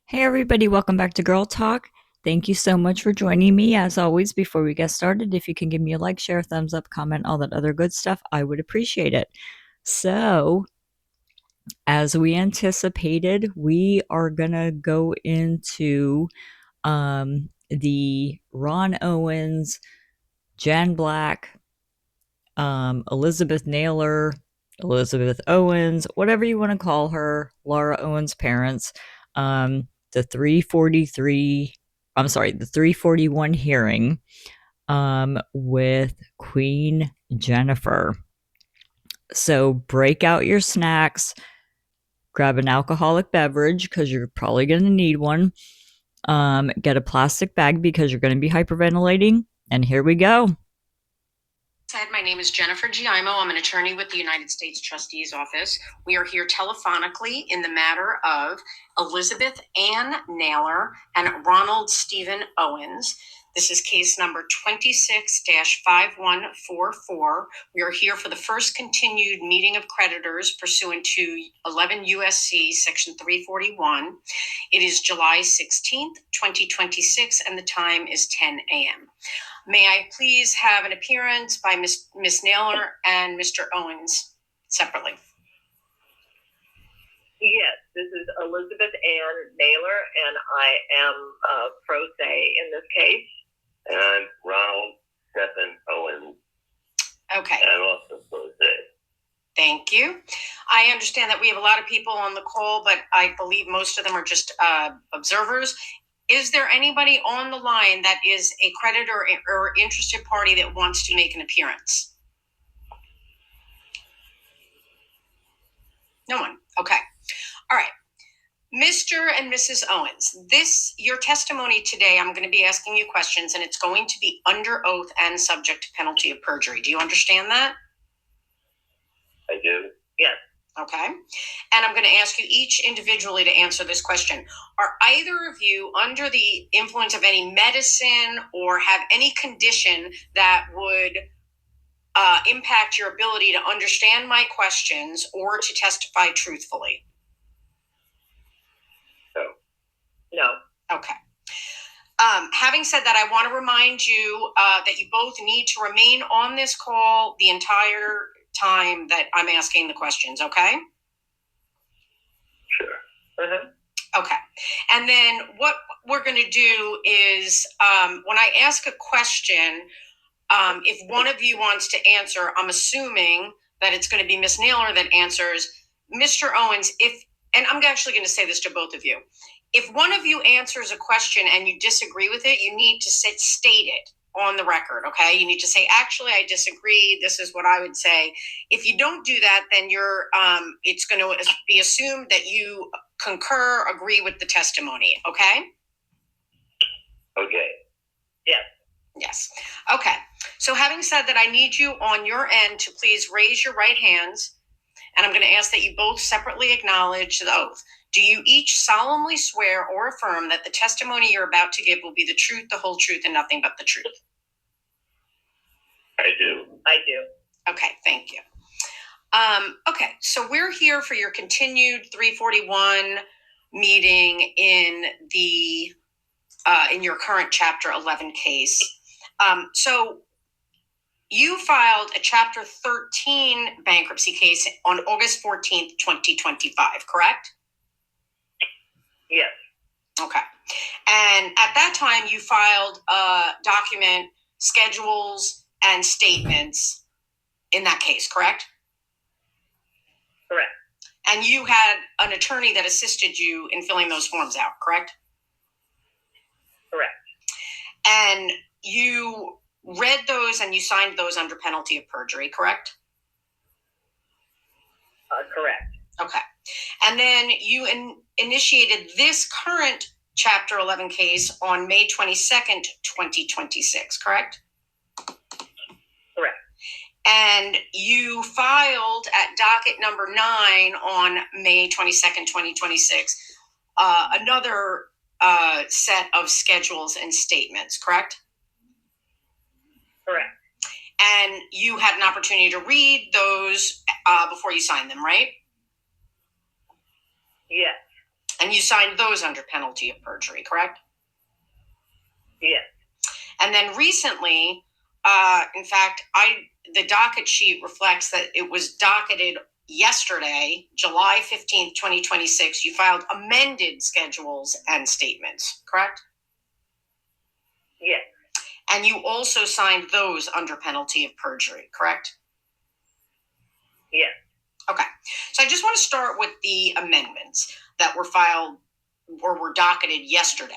Hey everybody, welcome back to Girl Talk. Thank you so much for joining me. As always, before we get started, if you can give me a like, share, thumbs up, comment, all that other good stuff, I would appreciate it. So, as we anticipated, we are gonna go into the Ron Owens, Jan Black, Elizabeth Naylor, Elizabeth Owens, whatever you want to call her, Laura Owens' parents, the 343, I'm sorry, the 341 hearing with Queen Jennifer. So break out your snacks, grab an alcoholic beverage because you're probably going to need one. Get a plastic bag because you're going to be hyperventilating. And here we go. My name is Jennifer Giaimo. I'm an attorney with the United States Trustee's Office. We are here telephonically in the matter of Elizabeth Ann Naylor and Ronald Stephen Owens. This is case number 26-5144. We are here for the first continued meeting of creditors pursuant to 11 U.S.C. section 341. It is July 16th, 2026, and the time is 10 a.m. May I please have an appearance by Miss Naylor and Mr. Owens separately? Yes, this is Elizabeth Ann Naylor, and I am pro se in this case. And I'm Ronald Stephen Owens. Okay. And I'm also pro se. Thank you. I understand that we have a lot of people on the call, but I believe most of them are just observers. Is there anybody on the line that is a creditor or interested party that wants to make an appearance? No one. Okay. All right. Mr. and Mrs. Owens, your testimony today, I'm going to be asking you questions, and it's going to be under oath and subject to penalty of perjury. Do you understand that? I do. Yes. Okay. And I'm going to ask you each individually to answer this question. Are either of you under the influence of any medicine or have any condition that would impact your ability to understand my questions or to testify truthfully? No. Okay. Having said that, I want to remind you that you both need to remain on this call the entire time that I'm asking the questions, okay? Sure. Mm-hmm. Okay. And then what we're going to do is when I ask a question, if one of you wants to answer, I'm assuming that it's going to be Miss Naylor that answers. Mr. Owens, and I'm actually going to say this to both of you. If one of you answers a question and you disagree with it, you need to state it on the record, okay? You need to say, actually, I disagree. This is what I would say. If you don't do that, then it's going to be assumed that you concur, agree with the testimony, okay? Okay. Yes. Yes. Okay. So having said that, I need you on your end to please raise your right hands, and I'm going to ask that you both separately acknowledge the oath. Do you each solemnly swear or affirm that the testimony you're about to give will be the truth, the whole truth, and nothing but the truth? I do. I do. Okay, thank you. Okay, so we're here for your continued 341 meeting in your current Chapter 11 case. So you filed a Chapter 13 bankruptcy case on August 14th, 2025, correct? Yes. Okay. And at that time, you filed document schedules and statements in that case, correct? Correct. And you had an attorney that assisted you in filling those forms out, correct? Correct. And you read those and you signed those under penalty of perjury, correct? Correct. Okay. And then you initiated this current Chapter 11 case on May 22nd, 2026, correct? Correct. And you filed at docket number 9 on May 22nd, 2026, another set of schedules and statements, correct? Correct. And you had an opportunity to read those before you signed them, right? Yes. And you signed those under penalty of perjury, correct? Yes. And then recently, in fact, the docket sheet reflects that it was docketed yesterday, July 15th, 2026. You filed amended schedules and statements, correct? Yes. And you also signed those under penalty of perjury, correct? Yes. Okay. So I just want to start with the amendments that were filed or were docketed yesterday.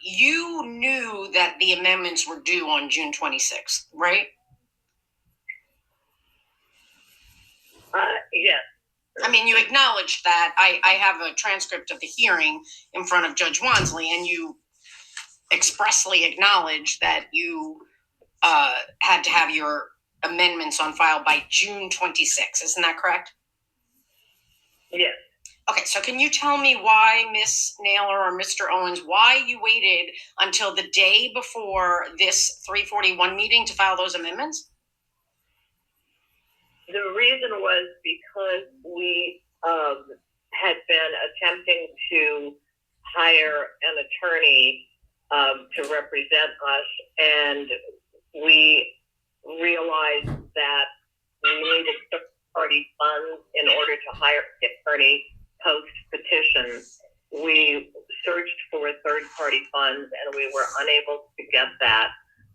You knew that the amendments were due on June 26th, right? Yes. I mean, you acknowledged that. I have a transcript of the hearing in front of Judge Wansley, and you expressly acknowledged that you had to have your amendments on file by June 26th. Isn't that correct? Yes. Okay, so can you tell me why, Miss Naylor or Mr. Owens, why you waited until the day before this 341 meeting to file those amendments? The reason was because we had been attempting to hire an attorney to represent us, and we realized that we needed third-party funds in order to hire an attorney post-petition. We searched for third-party funds, and we were unable to get that.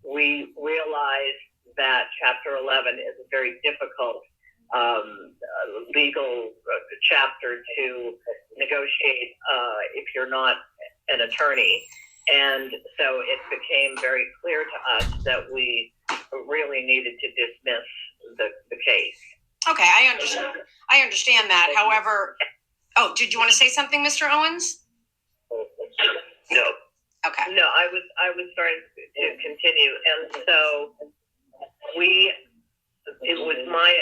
We realized that Chapter 11 is a very difficult legal chapter to negotiate if you're not an attorney. And so it became very clear to us that we really needed to dismiss the case. Okay, I understand that. However, did you want to say something, Mr. Owens? No. Okay. No, I was starting to continue, and so it was my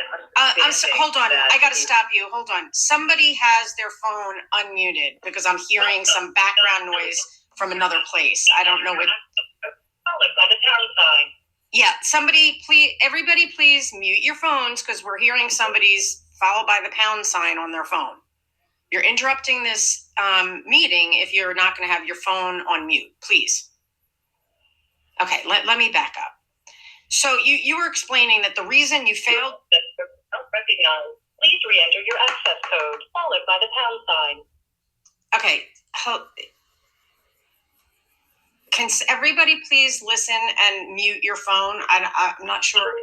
hold on. I got to stop you. Hold on. Somebody has their phone unmuted because I'm hearing some background noise from another place. I don't know what. By the pound sign. Yeah, everybody please mute your phones because we're hearing somebody's followed by the pound sign on their phone. You're interrupting this meeting if you're not going to have your phone on mute, please. Okay, let me back up. So you were explaining that the reason you failed. Don't recognize. Please re-enter your access code followed by the pound sign. Okay. Can everybody please listen and mute your phone? I'm not sure.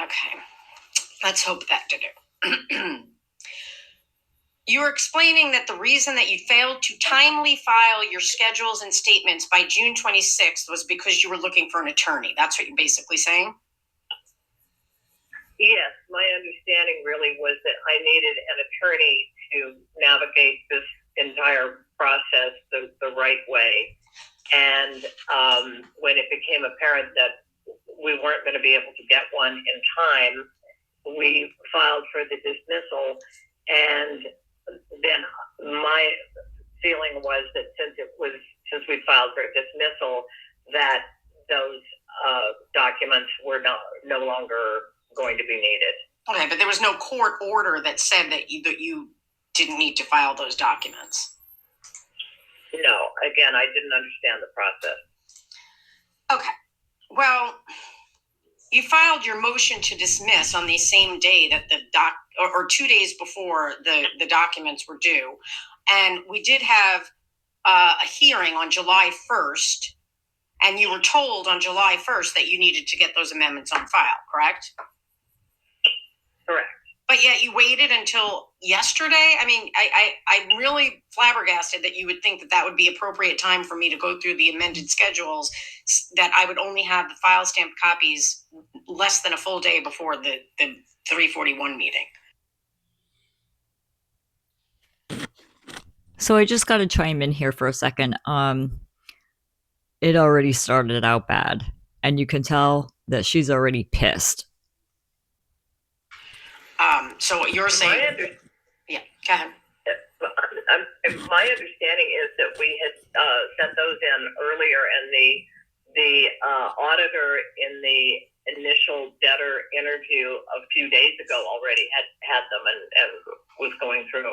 Okay. Let's hope that did it. You were explaining that the reason that you failed to timely file your schedules and statements by June 26th was because you were looking for an attorney. That's what you're basically saying? Yes, my understanding really was that I needed an attorney to navigate this entire process the right way. And when it became apparent that we weren't going to be able to get one in time, we filed for the dismissal. And then my feeling was that since we filed for dismissal, that those documents were no longer going to be needed. Okay, but there was no court order that said that you didn't need to file those documents. No, again, I didn't understand the process. Okay, well, you filed your motion to dismiss on the same day that or 2 days before the documents were due. And we did have a hearing on July 1st, and you were told on July 1st that you needed to get those amendments on file, correct? Correct. But yet you waited until yesterday? I mean, I'm really flabbergasted that you would think that would be appropriate time for me to go through the amended schedules, that I would only have the file stamped copies less than a full day before the 341 meeting. So I just got to chime in here for a second. It already started out bad, and you can tell that she's already pissed. So what you're saying? Yeah, go ahead. My understanding is that we had sent those in earlier, and the auditor in the initial debtor interview a few days ago already had them and was going through.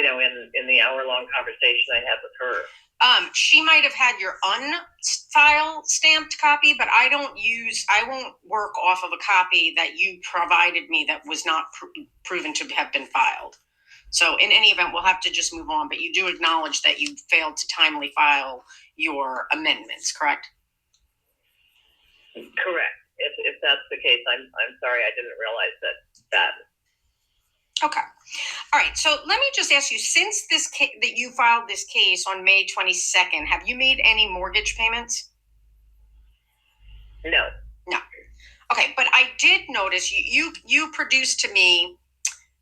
in the hour-long conversation I had with her. She might have had your unfile stamped copy, but I won't work off of a copy that you provided me that was not proven to have been filed. So in any event, we'll have to just move on, but you do acknowledge that you failed to timely file your amendments, correct? Correct. If that's the case, I'm sorry, I didn't realize that. Okay. All right. So let me just ask you, since that you filed this case on May 22nd, have you made any mortgage payments? No. No. Okay, but I did notice you produced to me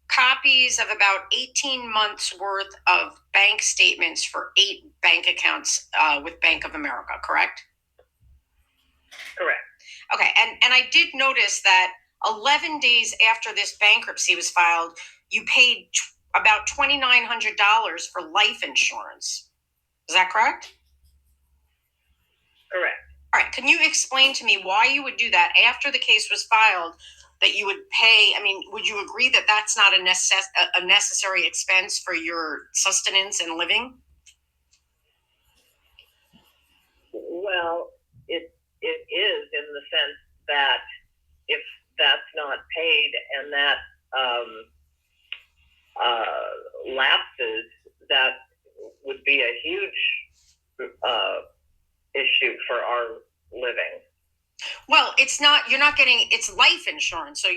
copies of about 18 months worth of bank statements for 8 bank accounts with Bank of America, correct? Correct. Okay, and I did notice that 11 days after this bankruptcy was filed, you paid about $2,900 for life insurance. Is that correct? Correct. All right, can you explain to me why you would do that after the case was filed, that you would pay? I mean, would you agree that that's not a necessary expense for your sustenance and living? Well, it is, in the sense that if that's not paid and that lapses, that would be a huge issue for our living. Well, it's not. You're not getting. It's life insurance, so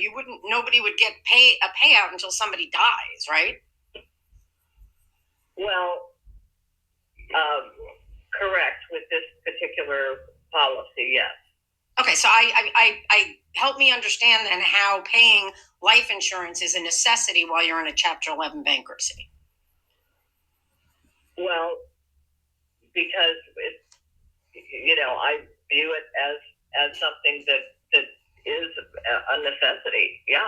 nobody would get a payout until somebody dies, right? Well, correct with this particular policy, yes. Okay, so I help me understand then how paying life insurance is a necessity while you're in a Chapter 11 bankruptcy. Well, because I view it as something that is a necessity. Yeah.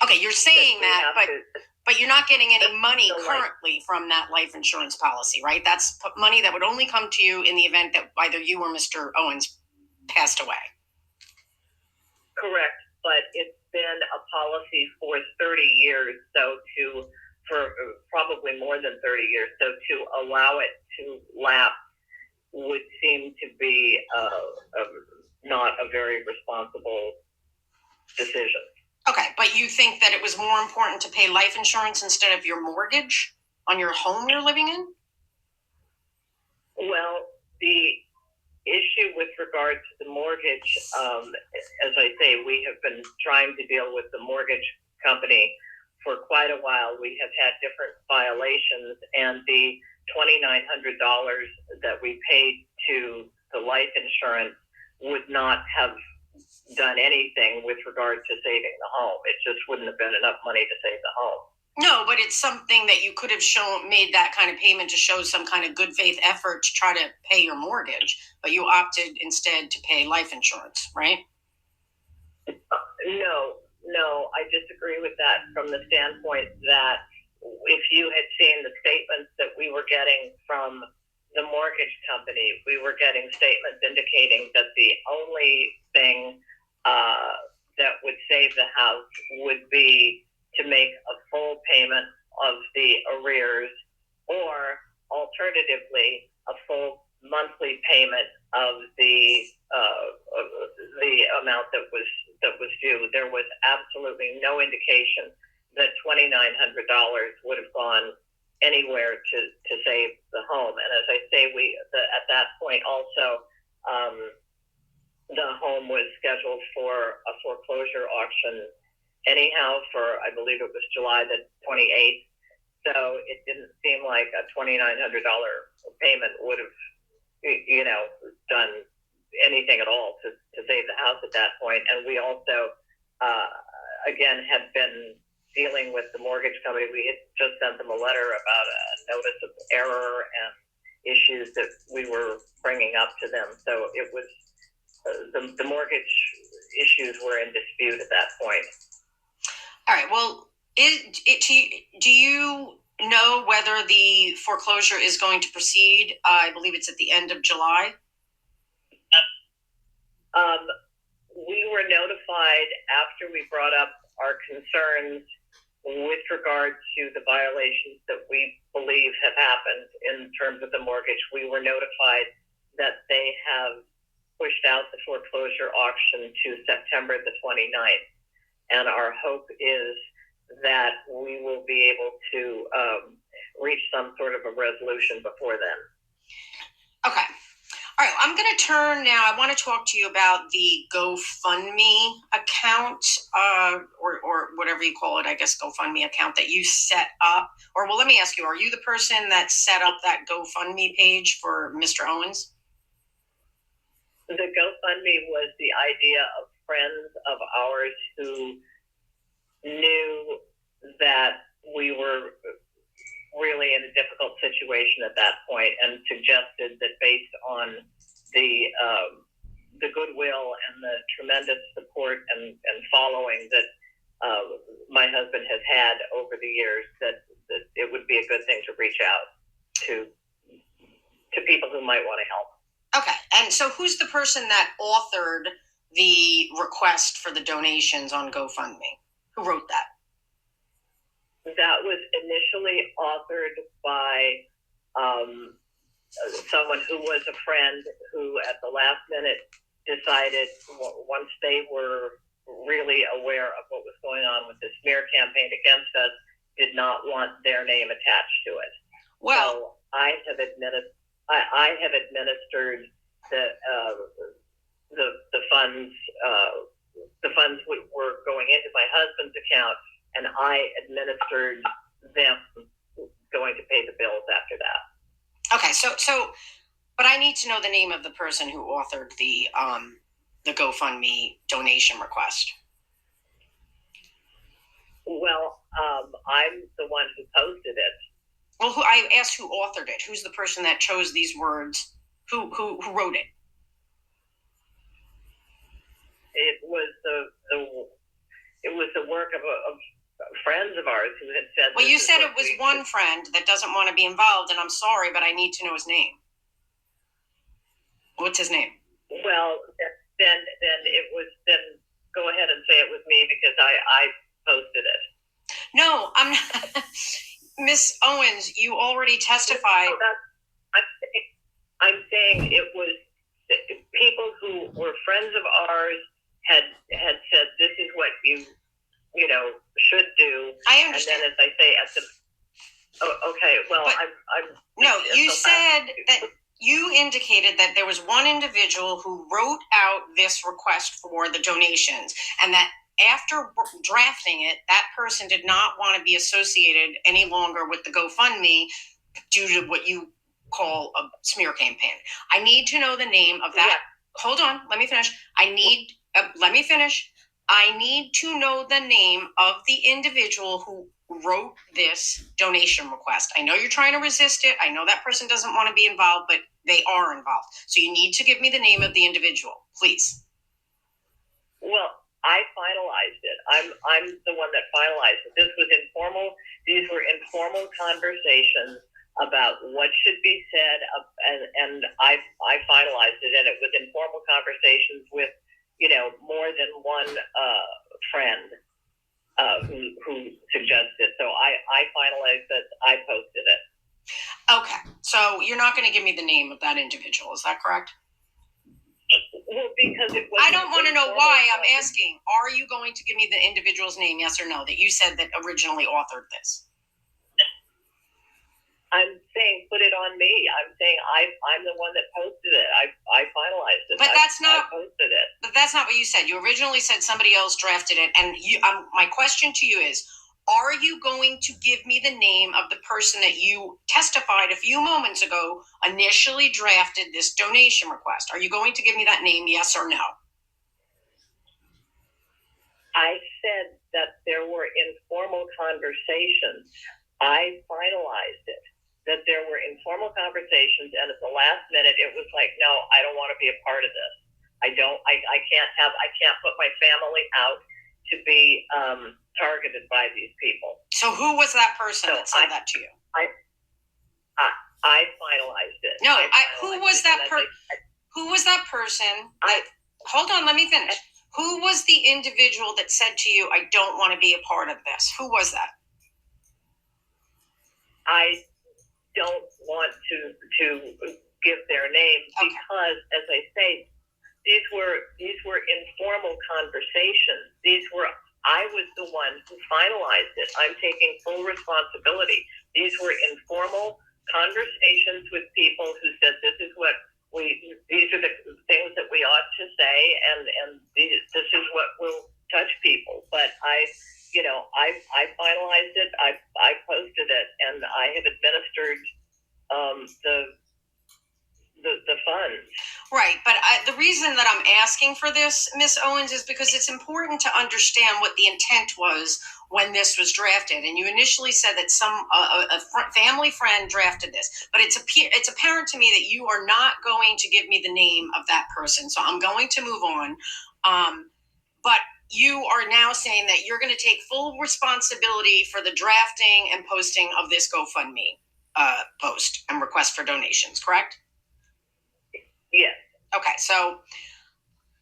Okay, you're saying that, but you're not getting any money currently from that life insurance policy, right? That's money that would only come to you in the event that either you or Mr. Owens passed away. Correct, but it's been a policy for 30 years, for probably more than 30 years, so to allow it to lapse would seem to be not a very responsible decision. Okay, but you think that it was more important to pay life insurance instead of your mortgage on your home you're living in? Well, the issue with regard to the mortgage, as I say, we have been trying to deal with the mortgage company for quite a while. We have had different violations, and the $2,900 that we paid to the life insurance would not have done anything with regard to saving the home. It just wouldn't have been enough money to save the home. No, but it's something that you could have made that kind of payment to show some kind of good faith effort to try to pay your mortgage, but you opted instead to pay life insurance, right? No, I disagree with that from the standpoint that if you had seen the statements that we were getting from the mortgage company, we were getting statements indicating that the only thing that would save the house would be to make a full payment of the arrears, or alternatively, a full monthly payment of the amount that was due. There was absolutely no indication that $2,900 would have gone anywhere to save the home. And as I say, at that point also, the home was scheduled for a foreclosure auction anyhow for, I believe it was July the 28th. So it didn't seem like a $2,900 payment would have, done anything at all to save the house at that point. And we also, again, had been dealing with the mortgage company. We had just sent them a letter about a notice of error and issues that we were bringing up to them. So it was, the mortgage issues were in dispute at that point. All right. Well, do you know whether the foreclosure is going to proceed? I believe it's at the end of July. We were notified after we brought up our concerns with regard to the violations that we believe have happened in terms of the mortgage, we were notified that they have pushed out the foreclosure auction to September the 29th. And our hope is that we will be able to reach some sort of a resolution before then. Okay. All right, I'm going to turn now. I want to talk to you about the GoFundMe account, or whatever you call it, I guess GoFundMe account that you set up. Or, well, let me ask you, are you the person that set up that GoFundMe page for Mr. Owens? The GoFundMe was the idea of friends of ours who knew that we were really in a difficult situation at that point, and suggested that based on the goodwill and the tremendous support and following that my husband has had over the years, that it would be a good thing to reach out to people who might want to help. Okay, and so who's the person that authored the request for the donations on GoFundMe? Who wrote that? That was initially authored by someone who was a friend who at the last minute decided, once they were really aware of what was going on with the smear campaign against us, did not want their name attached to it. Well, so I have administered the funds. The funds were going into my husband's account, and I administered them going to pay the bills after that. Okay, so, but I need to know the name of the person who authored the GoFundMe donation request. Well, I'm the one who posted it. Well, I asked who authored it. Who's the person that chose these words? Who wrote it? It was the work of friends of ours who had said. Well, you said it was one friend that doesn't want to be involved, and I'm sorry, but I need to know his name. What's his name? Well, then go ahead and say it was me, because I posted it. No, I'm not. Miss Owens, you already testified. No, I'm saying it was people who were friends of ours had said, this is what you should do. I understand. And then, as I say, okay, well, but, I'm no, you said that you indicated that there was one individual who wrote out this request for the donations, and that after drafting it, that person did not want to be associated any longer with the GoFundMe due to what you call a smear campaign. I need to know the name of that. Yeah. Hold on, let me finish. Let me finish. I need to know the name of the individual who wrote this donation request. I know you're trying to resist it. I know that person doesn't want to be involved, but they are involved. So you need to give me the name of the individual, please. Well, I finalized it. I'm the one that finalized it. This was informal. These were informal conversations about what should be said, and I finalized it. And it was informal conversations with more than one friend who suggested it. So I finalized it. I posted it. Okay, so you're not going to give me the name of that individual, is that correct? Well, because it was. I don't want to know why. I'm asking, are you going to give me the individual's name, yes or no, that you said that originally authored this? I'm saying put it on me. I'm saying I'm the one that posted it. I finalized it. But that's not. I posted it. But that's not what you said. You originally said somebody else drafted it, and my question to you is: are you going to give me the name of the person that you testified a few moments ago initially drafted this donation request? Are you going to give me that name, yes or no? I said that there were informal conversations. I finalized it. That there were informal conversations, and at the last minute, it was like, no, I don't want to be a part of this. I can't put my family out to be targeted by these people. So who was that person that said that to you? I finalized it. No, who was that person? Hold on, let me finish. Who was the individual that said to you, I don't want to be a part of this? Who was that? I don't want to give their name because, as I say, these were informal conversations. I was the one who finalized it. I'm taking full responsibility. These were informal conversations with people who said, these are the things that we ought to say, and this is what will touch people. But I finalized it. I posted it, and I have administered the funds. Right, but the reason that I'm asking for this, Miss Owens, is because it's important to understand what the intent was when this was drafted. And you initially said that a family friend drafted this, but it's apparent to me that you are not going to give me the name of that person. So I'm going to move on. But you are now saying that you're going to take full responsibility for the drafting and posting of this GoFundMe post and request for donations, correct? Yes. Okay, so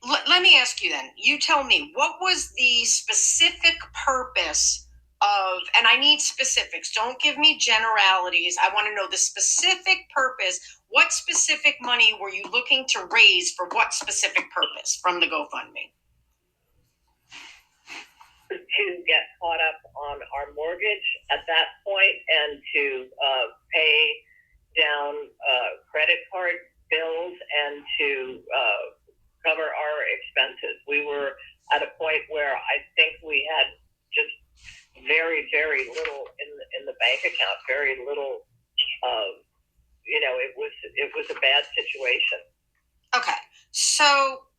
let me ask you then. You tell me, what was the specific purpose of, and I need specifics, don't give me generalities. I want to know the specific purpose. What specific money were you looking to raise for what specific purpose from the GoFundMe? To get caught up on our mortgage at that point and to pay down credit card bills and to cover our expenses. We were at a point where I think we had just very, very little in the bank account. Very little. It was a bad situation. Okay, so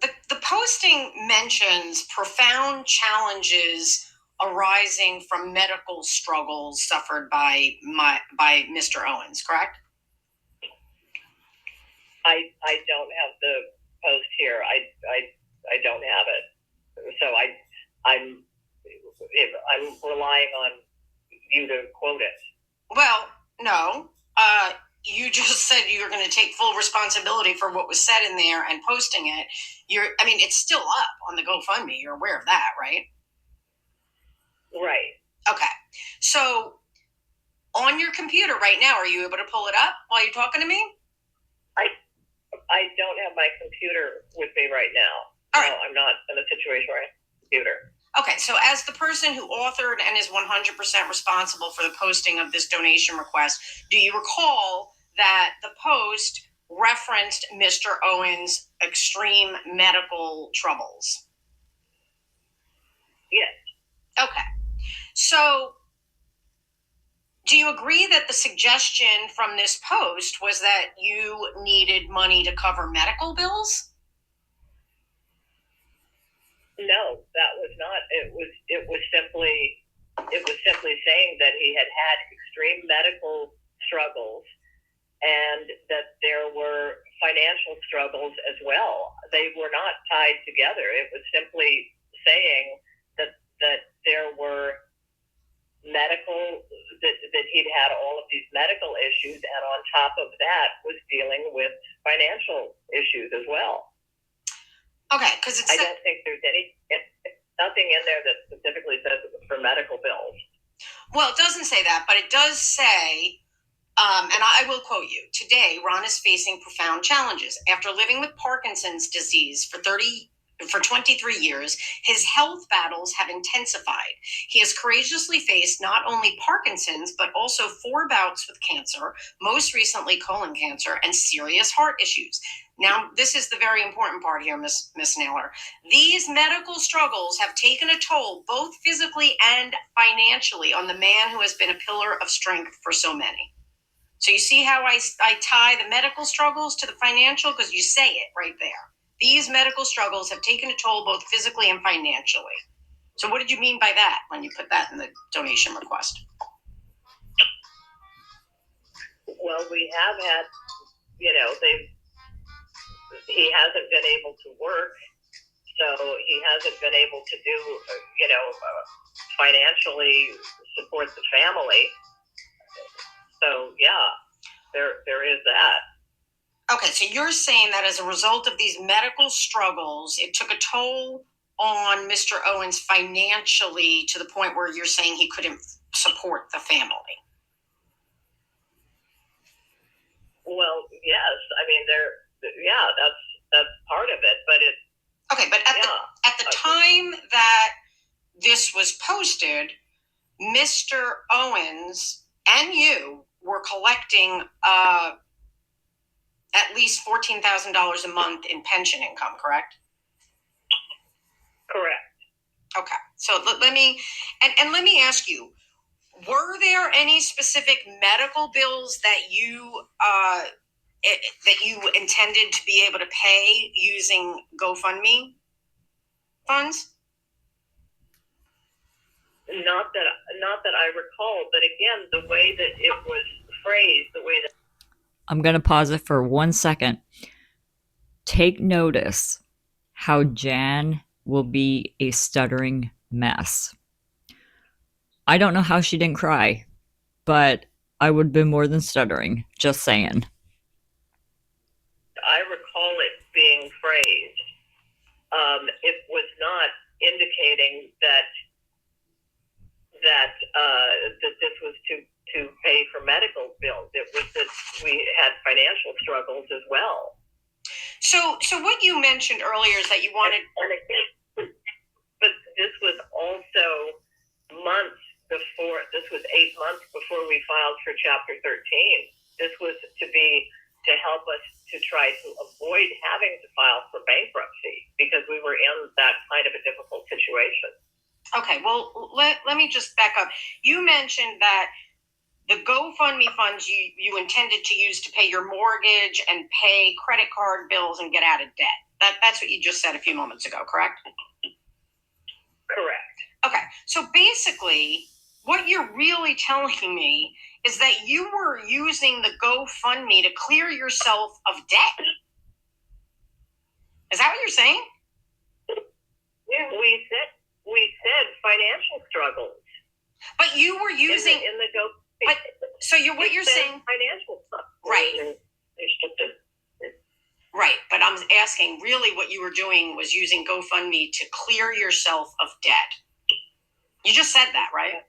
the posting mentions profound challenges arising from medical struggles suffered by Mr. Owens, correct? I don't have the post here. I don't have it. So I'm relying on you to quote it. Well, no. You just said you were going to take full responsibility for what was said in there and posting it. It's still up on the GoFundMe. You're aware of that, right? Right. Okay. So on your computer right now, are you able to pull it up while you're talking to me? I don't have my computer with me right now. All right. No, I'm not in a situation where I have a computer. Okay, so as the person who authored and is 100% responsible for the posting of this donation request, do you recall that the post referenced Mr. Owens' extreme medical troubles? Yes. Okay. So do you agree that the suggestion from this post was that you needed money to cover medical bills? No, that was not. It was simply saying that he had extreme medical struggles and that there were financial struggles as well. They were not tied together. It was simply saying that there were that he'd had all of these medical issues, and on top of that was dealing with financial issues as well. Okay, because I don't think there's nothing in there that specifically says it was for medical bills. Well, it doesn't say that, but it does say, and I will quote you, today, Ronn is facing profound challenges. After living with Parkinson's disease for 23 years, his health battles have intensified. He has courageously faced not only Parkinson's, but also 4 bouts with cancer, most recently colon cancer, and serious heart issues. Now, this is the very important part here, Miss Naylor. These medical struggles have taken a toll, both physically and financially, on the man who has been a pillar of strength for so many. So you see how I tie the medical struggles to the financial? Because you say it right there. These medical struggles have taken a toll both physically and financially. So what did you mean by that when you put that in the donation request? Well, we have had, he hasn't been able to work, so he hasn't been able to do, financially support the family. So yeah, there is that. Okay, so you're saying that as a result of these medical struggles, it took a toll on Mr. Owens financially to the point where you're saying he couldn't support the family. Well, yes. I mean, that's part of it, but it's okay. But at the time that this was posted, Mr. Owens and you were collecting at least $14,000 a month in pension income, correct? Correct. Okay, so let me ask you: were there any specific medical bills that you intended to be able to pay using GoFundMe funds? Not that I recall, but again, the way that it was phrased, the way that I'm going to pause it for 1 second. Take notice how Jan will be a stuttering mess. I don't know how she didn't cry, but I would have been more than stuttering. Just saying. I recall it being phrased, it was not indicating that this was to pay for medical bills. It was that we had financial struggles as well. So what you mentioned earlier is that you wanted, but this was also months before. This was 8 months before we filed for Chapter 13. This was to help us to try to avoid having to file for bankruptcy because we were in that kind of a difficult situation. Okay, well, let me just back up. You mentioned that the GoFundMe funds you intended to use to pay your mortgage and pay credit card bills and get out of debt. That's what you just said a few moments ago, correct? Correct. Okay, so basically, what you're really telling me is that you were using the GoFundMe to clear yourself of debt. Is that what you're saying? Yeah, we said financial struggles. But you were using in the Go. But so what you're saying financial stuff, right? Right, but I'm asking, really, what you were doing was using GoFundMe to clear yourself of debt. You just said that, right?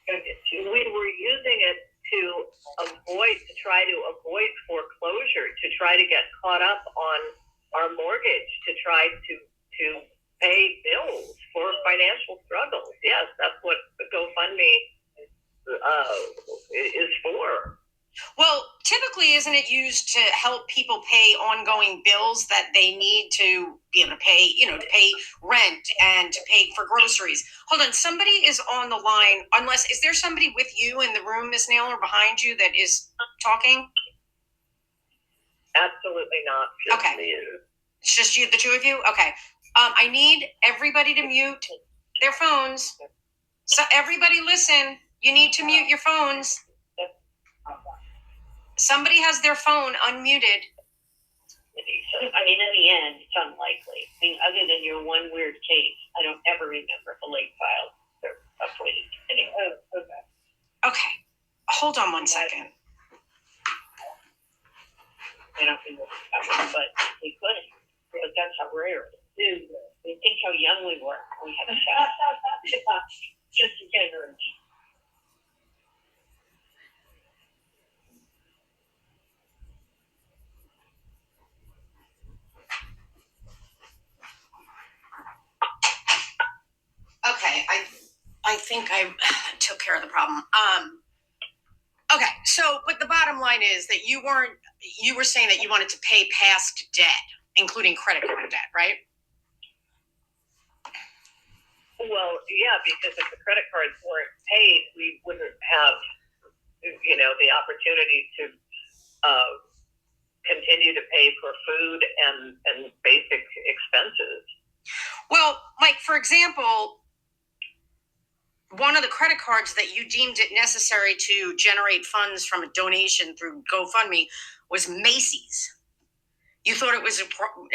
We were using it to try to avoid foreclosure, to try to get caught up on our mortgage, to try to pay bills for financial struggles. Yes, that's what the GoFundMe is for. Well, typically, isn't it used to help people pay ongoing bills that they need to be able to pay, to pay rent and to pay for groceries? Hold on, somebody is on the line. Is there somebody with you in the room, Ms. Naylor, behind you that is talking? Absolutely not. Just okay. Me. It's just you, the two of you? Okay. I need everybody to mute their phones. So everybody listen, you need to mute your phones. Somebody has their phone unmuted. I mean, in the end, it's unlikely. I mean, other than your one weird case, I don't ever remember the late file or appointed. Anyway. Oh, okay. Okay. Hold on 1 second. I don't remember that one, but we couldn't. Because that's how rare it is. We think how young we were when we had a shot. Just a generation. Okay, I think I took care of the problem. Okay, so but the bottom line is that you were saying that you wanted to pay past debt, including credit card debt, right? Well, yeah, because if the credit cards weren't paid, we wouldn't have, the opportunity to continue to pay for food and basic expenses. Well, like, for example, one of the credit cards that you deemed it necessary to generate funds from a donation through GoFundMe was Macy's. You thought it was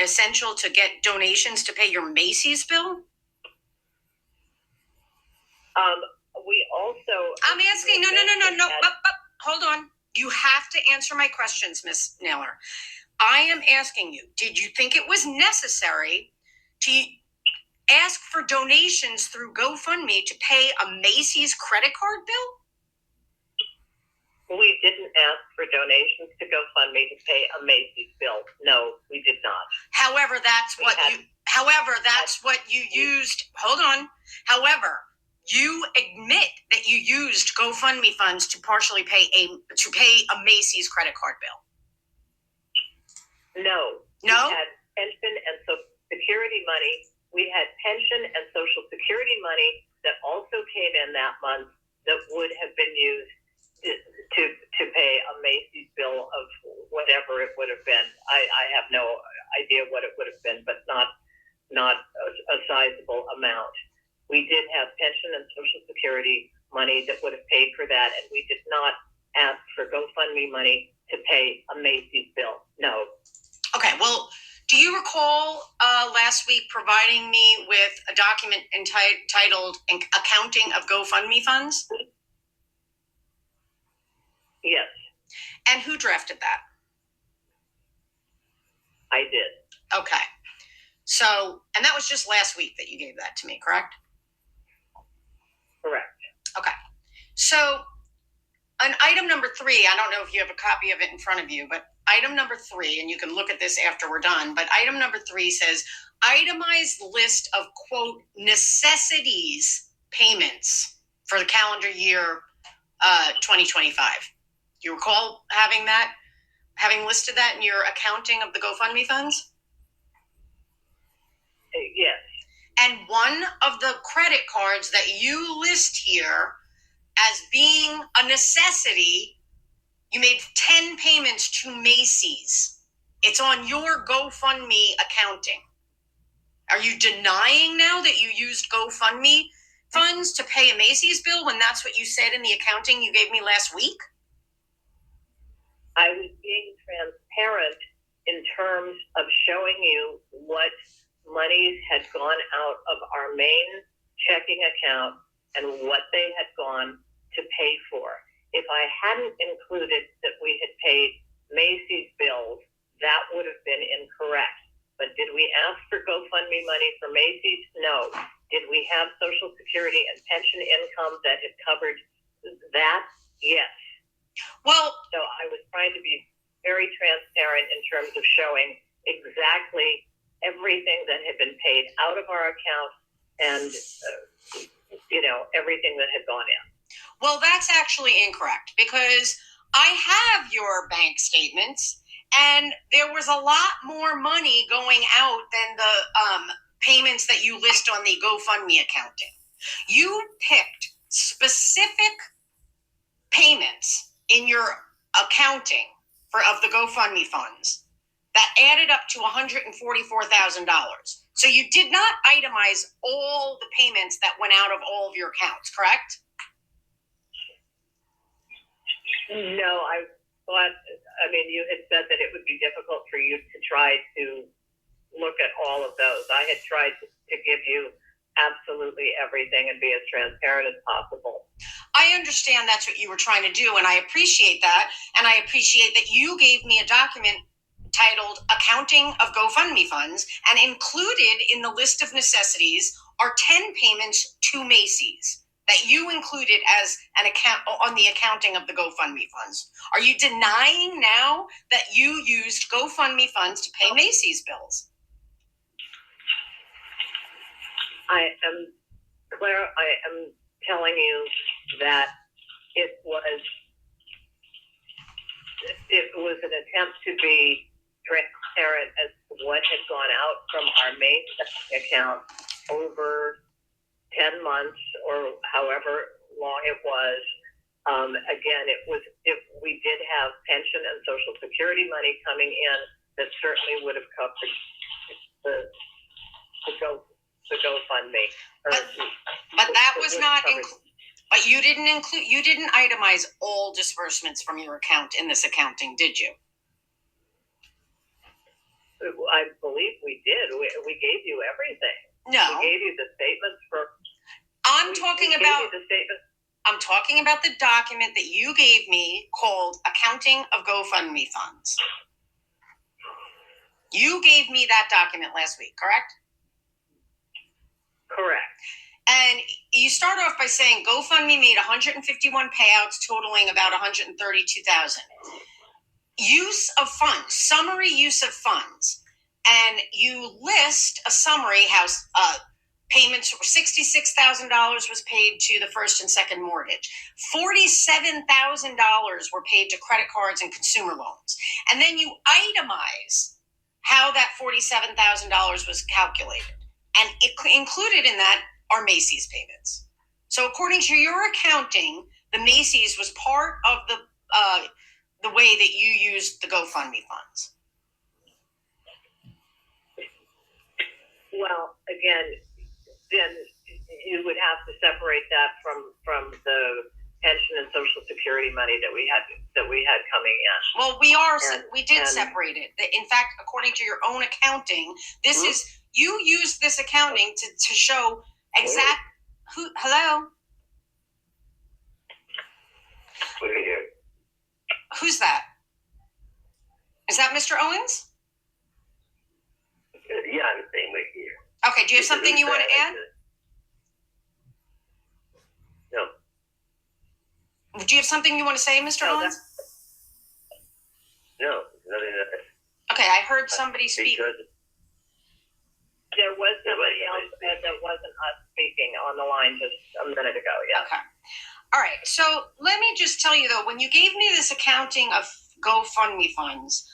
essential to get donations to pay your Macy's bill? We also... I'm asking, no. Hold on. You have to answer my questions, Miss Naylor. I am asking you, did you think it was necessary to ask for donations through GoFundMe to pay a Macy's credit card bill? We didn't ask for donations to GoFundMe to pay a Macy's bill. No, we did not. However, that's what you used. Hold on. However, you admit that you used GoFundMe funds to partially pay a Macy's credit card bill. No. No? We had pension and Social Security money. We had pension and Social Security money that also came in that month that would have been used to pay a Macy's bill of whatever it would have been. I have no idea what it would have been, but not a sizable amount. We did have pension and Social Security money that would have paid for that, and we did not ask for GoFundMe money to pay a Macy's bill. No. Okay, well, do you recall last week providing me with a document entitled Accounting of GoFundMe Funds? Yes. And who drafted that? I did. Okay. So, and that was just last week that you gave that to me, correct? Correct. Okay. So, on item number 3, I don't know if you have a copy of it in front of you, but item number 3, and you can look at this after we're done, but item number 3 says, itemized list of, quote, necessities payments for the calendar year 2025. Do you recall having listed that in your accounting of the GoFundMe funds? Yes. And one of the credit cards that you list here as being a necessity, you made 10 payments to Macy's. It's on your GoFundMe accounting. Are you denying now that you used GoFundMe funds to pay a Macy's bill when that's what you said in the accounting you gave me last week? I was being transparent in terms of showing you what monies had gone out of our main checking account and what they had gone to pay for. If I hadn't included that we had paid Macy's bills, that would have been incorrect. But did we ask for GoFundMe money for Macy's? No. Did we have Social Security and pension income that had covered that? Yes. Well, so I was trying to be very transparent in terms of showing exactly everything that had been paid out of our account and, everything that had gone in. Well, that's actually incorrect because I have your bank statements and there was a lot more money going out than the payments that you list on the GoFundMe accounting. You picked specific payments in your accounting of the GoFundMe funds that added up to $144,000. So you did not itemize all the payments that went out of all of your accounts, correct? No, I thought, you had said that it would be difficult for you to try to look at all of those. I had tried to give you absolutely everything and be as transparent as possible. I understand that's what you were trying to do, and I appreciate that. And I appreciate that you gave me a document titled Accounting of GoFundMe Funds, and included in the list of necessities are 10 payments to Macy's that you included as an account on the accounting of the GoFundMe funds. Are you denying now that you used GoFundMe funds to pay Macy's bills? I am telling you that it was an attempt to be transparent as to what had gone out from our main account over 10 months or however long it was. Again, we did have pension and Social Security money coming in that certainly would have covered the GoFundMe. But that was not but you didn't itemize all disbursements from your account in this accounting, did you? I believe we did. We gave you everything. No. We gave you the statements for. I'm talking about I'm talking about the document that you gave me called Accounting of GoFundMe Funds. You gave me that document last week, correct? Correct. And you start off by saying GoFundMe made 151 payouts totaling about 132,000. Use of funds, summary use of funds. And you list a summary how payments were $66,000 was paid to the first and second mortgage. $47,000 were paid to credit cards and consumer loans. And then you itemize how that $47,000 was calculated. And included in that are Macy's payments. So according to your accounting, the Macy's was part of the way that you used the GoFundMe funds. Well, again, then you would have to separate that from the pension and Social Security money that we had coming in. Well, we did separate it. In fact, according to your own accounting, this is you used this accounting to show exact hello. We're here. Who's that? Is that Mr. Owens? Yeah, I'm saying we're here. Okay, do you have something you want to add? No. Do you have something you want to say, Mr. Owens? No, nothing. Okay, I heard somebody speak. Because There was somebody else that wasn't us speaking on the line just a minute ago. Yeah. Okay. All right. So let me just tell you, though, when you gave me this accounting of GoFundMe funds,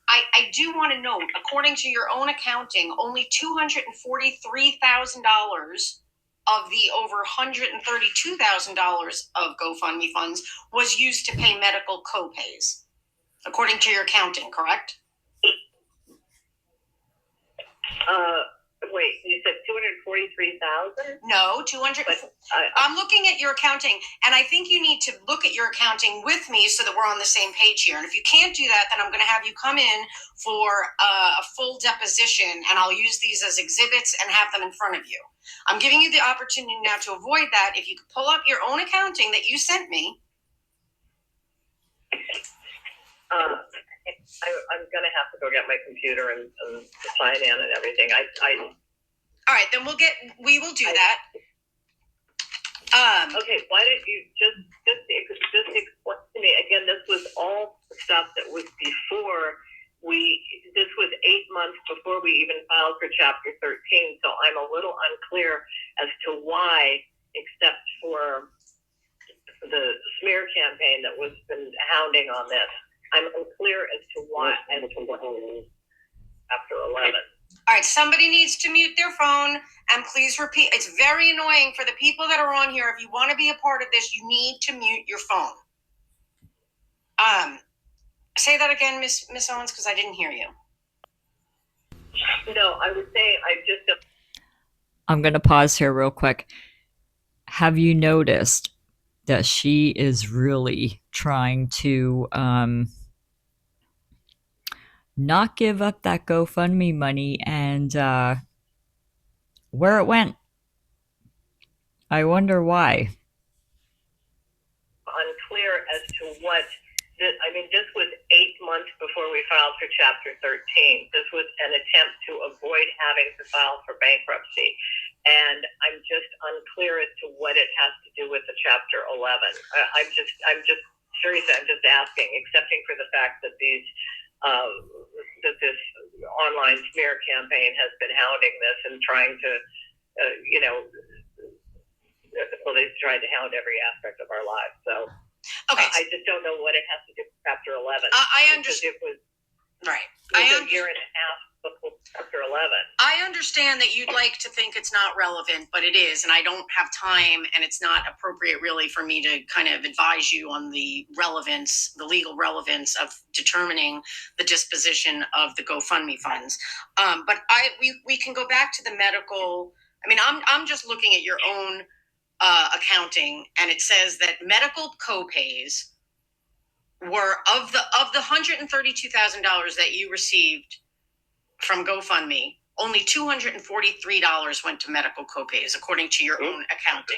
I do want to note, according to your own accounting, only $243,000 of the over $132,000 of GoFundMe funds was used to pay medical copays, according to your accounting, correct? Wait, you said 243,000? No, 200. I'm looking at your accounting, and I think you need to look at your accounting with me so that we're on the same page here. And if you can't do that, then I'm going to have you come in for a full deposition, and I'll use these as exhibits and have them in front of you. I'm giving you the opportunity now to avoid that. If you could pull up your own accounting that you sent me. I'm going to have to go get my computer and sign in and everything. All right, then we will do that. Okay, why don't you just explain to me again? This was all stuff that was before this was 8 months before we even filed for Chapter 13. So I'm a little unclear as to why, except for the smear campaign that was been hounding on this. I'm unclear as to why. Chapter 11. All right, somebody needs to mute their phone, and please repeat. It's very annoying for the people that are on here. If you want to be a part of this, you need to mute your phone. Say that again, Miss Owens, because I didn't hear you. No, I was saying I'm going to pause here real quick. Have you noticed that she is really trying to not give up that GoFundMe money, and where it went? I wonder why. unclear as to what. This was 8 months before we filed for Chapter 13. This was an attempt to avoid having to file for bankruptcy. And I'm just unclear as to what it has to do with the Chapter 11. I'm just seriously, I'm just asking, excepting for the fact that that this online smear campaign has been hounding this and trying to, they've tried to hound every aspect of our lives. So Okay. I just don't know what it has to do with Chapter 11. I understand. It was right. a year and a half before Chapter 11. I understand that you'd like to think it's not relevant, but it is, and I don't have time, and it's not appropriate really for me to kind of advise you on the relevance, the legal relevance of determining the disposition of the GoFundMe funds. But we can go back to the medical. I mean, I'm just looking at your own accounting, and it says that medical copays were of the $132,000 that you received from GoFundMe, only $243 went to medical copays, according to your own accounting.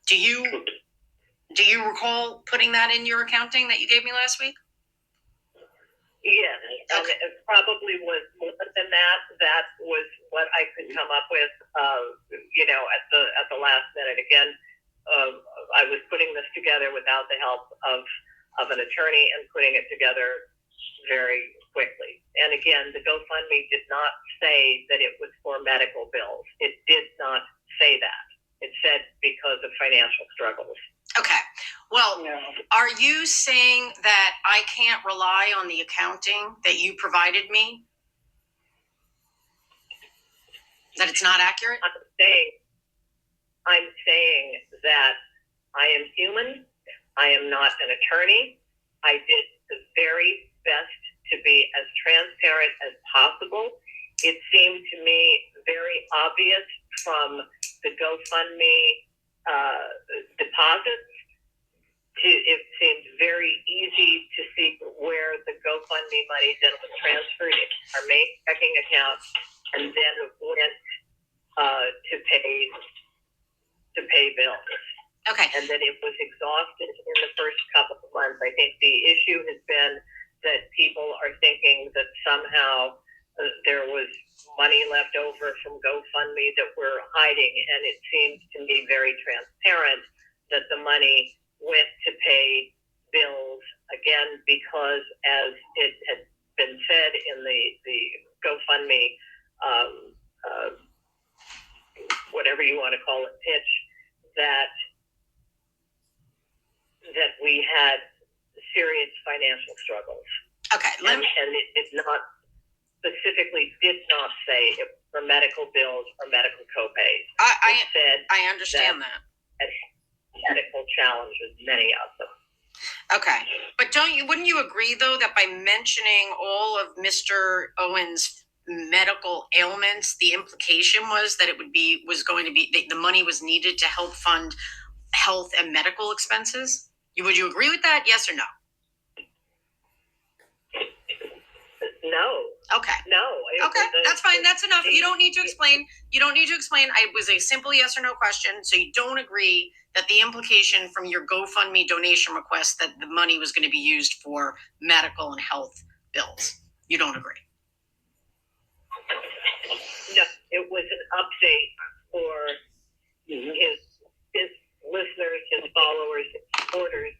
Do you recall putting that in your accounting that you gave me last week? Yes, Okay. and it probably was more than that. That was what I could come up with, at the last minute. Again, I was putting this together without the help of an attorney and putting it together very quickly. And again, the GoFundMe did not say that it was for medical bills. It did not say that. It said because of financial struggles. Okay. Well, No. Are you saying that I can't rely on the accounting that you provided me? That it's not accurate? I'm saying that I am human. I am not an attorney. I did the very best to be as transparent as possible. It seemed to me very obvious from the GoFundMe deposits. It seemed very easy to see where the GoFundMe money then was transferred into our main checking account and then went to pay bills. Okay. And that it was exhausted in the first couple of months. I think the issue has been that people are thinking that somehow there was money left over from GoFundMe that we're hiding, and it seems to me very transparent that the money went to pay bills, again, because as it had been said in the GoFundMe, whatever you want to call it, pitch, that we had serious financial struggles. Okay. And it did not say it for medical bills or medical copays. It said I understand that. Medical challenges, many of them. Okay. But wouldn't you agree though that by mentioning all of Mr. Owens' medical ailments, the implication was that the money was needed to help fund health and medical expenses? Would you agree with that? Yes or no? No. Okay. No. Okay, that's fine. That's enough. You don't need to explain. It was a simple yes or no question. So you don't agree that the implication from your GoFundMe donation request that the money was going to be used for medical and health bills. You don't agree. No, it was an update for his listeners, his followers, his supporters,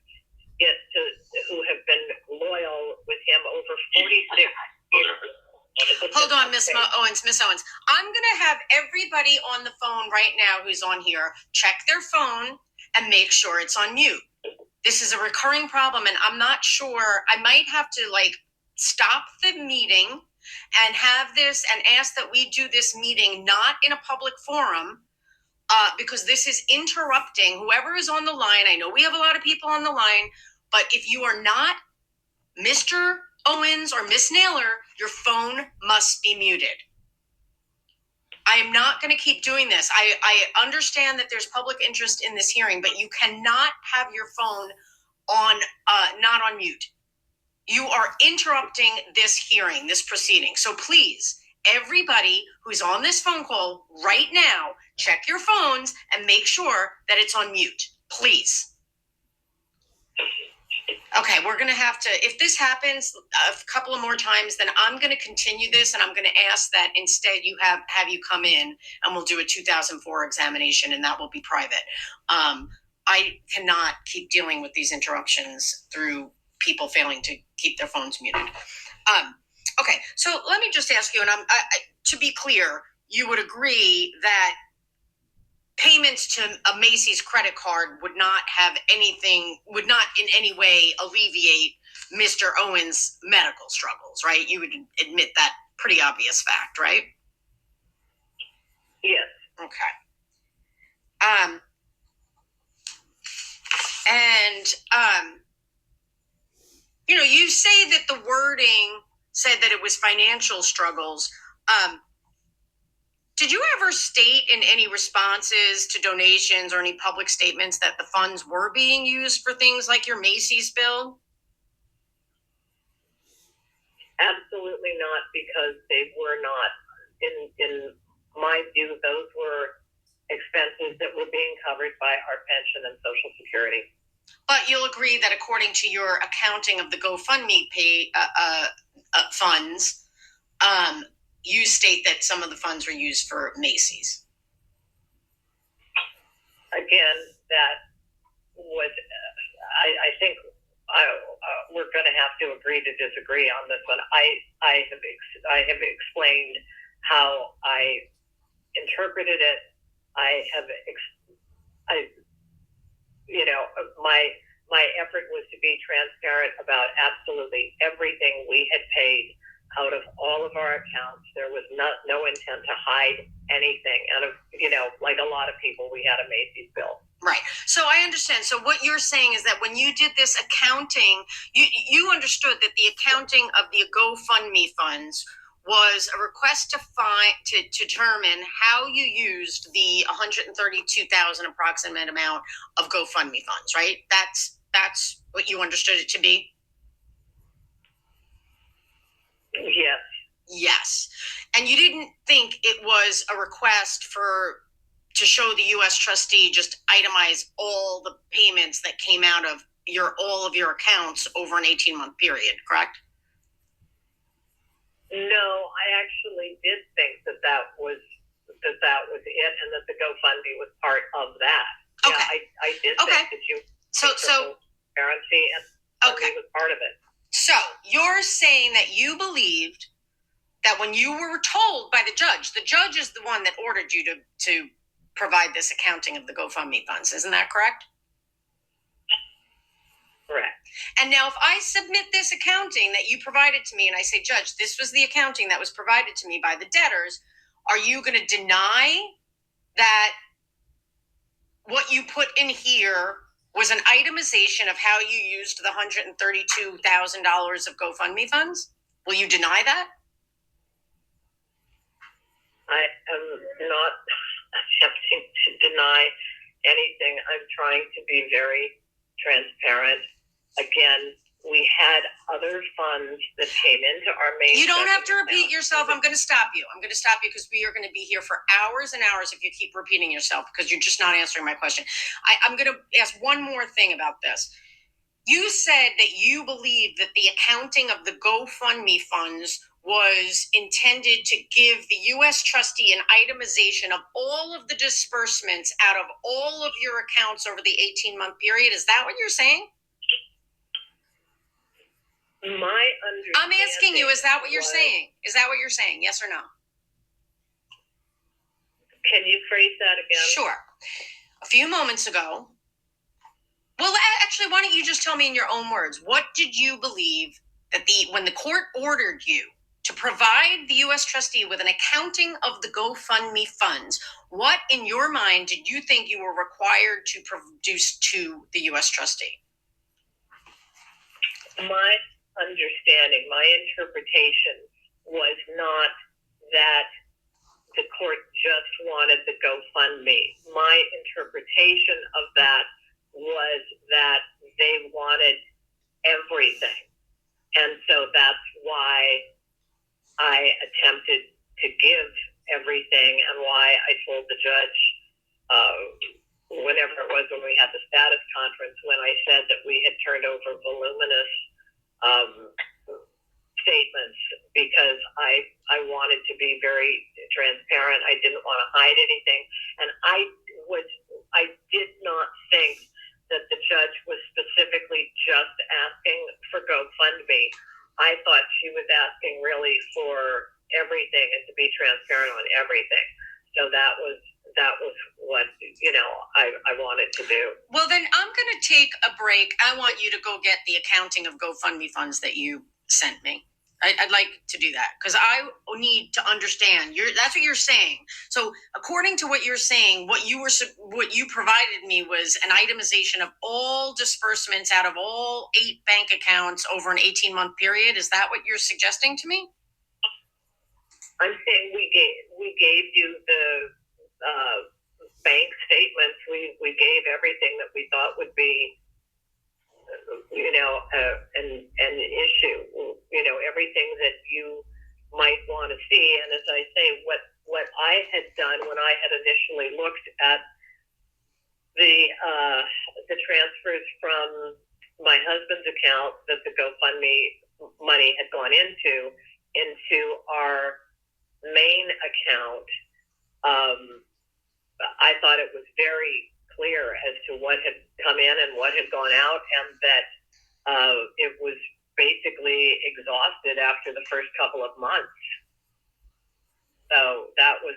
who have been loyal with him over 46 years. Hold on, Miss Owens. I'm going to have everybody on the phone right now who's on here check their phone and make sure it's on mute. This is a recurring problem, and I'm not sure. I might have to stop the meeting and have this and ask that we do this meeting not in a public forum because this is interrupting whoever is on the line. I know we have a lot of people on the line, but if you are not Mr. Owens or Miss Naylor, your phone must be muted. I am not going to keep doing this. I understand that there's public interest in this hearing, but you cannot have your phone on not on mute. You are interrupting this hearing, this proceeding. So please, everybody who's on this phone call right now, check your phones and make sure that it's on mute, please. Okay, we're going to have to, if this happens a couple of more times, then I'm going to continue this and I'm going to ask that instead you have you come in and we'll do a 2004 examination and that will be private. I cannot keep dealing with these interruptions through people failing to keep their phones muted. Okay, so let me just ask you, and to be clear, you would agree that payments to a Macy's credit card would not in any way alleviate Mr. Owens' medical struggles, right? You would admit that pretty obvious fact, right? Yes. Okay. You say that the wording said that it was financial struggles. Did you ever state in any responses to donations or any public statements that the funds were being used for things like your Macy's bill? Absolutely not, because they were not. In my view, those were expenses that were being covered by our pension and Social Security. But you'll agree that according to your accounting of the GoFundMe funds, you state that some of the funds were used for Macy's. Again, that was, I think we're going to have to agree to disagree on this one. I have explained how I interpreted it. My effort was to be transparent about absolutely everything we had paid out of all of our accounts. There was no intent to hide anything out of, like a lot of people, we had a Macy's bill. Right. So I understand. So what you're saying is that when you did this accounting, you understood that the accounting of the GoFundMe funds was a request to determine how you used the $132,000 approximate amount of GoFundMe funds, right? That's what you understood it to be? Yes. Yes. And you didn't think it was a request to show the U.S. trustee just itemize all the payments that came out of all of your accounts over an 18-month period, correct? No, I actually did think that was it, and that the GoFundMe was part of that. Okay. Yeah, I did think that you so transparency and okay was part of it. So you're saying that you believed that when you were told by the judge is the one that ordered you to provide this accounting of the GoFundMe funds. Isn't that correct? Correct. And now if I submit this accounting that you provided to me and I say, Judge, this was the accounting that was provided to me by the debtors, are you going to deny that what you put in here was an itemization of how you used the $132,000 of GoFundMe funds? Will you deny that? I am not attempting to deny anything. I'm trying to be very transparent. Again, we had other funds that came into our main. You don't have to repeat yourself. I'm going to stop you. Because we are going to be here for hours and hours if you keep repeating yourself, because you're just not answering my question. I'm going to ask one more thing about this. You said that you believe that the accounting of the GoFundMe funds was intended to give the U.S. trustee an itemization of all of the disbursements out of all of your accounts over the 18-month period. Is that what you're saying? My understanding. I'm asking you, is that what you're saying? Is that what you're saying? Yes or no? Can you phrase that again? Sure. A few moments ago. Well, actually, why don't you just tell me in your own words? What did you believe that when the court ordered you to provide the U.S. trustee with an accounting of the GoFundMe funds, what in your mind did you think you were required to produce to the U.S. trustee? My understanding, my interpretation was not that the court just wanted the GoFundMe. My interpretation of that was that they wanted everything. And so that's why I attempted to give everything, and why I told the judge, whenever it was when we had the status conference, when I said that we had turned over voluminous statements, because I wanted to be very transparent. I didn't want to hide anything. And I did not think that the judge was specifically just asking for GoFundMe. I thought she was asking really for everything and to be transparent on everything. So that was what I wanted to do. Well, then I'm going to take a break. I want you to go get the accounting of GoFundMe funds that you sent me. I'd like to do that because I need to understand. That's what you're saying. So according to what you're saying, what you provided me was an itemization of all disbursements out of all 8 bank accounts over an 18-month period. Is that what you're suggesting to me? I'm saying we gave you the bank statements. We gave everything that we thought would be an issue, everything that you might want to see. And as I say, what I had done when I had initially looked at the transfers from my husband's account that the GoFundMe money had gone into our main account. I thought it was very clear as to what had come in and what had gone out, and that it was basically exhausted after the first couple of months. So that was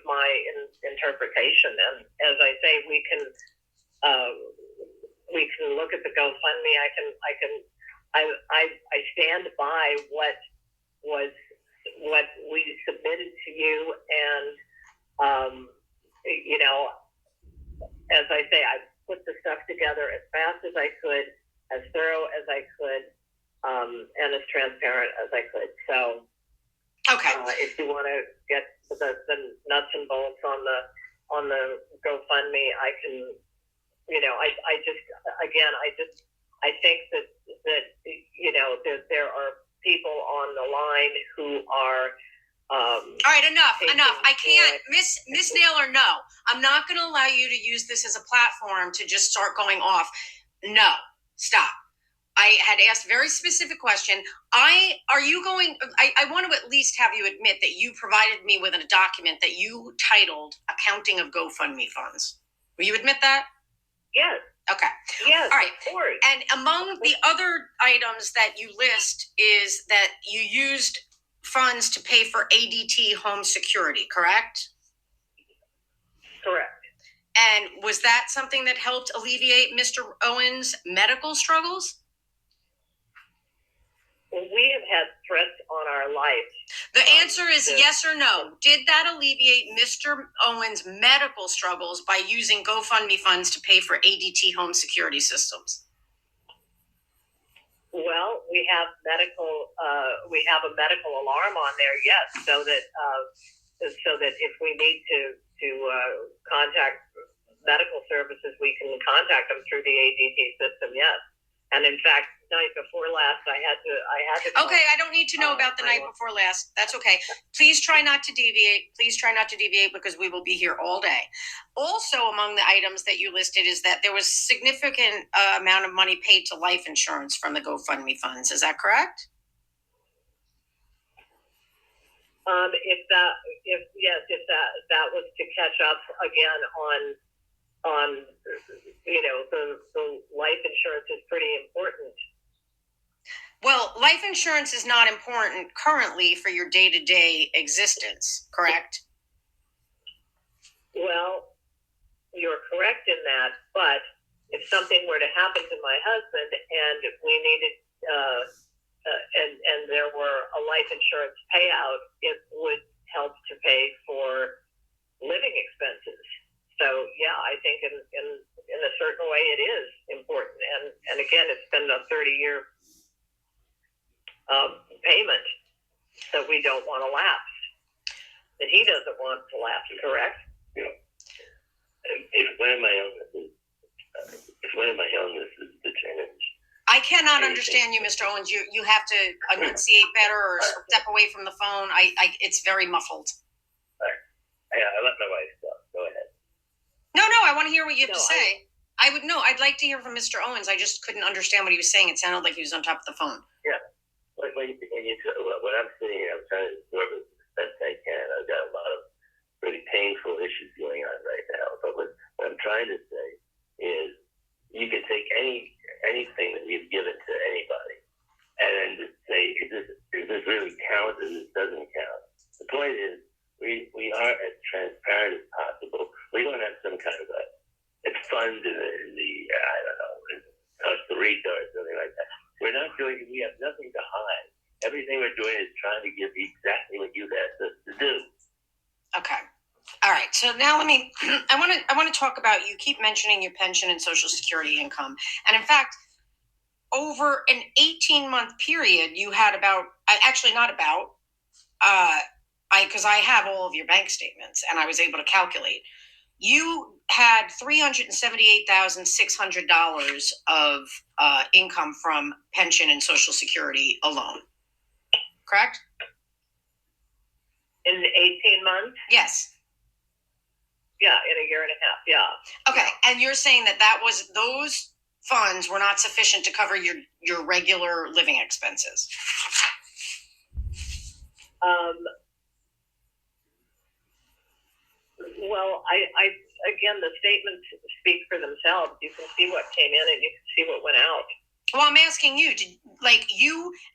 my interpretation. And as I say, we can look at the GoFundMe. I stand by what we submitted to you, and as I say, I put the stuff together as fast as I could, as thorough as I could, and as transparent as I could. So, okay. If you want to get the nuts and bolts on the GoFundMe, I can. I think that there are people on the line who are. All right, enough. I can't, Miss Naylor. No, I'm not going to allow you to use this as a platform to just start going off. No, stop. I had asked a very specific question. I want to at least have you admit that you provided me with a document that you titled Accounting of GoFundMe Funds. Will you admit that? Yes. Okay. Yes. All right. Of course. And among the other items that you list is that you used funds to pay for ADT home security, correct? Correct. And was that something that helped alleviate Mr. Owens' medical struggles? Well, we have had threats on our life. The answer is yes or no. Did that alleviate Mr. Owens' medical struggles by using GoFundMe funds to pay for ADT home security systems? Well, we have a medical alarm on there, yes, so that if we need to contact medical services, we can contact them through the ADT system, yes. And in fact, night before last, I had to. Okay, I don't need to know about the night before last. That's okay. Please try not to deviate. Because we will be here all day. Also, among the items that you listed is that there was significant amount of money paid to life insurance from the GoFundMe funds. Is that correct? If that was to catch up again on the life insurance is pretty important. Well, life insurance is not important currently for your day-to-day existence, correct? Well, you're correct in that, but if something were to happen to my husband and we needed and there were a life insurance payout, it would help to pay for living expenses. So yeah, I think in a certain way it is important. And again, it's been a 30-year payment that we don't want to lapse. That he doesn't want to lapse, correct? Yeah. If one of my illnesses the challenge. I cannot understand you, Mr. Owens. You have to enunciate better or step away from the phone. It's very muffled. All right. Yeah, I let my wife talk. Go ahead. No, I want to hear what you have to say. I'd like to hear from Mr. Owens. I just couldn't understand what he was saying. It sounded like he was on top of the phone. Yeah. When I'm sitting here, I'm trying to absorb it as best I can. I've got a lot of really painful issues going on right now. But what I'm trying to say is you can take anything that we've given to anybody and then just say, does this really count or this doesn't count? The point is, we are as transparent as possible. We don't have some kind of a fund in Costa Rica or something like that. We have nothing to hide. Everything we're doing is trying to give you exactly what you've asked us to do. Okay. All right. So now I want to talk about, you keep mentioning your pension and Social Security income. And in fact, over an 18-month period, you had because I have all of your bank statements and I was able to calculate. You had $378,600 of income from pension and Social Security alone, correct? In 18 months? Yes. Yeah, in a year and a half, yeah. Okay, and you're saying that those funds were not sufficient to cover your regular living expenses? Well, I again, the statements speak for themselves. You can see what came in and you can see what went out. Well, I'm asking you,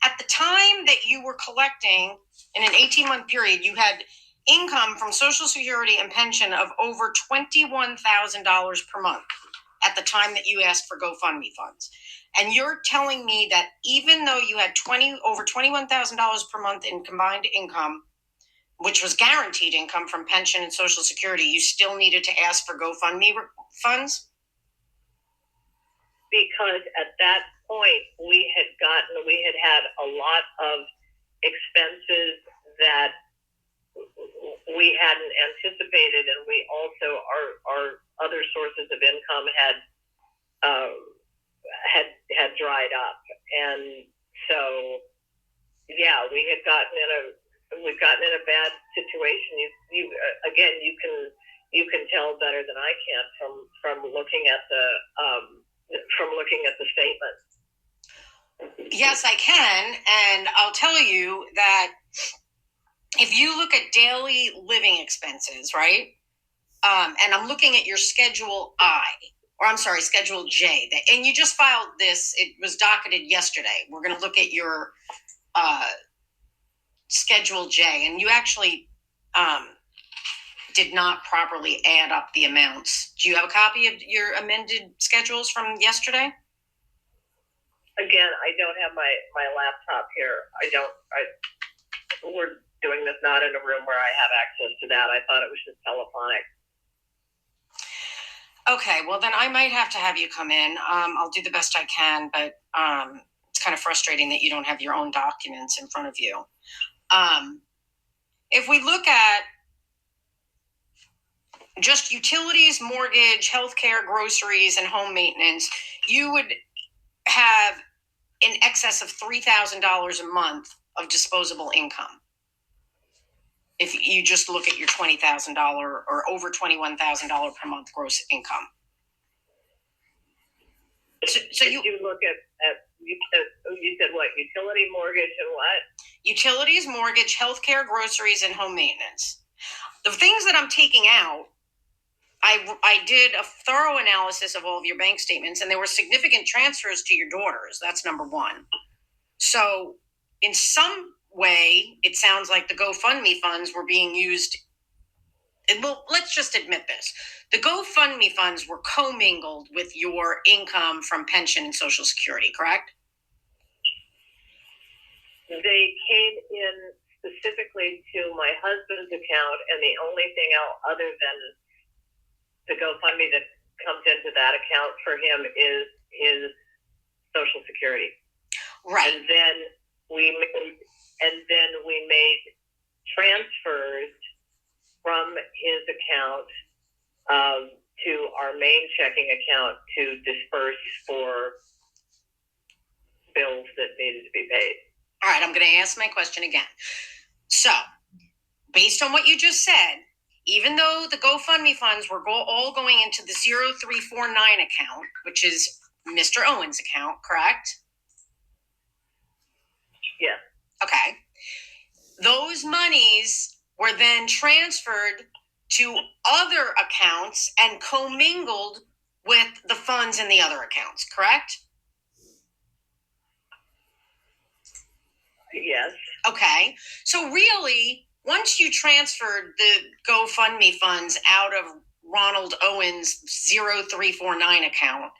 at the time that you were collecting in an 18-month period, you had income from Social Security and pension of over $21,000 per month at the time that you asked for GoFundMe funds. And you're telling me that even though you had over $21,000 per month in combined income, which was guaranteed income from pension and Social Security, you still needed to ask for GoFundMe funds? Because at that point, we had had a lot of expenses that we hadn't anticipated, and we also our other sources of income had dried up, and so yeah, we've gotten in a bad situation. You can tell better than I can from looking at the statement. Yes, I can, and I'll tell you that if you look at daily living expenses, right? And I'm looking at your Schedule Schedule J, and you just filed this. It was docketed yesterday. We're going to look at your Schedule J, and you actually did not properly add up the amounts. Do you have a copy of your amended schedules from yesterday? Again, I don't have my laptop here. We're doing this not in a room where I have access to that. I thought it was just telephonic. Okay, well then I might have to have you come in. I'll do the best I can, but it's kind of frustrating that you don't have your own documents in front of you. If we look at just utilities, mortgage, healthcare, groceries, and home maintenance, you would have in excess of $3,000 a month of disposable income. If you just look at your $20,000 or over $21,000 per month gross income. So you look at you said what? Utility, mortgage, and what? Utilities, mortgage, healthcare, groceries, and home maintenance. The things that I'm taking out, I did a thorough analysis of all of your bank statements, and there were significant transfers to your daughters. That's number one. So in some way, it sounds like the GoFundMe funds were being used. Well, let's just admit this. The GoFundMe funds were commingled with your income from pension and Social Security, correct? They came in specifically to my husband's account, and the only thing else other than the GoFundMe that comes into that account for him is Social Security. Right. And then we made transfers from his account to our main checking account to disperse for bills that needed to be paid. All right, I'm going to ask my question again. So, based on what you just said, even though the GoFundMe funds were all going into the 0349 account, which is Mr. Owens' account, correct? Yeah. Okay. Those monies were then transferred to other accounts and commingled with the funds in the other accounts, correct? Yes. Okay. So really, once you transferred the GoFundMe funds out of Ronald Owens' 0349 account,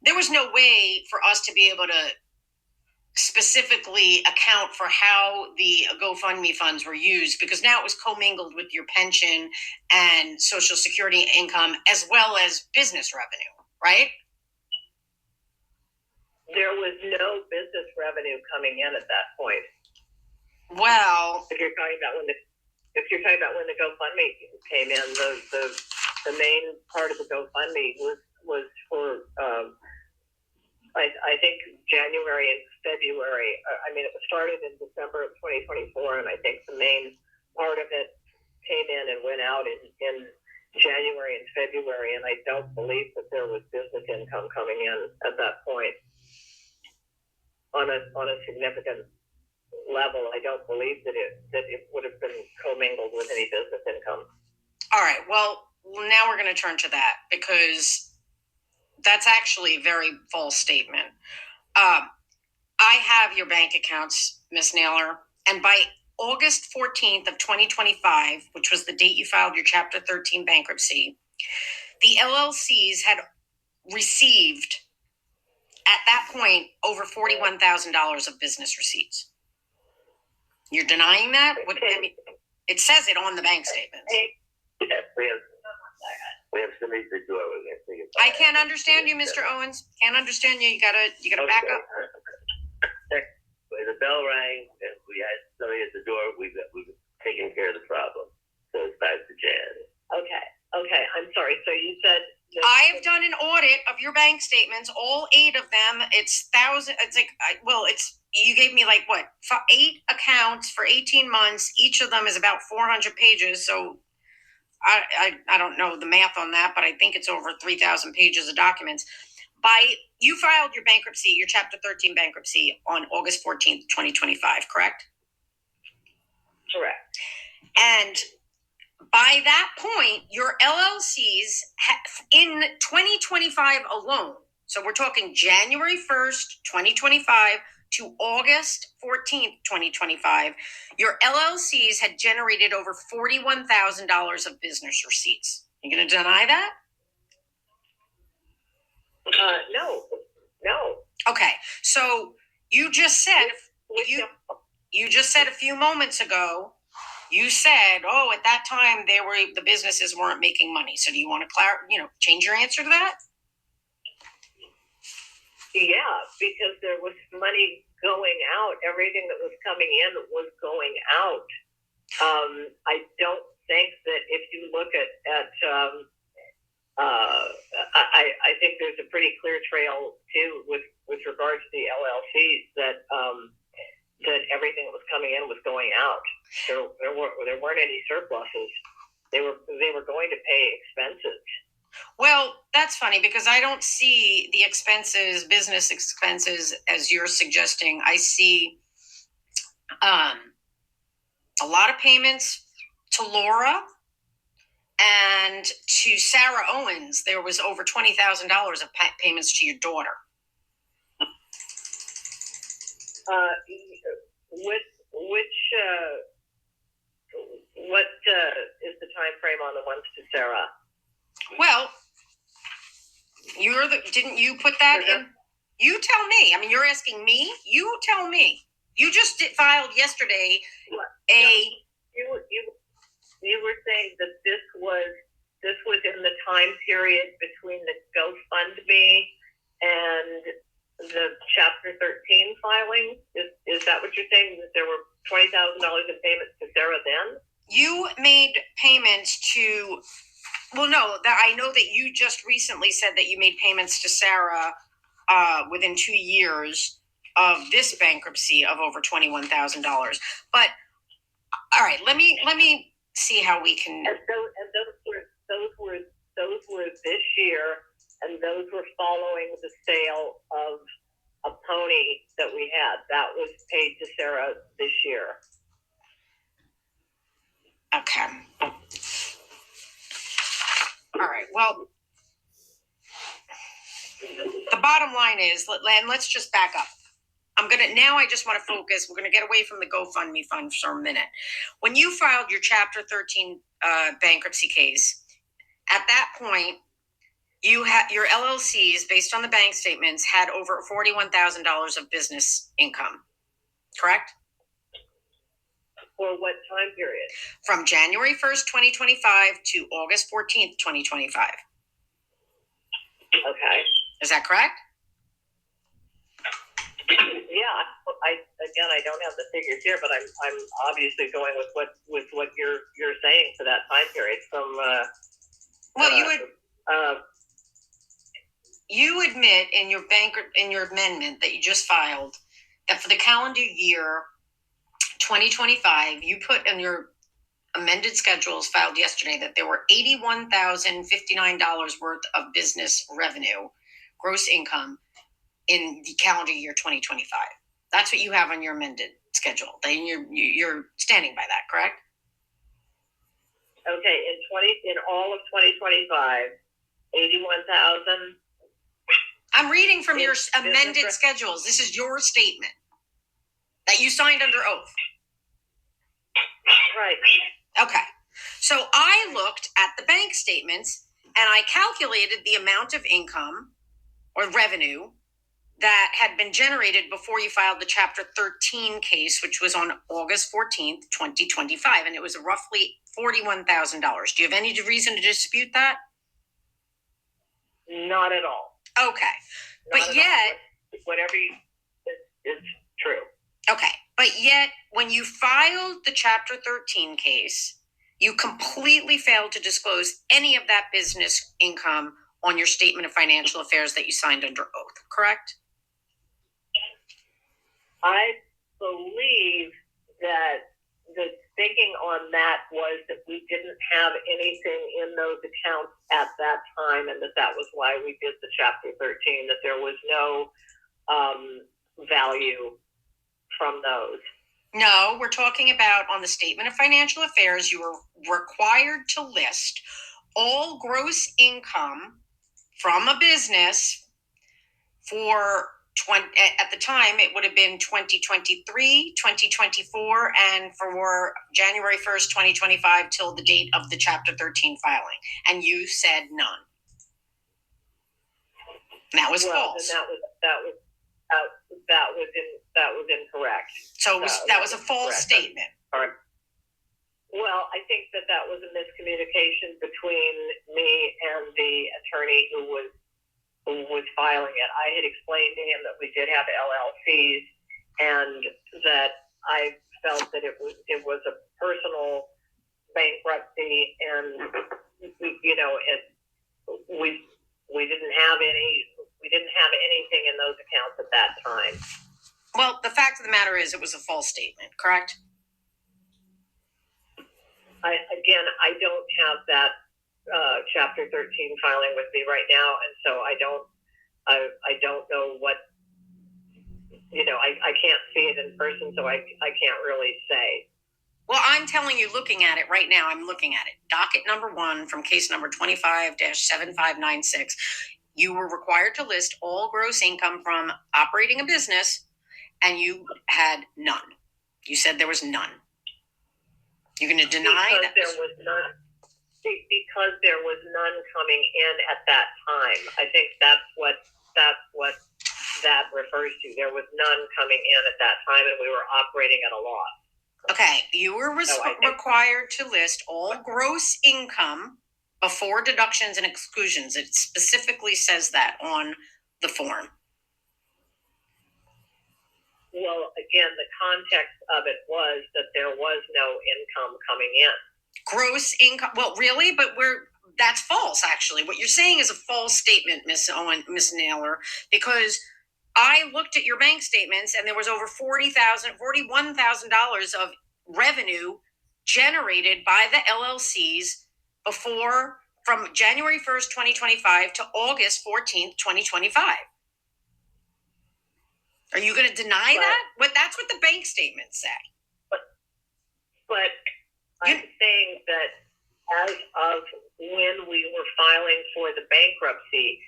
there was no way for us to be able to specifically account for how the GoFundMe funds were used, because now it was commingled with your pension and Social Security income as well as business revenue, right? There was no business revenue coming in at that point. Well, if you're talking about when the GoFundMe came in, the main part of the GoFundMe was for I think January and February. I mean, it started in December of 2024, and I think the main part of it came in and went out in January and February, and I don't believe that there was business income coming in at that point on a significant level. I don't believe that it would have been commingled with any business income. All right. Well, now we're going to turn to that because that's actually a very false statement. I have your bank accounts, Ms. Naylor, and by August 14th of 2025, which was the date you filed your Chapter 13 bankruptcy, the LLCs had received, at that point, over $41,000 of business receipts. You're denying that? It says it on the bank statements. Yes, we have somebody to do it. I can't understand you, Mr. Owens. Can't understand you. You gotta back up. The bell rang, and we had somebody at the door. We've taken care of the problem. So it's back to Jan. Okay. I'm sorry. So you said I have done an audit of your bank statements, all 8 of them. It's you gave me like what, 8 accounts for 18 months. Each of them is about 400 pages. So I don't know the math on that, but I think it's over 3,000 pages of documents. You filed your bankruptcy, your Chapter 13 bankruptcy on August 14th, 2025, correct? Correct. And by that point, your LLCs in 2025 alone, so we're talking January 1st, 2025 to August 14th, 2025, your LLCs had generated over $41,000 of business receipts. You going to deny that? No. Okay, so you just said a few moments ago. You said, at that time the businesses weren't making money. So do you want to change your answer to that? Yeah, because there was money going out. Everything that was coming in was going out. I don't think that if you look at I think there's a pretty clear trail too with regards to the LLCs that everything that was coming in was going out. There weren't any surpluses. They were going to pay expenses. Well, that's funny because I don't see the expenses, business expenses, as you're suggesting. I see a lot of payments to Laura and to Sarah Owens. There was over $20,000 of payments to your daughter. What is the time frame on the ones to Sarah? Well, didn't you put that in? You tell me. I mean, you're asking me. You tell me. You just filed yesterday You were saying that this was in the time period between the GoFundMe and the Chapter 13 filing. Is that what you're saying? That there were $20,000 in payments to Sarah then? You made payments to. Well, no. I know that you just recently said that you made payments to Sarah within 2 years of this bankruptcy of over $21,000. But all right, let me see how we can. And those were this year, and those were following the sale of a pony that we had. That was paid to Sarah this year. Okay. All right. Well, the bottom line is, let's just back up. I just want to focus. We're going to get away from the GoFundMe fund for a minute. When you filed your Chapter 13 bankruptcy case, at that point, you had your LLCs, based on the bank statements, had over $41,000 of business income, correct? For what time period? From January 1st, 2025 to August 14th, 2025. Okay. Is that correct? Yeah, I don't have the figures here, but I'm obviously going with what you're saying for that time period. You admit in your amendment that you just filed that for the calendar year 2025, you put in your amended schedules filed yesterday that there were $81,059 worth of business revenue, gross income, in the calendar year 2025. That's what you have on your amended schedule. Then you're standing by that, correct? Okay, in all of 2025, 81,000. I'm reading from your amended schedules. This is your statement that you signed under oath. Right. Okay. So I looked at the bank statements and I calculated the amount of income or revenue that had been generated before you filed the Chapter 13 case, which was on August 14th, 2025. And it was roughly $41,000. Do you have any reason to dispute that? Not at all. Okay. But yet, whatever is true. Okay. But yet, when you filed the Chapter 13 case, you completely failed to disclose any of that business income on your statement of financial affairs that you signed under oath, correct? I believe that the thinking on that was that we didn't have anything in those accounts at that time, and that was why we did the Chapter 13, that there was no value from those. No, we're talking about on the statement of financial affairs, you were required to list all gross income from a business for at the time, it would have been 2023, 2024, and for January 1st, 2025 till the date of the Chapter 13 filing. And you said none. And that was false. And that was incorrect. So that was a false statement. All right. Well, I think that was a miscommunication between me and the attorney who was filing it. I had explained to him that we did have LLCs and that I felt that it was a personal bankruptcy, and we didn't have anything in those accounts at that time. Well, the fact of the matter is it was a false statement, correct? I don't have that Chapter 13 filing with me right now, and so I don't know what, I can't see it in person, so I can't really say. Well, I'm telling you, looking at it right now, I'm looking at it. Docket number 1 from case number 25-7596. You were required to list all gross income from operating a business, and you had none. You said there was none. You're going to deny that? There was none. Because there was none coming in at that time. I think that's what that refers to. There was none coming in at that time, and we were operating at a loss. Okay, you were required to list all gross income before deductions and exclusions. It specifically says that on the form. Well, again, the context of it was that there was no income coming in. Gross income. Well, really? But that's false, actually. What you're saying is a false statement, Miss Naylor, because I looked at your bank statements and there was over $41,000 of revenue generated by the LLCs from January 1st, 2025 to August 14th, 2025. Are you going to deny that? That's what the bank statements say. But I'm saying that as of when we were filing for the bankruptcy,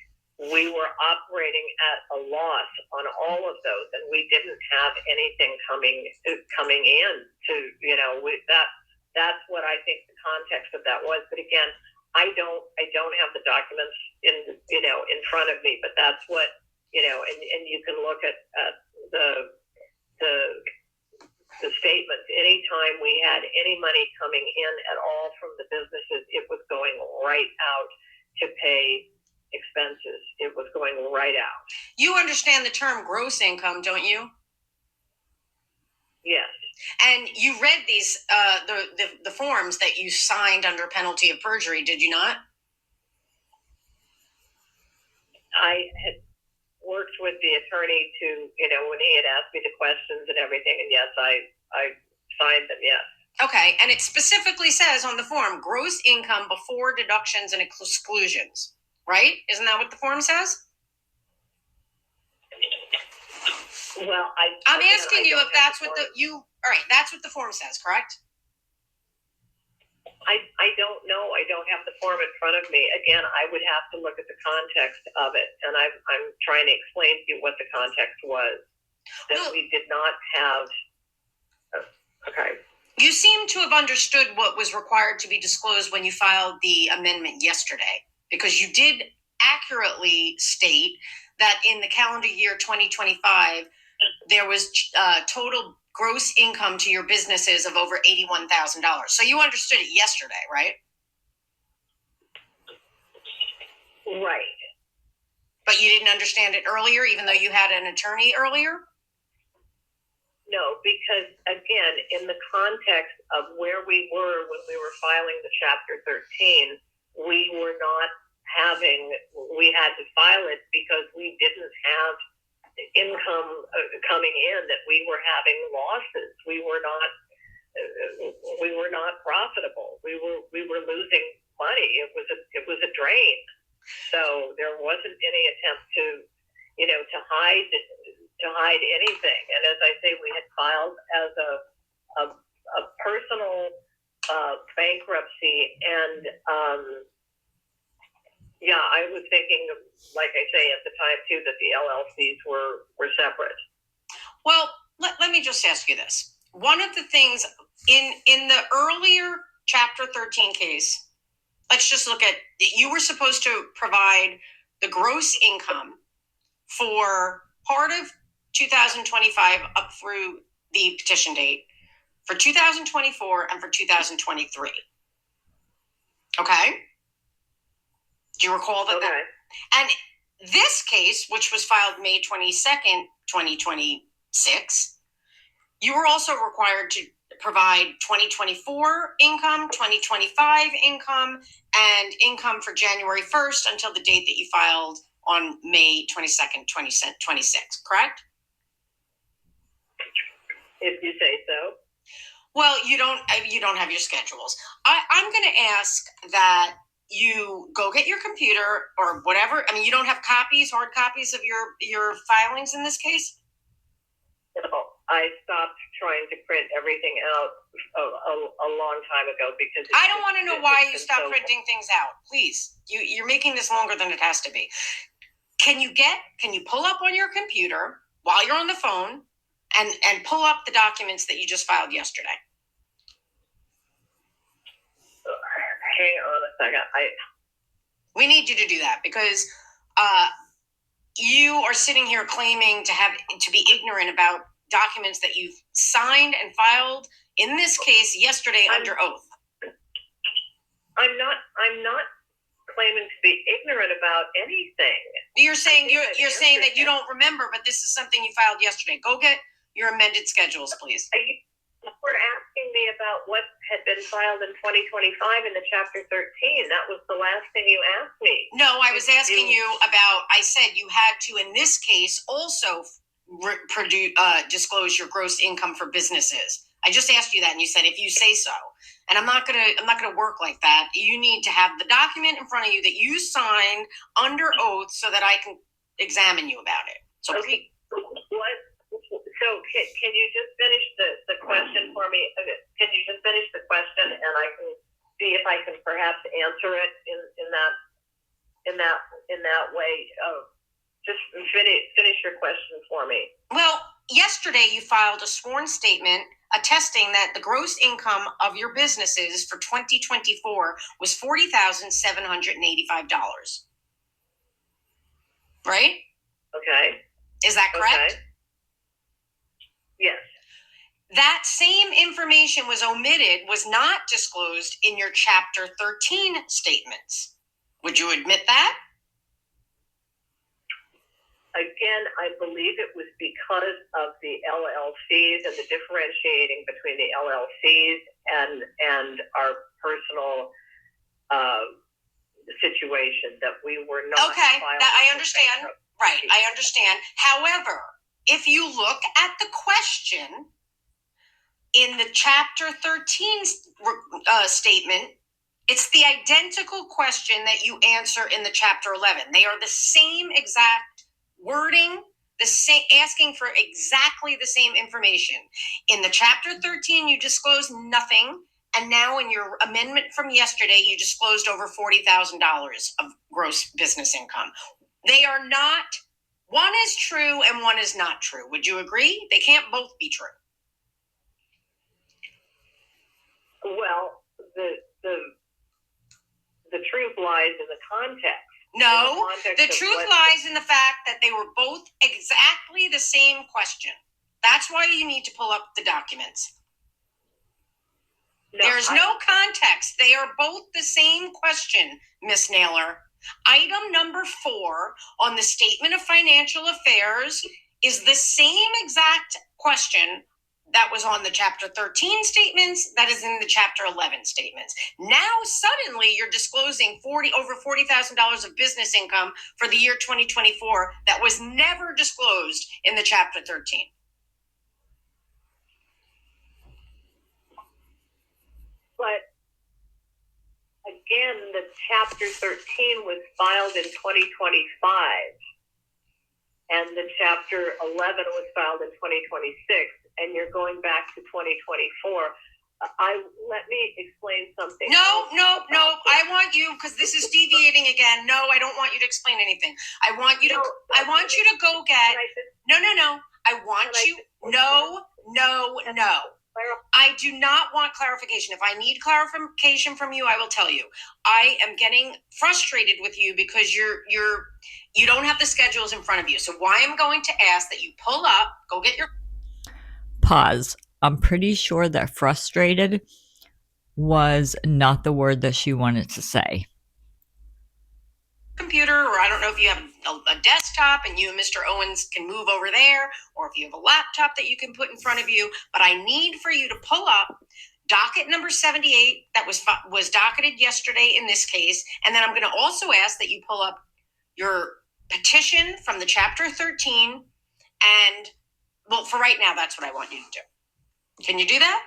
we were operating at a loss on all of those, and we didn't have anything coming in to, that's what I think the context of that was. But again, I don't have the documents in front of me, but that's what, and you can look at the statements. Anytime we had any money coming in at all from the businesses, it was going right out to pay expenses. It was going right out. You understand the term gross income, don't you? Yes. And you read these the forms that you signed under penalty of perjury, did you not? I had worked with the attorney to, when he had asked me the questions and everything, and yes, I signed them, yes. Okay, and it specifically says on the form, gross income before deductions and exclusions, right? Isn't that what the form says? Well, I'm asking you if that's what that's what the form says, correct? I don't know. I don't have the form in front of me. Again, I would have to look at the context of it, and I'm trying to explain to you what the context was. That we did not have. Okay. You seem to have understood what was required to be disclosed when you filed the amendment yesterday, because you did accurately state that in the calendar year 2025, there was total gross income to your businesses of over $81,000. So you understood it yesterday, right? Right. But you didn't understand it earlier, even though you had an attorney earlier? No, because again, in the context of where we were when we were filing the Chapter 13, we were not we had to file it because we didn't have income coming in, that we were having losses. We were not profitable. We were losing money. It was a drain. So there wasn't any attempt to hide anything. And as I say, we had filed as a personal bankruptcy, and I was thinking, like I say, at the time too, that the LLCs were separate. Well, let me just ask you this. One of the things in the earlier Chapter 13 case, let's just look at, you were supposed to provide the gross income for part of 2025 up through the petition date, for 2024 and for 2023. Okay? Do you recall that? Okay. And this case, which was filed May 22nd, 2026, you were also required to provide 2024 income, 2025 income, and income for January 1st until the date that you filed on May 22nd, 2026, correct? If you say so. Well, you don't have your schedules. I'm going to ask that you go get your computer or whatever. I mean, you don't have hard copies of your filings in this case? No, I stopped trying to print everything out a long time ago because I don't want to know why you stopped printing things out. Please, you're making this longer than it has to be. Can you pull up on your computer while you're on the phone and pull up the documents that you just filed yesterday? Hang on a second. We need you to do that because you are sitting here claiming to be ignorant about documents that you've signed and filed in this case yesterday under oath. I'm not claiming to be ignorant about anything. You're saying that you don't remember, but this is something you filed yesterday. Go get your amended schedules, please. You were asking me about what had been filed in 2025 in the Chapter 13. That was the last thing you asked me. No, I was asking you about, I said you had to, in this case, also disclose your gross income for businesses. I just asked you that, and you said, if you say so. And I'm not gonna work like that. You need to have the document in front of you that you signed under oath so that I can examine you about it. So okay. So can you just finish the question for me? Can you just finish the question, and I can see if I can perhaps answer it in that way? Just finish your question for me. Well, yesterday you filed a sworn statement attesting that the gross income of your businesses for 2024 was $40,785. Right? Okay. Is that correct? Okay. Yes. That same information was not disclosed in your Chapter 13 statements. Would you admit that? Again, I believe it was because of the LLCs and the differentiating between the LLCs and our personal situation that we were not. Okay, that I understand. Right, I understand. However, if you look at the question, in the Chapter 13 statement, it's the identical question that you answer in the Chapter 11. They are the same exact wording, the same, asking for exactly the same information. In the Chapter 13, you disclose nothing. And now in your amendment from yesterday, you disclosed over $40,000 of gross business income. They are not, one is true and one is not true. Would you agree? They can't both be true. Well, the truth lies in the context. No, the truth lies in the fact that they were both exactly the same question. That's why you need to pull up the documents. There's no context. They are both the same question, Miss Naylor. Item number 4 on the Statement of Financial Affairs is the same exact question that was on the Chapter 13 statements, that is in the Chapter 11 statements. Now, suddenly, you're disclosing over $40,000 of business income for the year 2024 that was never disclosed in the Chapter 13. But again, the Chapter 13 was filed in 2025, and the Chapter 11 was filed in 2026, and you're going back to 2024. Let me explain something. No. I want you, because this is deviating again. No, I don't want you to explain anything. I want you to go get. No. I want you. No. I do not want clarification. If I need clarification from you, I will tell you. I am getting frustrated with you because you don't have the schedules in front of you. So why I'm going to ask that you pull up, go get your. Pause. I'm pretty sure that frustrated was not the word that she wanted to say. Computer, or I don't know if you have a desktop and you and Mr. Owens can move over there, or if you have a laptop that you can put in front of you, but I need for you to pull up docket number 78 that was docketed yesterday in this case, and then I'm going to also ask that you pull up your petition from the Chapter 13, and, well, for right now, that's what I want you to do. Can you do that?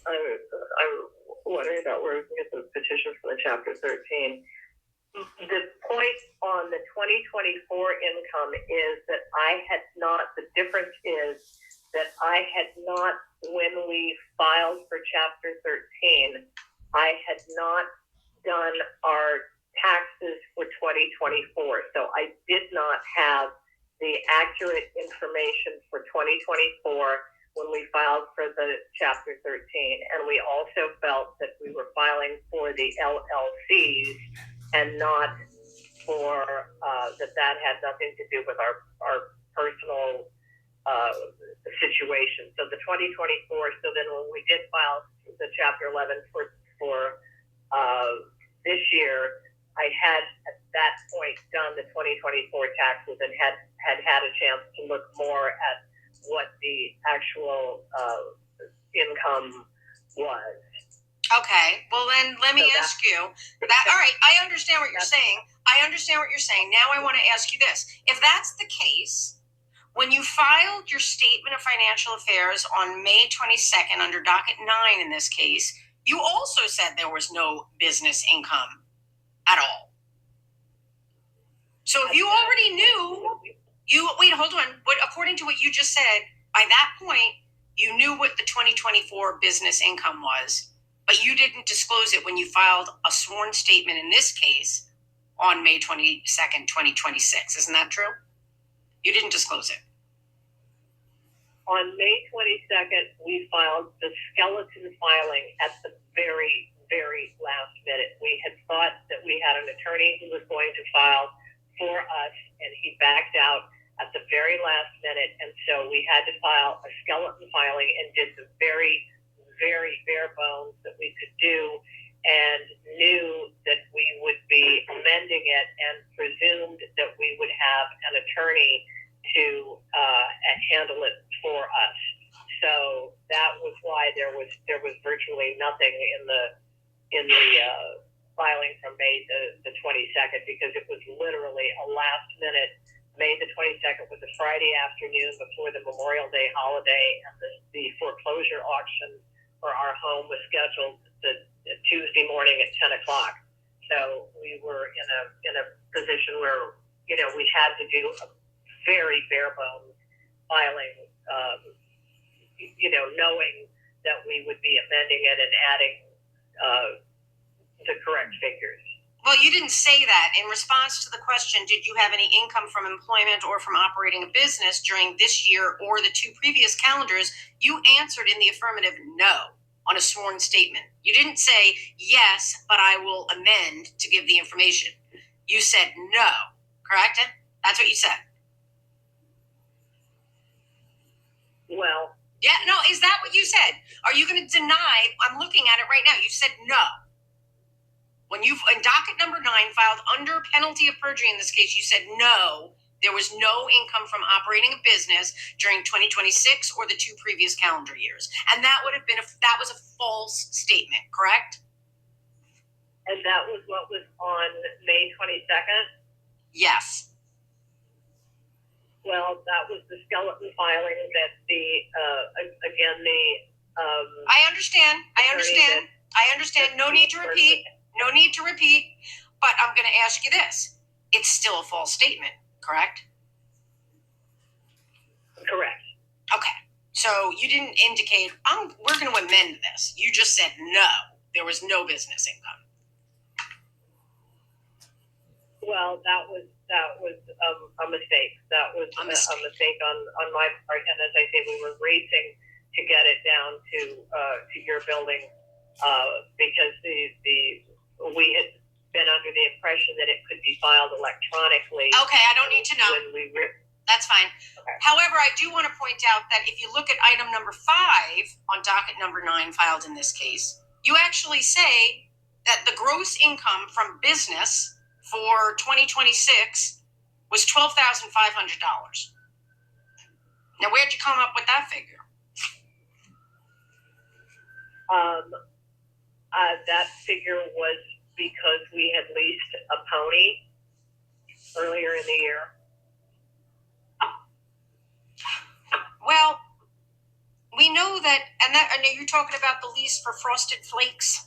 I'm wondering about where we can get the petition from the Chapter 13. The point on the 2024 income is that the difference is that I had not, when we filed for Chapter 13, I had not done our taxes for 2024. So I did not have the accurate information for 2024 when we filed for the Chapter 13. And we also felt that we were filing for the LLCs and not for, that had nothing to do with our personal situation. So the 2024, so then when we did file the Chapter 11 for this year, I had at that point done the 2024 taxes and had a chance to look more at what the actual income was. Okay, well then let me ask you that. All right, I understand what you're saying. Now I want to ask you this. If that's the case, when you filed your Statement of Financial Affairs on May 22nd under docket 9 in this case, you also said there was no business income at all. So if you already knew, hold on. But according to what you just said, by that point, you knew what the 2024 business income was, but you didn't disclose it when you filed a sworn statement in this case on May 22nd, 2026. Isn't that true? You didn't disclose it. On May 22nd, we filed the skeleton filing at the very, very last minute. We had thought that we had an attorney who was going to file for us, and he backed out at the very last minute, and so we had to file a skeleton filing and did the very, very bare bones that we could do, and knew that we would be amending it and presumed that we would have an attorney to handle it for us. So that was why there was virtually nothing in the filing from May the 22nd, because it was literally a last minute May the 22nd was a Friday afternoon before the Memorial Day holiday, and the foreclosure auction for our home was scheduled the Tuesday morning at 10 o'clock. So we were in a position where, you know, we had to do a very bare bones filing, you know, knowing that we would be amending it and adding the correct figures. Well, you didn't say that. In response to the question, did you have any income from employment or from operating a business during this year or the two previous calendars, you answered in the affirmative no on a sworn statement. You didn't say, yes, but I will amend to give the information. You said no, correct? That's what you said. Well, yeah, no, is that what you said? Are you going to deny? I'm looking at it right now. You said no. When you, in docket number 9, filed under penalty of perjury in this case, you said no, there was no income from operating a business during 2026 or the two previous calendar years. And that would have been, that was a false statement, correct? And that was what was on May 22nd? Yes. Well, that was the skeleton filing that again, I understand. No need to repeat. No need to repeat, but I'm going to ask you this. It's still a false statement, correct? Correct. Okay. So you didn't indicate, we're going to amend this. You just said no, there was no business income. Well, that was a mistake. That was a mistake on my part. And as I say, we were racing to get it down to your building because we had been under the impression that it could be filed electronically. Okay, I don't need to know. That's fine. Okay. However, I do want to point out that if you look at item number 5 on docket number 9 filed in this case, you actually say that the gross income from business for 2026 was $12,500. Now, where'd you come up with that figure? That figure was because we had leased a pony earlier in the year. Well, we know that, I know you're talking about the lease for Frosted Flakes.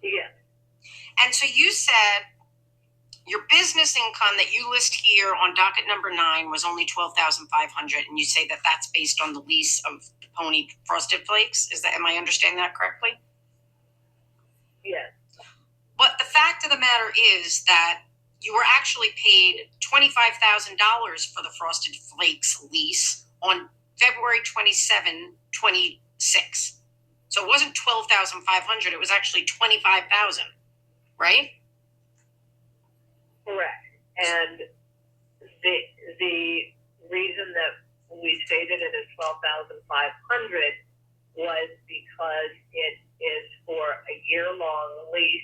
Yeah. And so you said your business income that you list here on docket number 9 was only $12,500, and you say that that's based on the lease of the pony Frosted Flakes. Am I understanding that correctly? Yes. But the fact of the matter is that you were actually paid $25,000 for the Frosted Flakes lease on February 27, 26. So it wasn't $12,500, it was actually $25,000, right? Correct. And the reason that we stated it as $12,500 was because it is for a year-long lease,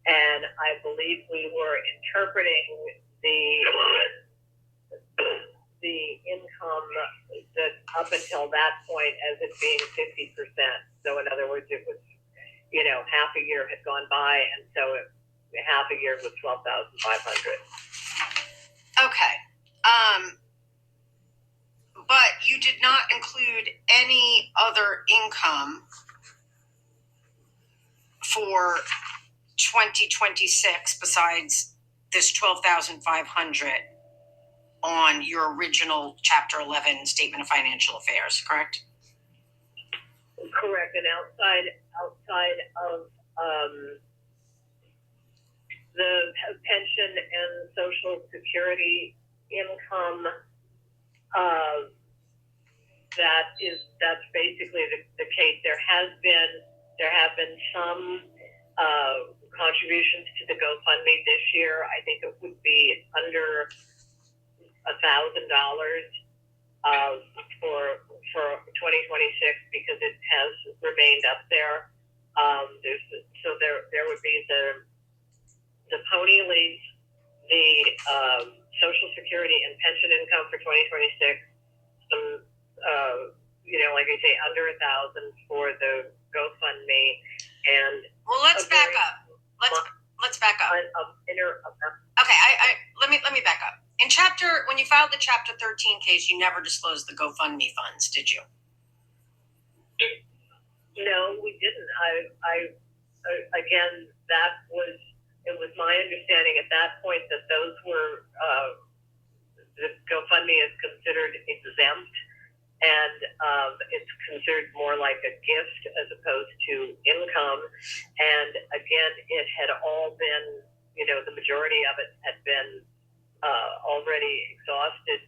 and I believe we were interpreting the income that up until that point as it being 50%. So in other words, it was, half a year had gone by, and so half a year was $12,500. Okay. But you did not include any other income for 2026 besides this $12,500 on your original Chapter 11 Statement of Financial Affairs, correct? Correct. And outside of the pension and Social Security income, that's basically the case. There have been some contributions to the GoFundMe this year. I think it would be under $1,000 for 2026 because it has remained up there. There would be the pony lease, the Social Security and pension income for 2026, some like I say, under $1,000 for the GoFundMe, and let's back up. Let's back up. Okay, let me you filed the Chapter 13 case, you never disclosed the GoFundMe funds, did you? No, we didn't. Again, it was my understanding at that point that those were, the GoFundMe is considered exempt, and it's considered more like a gift as opposed to income. And again, it had all been, the majority of it had been already exhausted,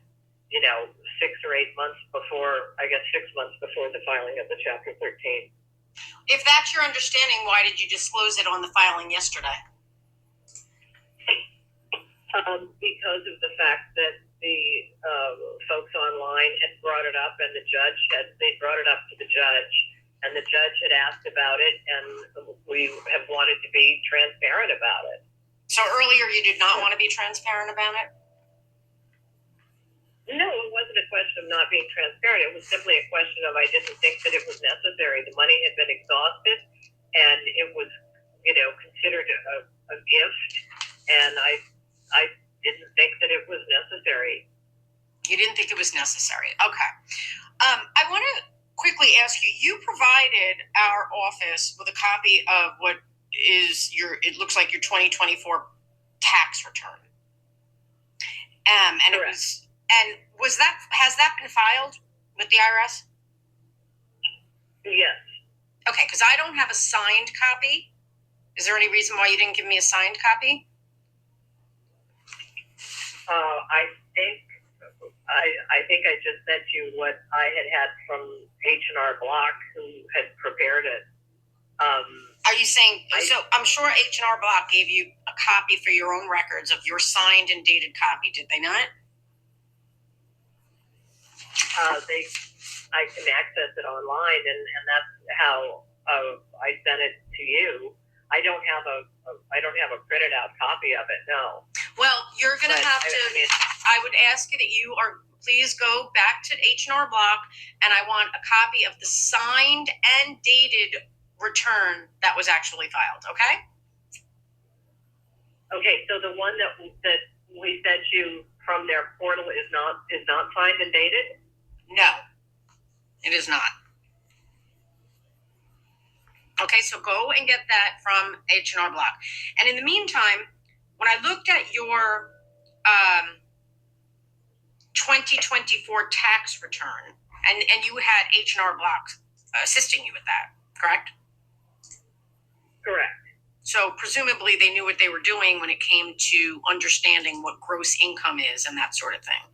6 or 8 months before, I guess 6 months before the filing of the Chapter 13. If that's your understanding, why did you disclose it on the filing yesterday? Because of the fact that the folks online had brought it up, and they brought it up to the judge, and the judge had asked about it, and we have wanted to be transparent about it. So earlier you did not want to be transparent about it? No, it wasn't a question of not being transparent. It was simply a question of I didn't think that it was necessary. The money had been exhausted, and it was, considered a gift, and I didn't think that it was necessary. You didn't think it was necessary. Okay. I want to quickly ask you, you provided our office with a copy of what is it looks like your 2024 tax return. And Correct. has that been filed with the IRS? Yes. Okay, because I don't have a signed copy. Is there any reason why you didn't give me a signed copy? I think I just sent you what I had from H&R Block, who had prepared it. Are you saying, so I'm sure H&R Block gave you a copy for your own records of your signed and dated copy, did they not? I can access it online, and that's how I sent it to you. I don't have a printed out copy of it. No. Well, you're going to have to. I would ask you that you please go back to H&R Block, and I want a copy of the signed and dated return that was actually filed. Okay. Okay. So the one that we sent you from their portal is not signed and dated? No, it is not. Okay, so go and get that from H&R Block. And in the meantime, when I looked at your 2024 tax return, and you had H&R Block assisting you with that, correct? Correct. So presumably they knew what they were doing when it came to understanding what gross income is and that sort of thing.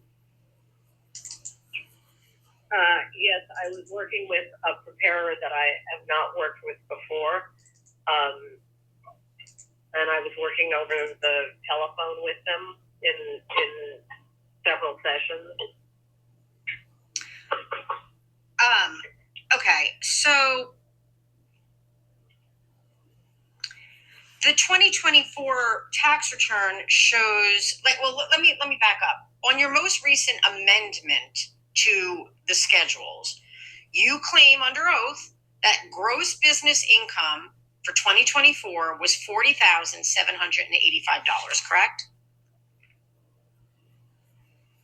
Yes, I was working with a preparer that I have not worked with before, and I was working over the telephone with them in several sessions. Okay, so the 2024 tax return shows, let me back up. On your most recent amendment to the schedules, you claim under oath that gross business income for 2024 was $40,785, correct?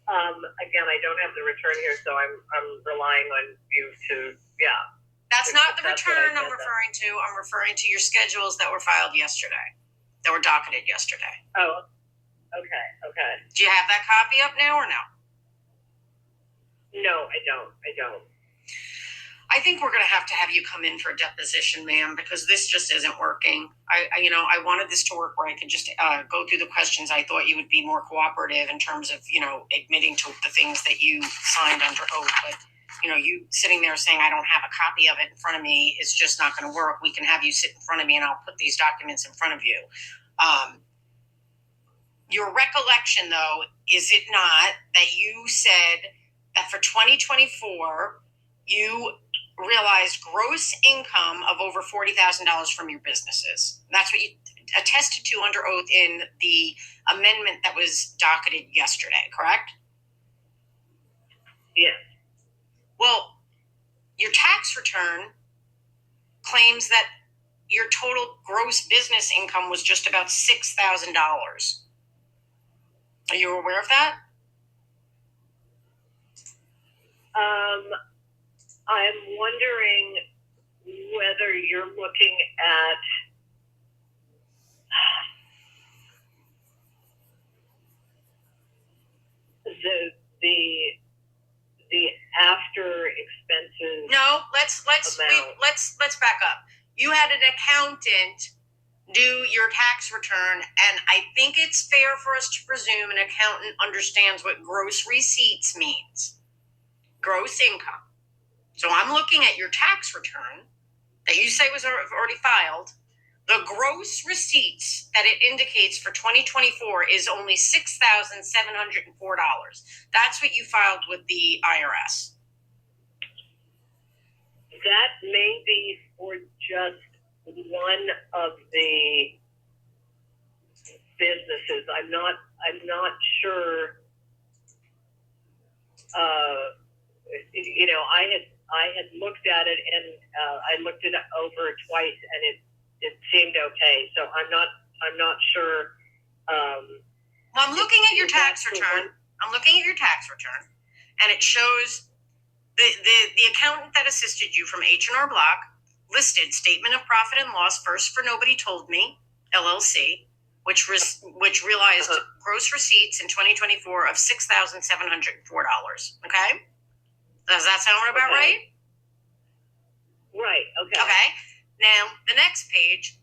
Again, I don't have the return here, so I'm relying on you to, yeah. That's not the return I'm referring to. I'm referring to your schedules that were filed yesterday, that were docketed yesterday. Oh, okay. Do you have that copy up now or no? No, I don't. I think we're going to have you come in for a deposition, ma'am, because this just isn't working. I wanted this to work where I could just go through the questions. I thought you would be more cooperative in terms of, admitting to the things that you signed under oath. But, you sitting there saying, I don't have a copy of it in front of me is just not going to work. We can have you sit in front of me and I'll put these documents in front of you. Your recollection, though, is it not that you said that for 2024, you realized gross income of over $40,000 from your businesses? That's what you attested to under oath in the amendment that was docketed yesterday, correct? Yes. Well, your tax return claims that your total gross business income was just about $6,000. Are you aware of that? I'm wondering whether you're looking at the after expenses. No, let's back up. You had an accountant do your tax return, and I think it's fair for us to presume an accountant understands what gross receipts means. Gross income. So I'm looking at your tax return that you say was already filed. The gross receipts that it indicates for 2024 is only $6,704. That's what you filed with the IRS. That may be for just one of the businesses. I'm not sure. I had looked at it, and I looked it over twice, and it seemed okay. So I'm not sure. Well, I'm looking at your tax return. And it shows the accountant that assisted you from H&R Block listed statement of profit and loss first for Nobody Told Me, LLC, which realized gross receipts in 2024 of $6,704. Okay? Does that sound about right? Right, okay. Okay. Now, the next page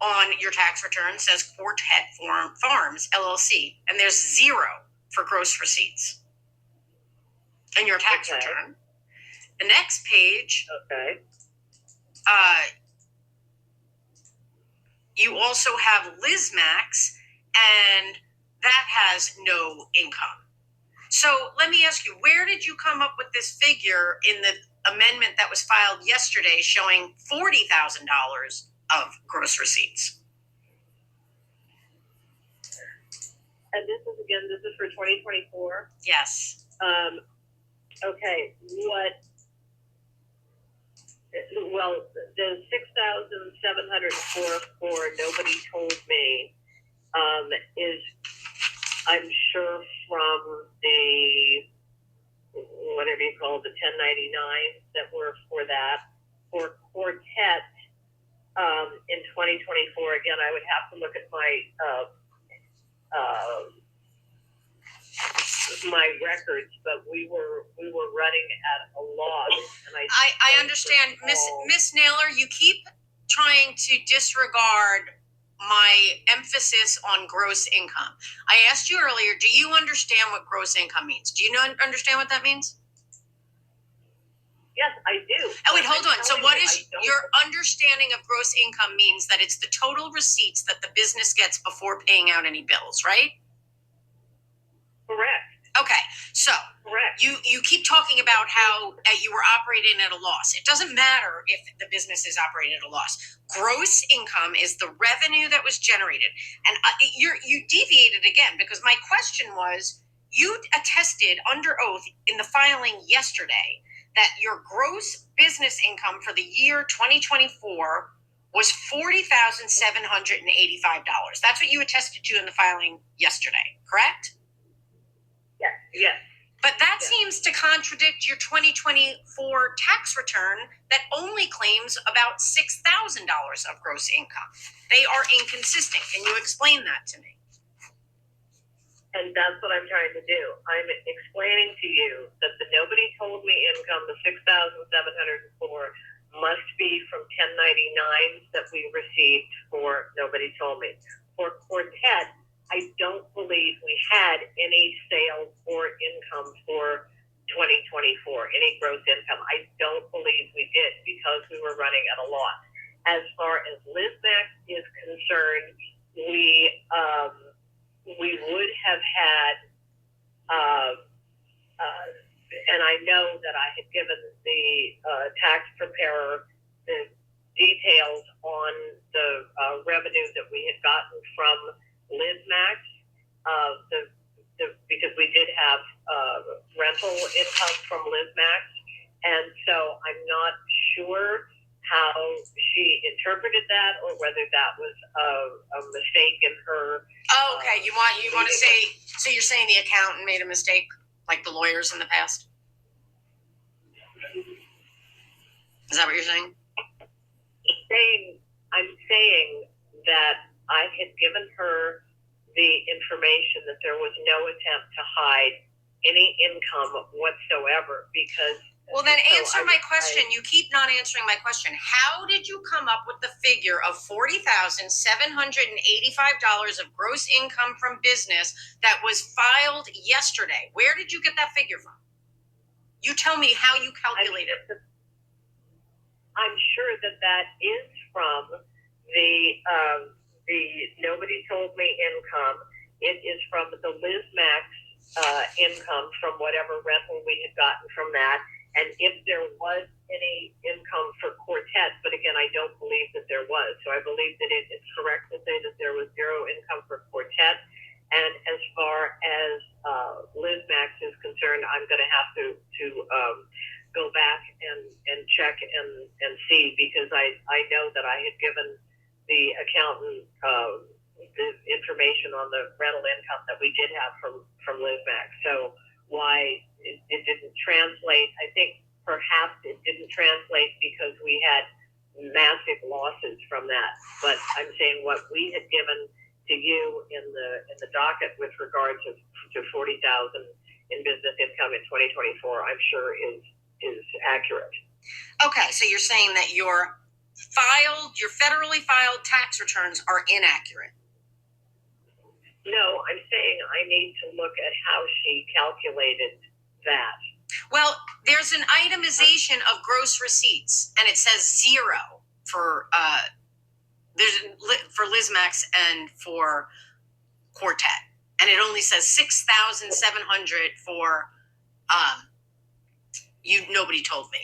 on your tax return says Quartet Farms, LLC, and there's 0 for gross receipts in your tax return. The next page, you also have Lizmax, and that has no income. So let me ask you, where did you come up with this figure in the amendment that was filed yesterday showing $40,000 of gross receipts? And this is for 2024? Yes. Okay, well, the 6,704 for Nobody Told Me is, I'm sure, from the, whatever you call it, the 1099 that were for that. For Quartet in 2024, again, I would have to look at my records, but we were running at a loss, and I understand, Miss Naylor. You keep trying to disregard my emphasis on gross income. I asked you earlier, do you understand what gross income means? Do you understand what that means? Yes, I do. Oh, wait, hold on. So what is your understanding of gross income? Means that it's the total receipts that the business gets before paying out any bills, right? Correct. Okay, so correct. You keep talking about how you were operating at a loss. It doesn't matter if the business is operating at a loss. Gross income is the revenue that was generated. And you deviated again, because my question was, you attested under oath in the filing yesterday that your gross business income for the year 2024 was $40,785. That's what you attested to in the filing yesterday, correct? Yes. But that seems to contradict your 2024 tax return that only claims about $6,000 of gross income. They are inconsistent. Can you explain that to me? And that's what I'm trying to do. I'm explaining to you that the Nobody Told Me income, the $6,704, must be from 1099s that we received for Nobody Told Me. For Quartet, I don't believe we had any sales or income for 2024, any gross income. I don't believe we did, because we were running at a loss. As far as Lizmax is concerned, we would have had, and I know that I had given the tax preparer the details on the revenue that we had gotten from Lizmax, because we did have rental income from Lizmax, and so I'm not sure how she interpreted that, or whether that was a mistake in her. Oh, okay. You want to say, so you're saying the accountant made a mistake, like the lawyers in the past? Is that what you're saying? I'm saying that I had given her the information that there was no attempt to hide any income whatsoever because. Well, then answer my question. You keep not answering my question. How did you come up with the figure of $40,785 of gross income from business that was filed yesterday? Where did you get that figure from? You tell me how you calculated it. I'm sure that is from the nobody told me income. It is from the Liz Max income from whatever rental we had gotten from that. And if there was any income for Quartet, but again, I don't believe that there was. So I believe that it's correct to say that there was zero income for Quartet. And as far as Liz Max is concerned, I'm going to have to go back and check and see, because I know that I had given the accountant the information on the rental income that we did have from Liz Max. So why it didn't translate, I think perhaps it didn't translate because we had massive losses from that. But I'm saying what we had given to you in the docket with regard to 40,000 in business income in 2024, I'm sure is accurate. Okay, so you're saying that your federally filed tax returns are inaccurate. No, I'm saying I need to look at how she calculated that. Well, there's an itemization of gross receipts, and it says zero for Liz Max and for Quartet, and it only says 6,700 for Nobody told me.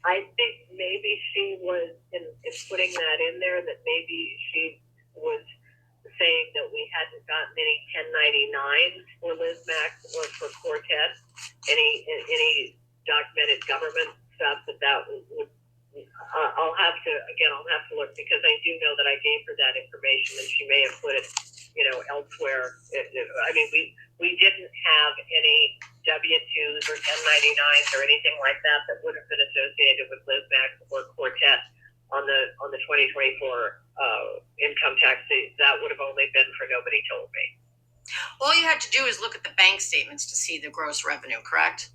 I think maybe she was in putting that in there, that maybe she was saying that we hadn't gotten any 1099s for Liz Max or for Quartet, any documented government stuff that would. I'll have to look, because I do know that I gave her that information and she may have put it, elsewhere. I mean, we didn't have any W-2s or 1099s or anything like that would have been associated with Liz Max or Quartet on the 2024 income tax. That would have only been for Nobody Told Me. All you had to do is look at the bank statements to see the gross revenue, correct?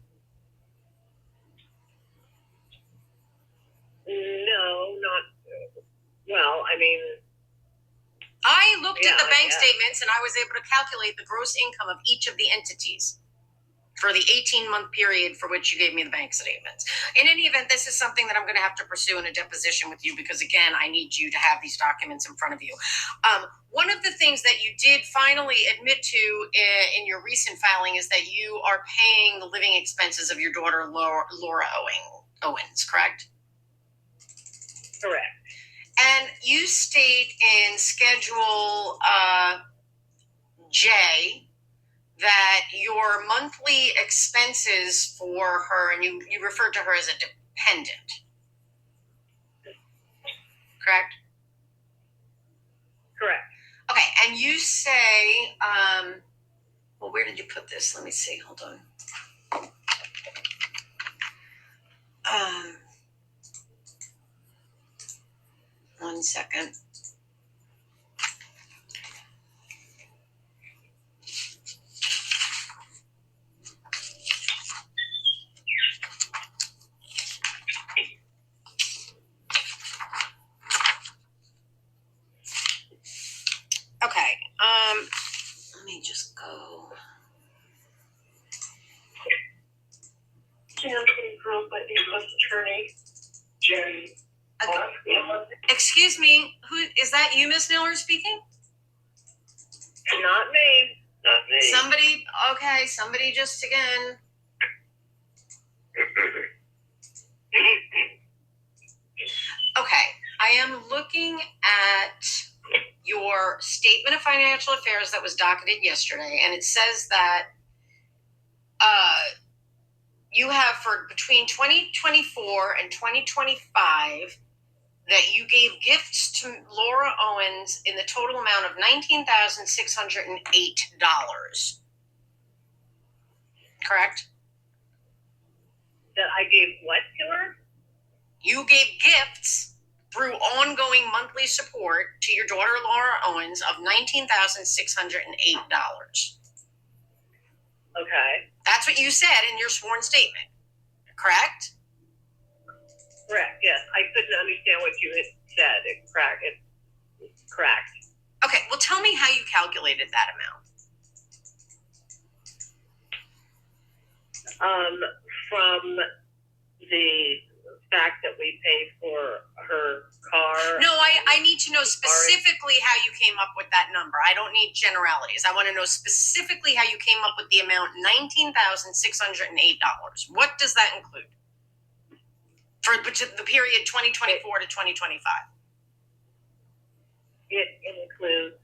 No, not well. I mean, I looked at the bank statements and I was able to calculate the gross income of each of the entities for the 18-month period for which you gave me the bank statements. In any event, this is something that I'm going to have to pursue in a deposition with you, because again, I need you to have these documents in front of you. One of the things that you did finally admit to in your recent filing is that you are paying the living expenses of your daughter, Laura Owens, correct? Correct. And you state in Schedule J that your monthly expenses for her, and you referred to her as a dependent, correct? Correct. Okay, and you say, well, where did you put this? Let me see, hold on. 1 second. Okay, let me just go. Jan Grove, by the U.S. Attorney. Jerry. Excuse me, who is that? You, Miss Miller, speaking? Not me. Not me. Somebody just again. Okay, I am looking at your statement of financial affairs that was docketed yesterday, and it says that you have for between 2024 and 2025 that you gave gifts to Laura Owens in the total amount of $19,608. Correct? That I gave what to her? You gave gifts through ongoing monthly support to your daughter, Laura Owens, of $19,608. Okay. That's what you said in your sworn statement, correct? Correct. Yes. I couldn't understand what you had said. It's correct. Okay, well, tell me how you calculated that amount. From the fact that we pay for her car. No, I need to know specifically how you came up with that number. I don't need generalities. I want to know specifically how you came up with the amount $19,608. What does that include for the period 2024 to 2025? It includes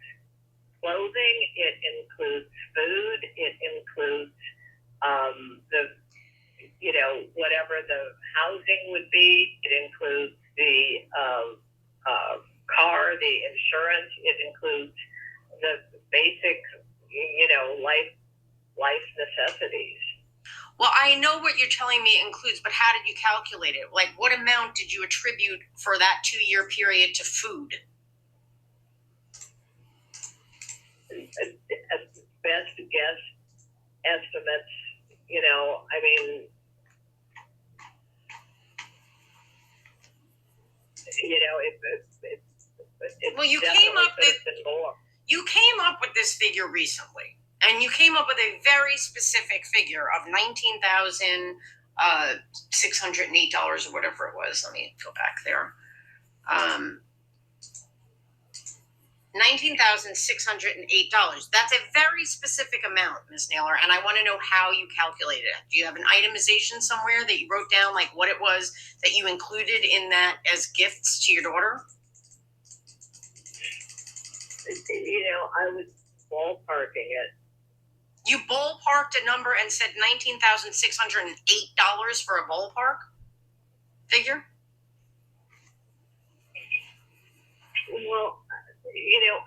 clothing. It includes food. It includes whatever the housing would be. It includes the car, the insurance. It includes the basic, life necessities. Well, I know what you're telling me it includes, but how did you calculate it? Like, what amount did you attribute for that 2-year period to food? Best guess estimates, well, you came up with this figure recently, and you came up with a very specific figure of $19,608 or whatever it was. Let me go back there. $19,608. That's a very specific amount, Ms. Naylor, and I want to know how you calculated it. Do you have an itemization somewhere that you wrote down, like what it was that you included in that as gifts to your daughter? I was ballparking it. You ballparked a number and said $19,608 for a ballpark figure? Well,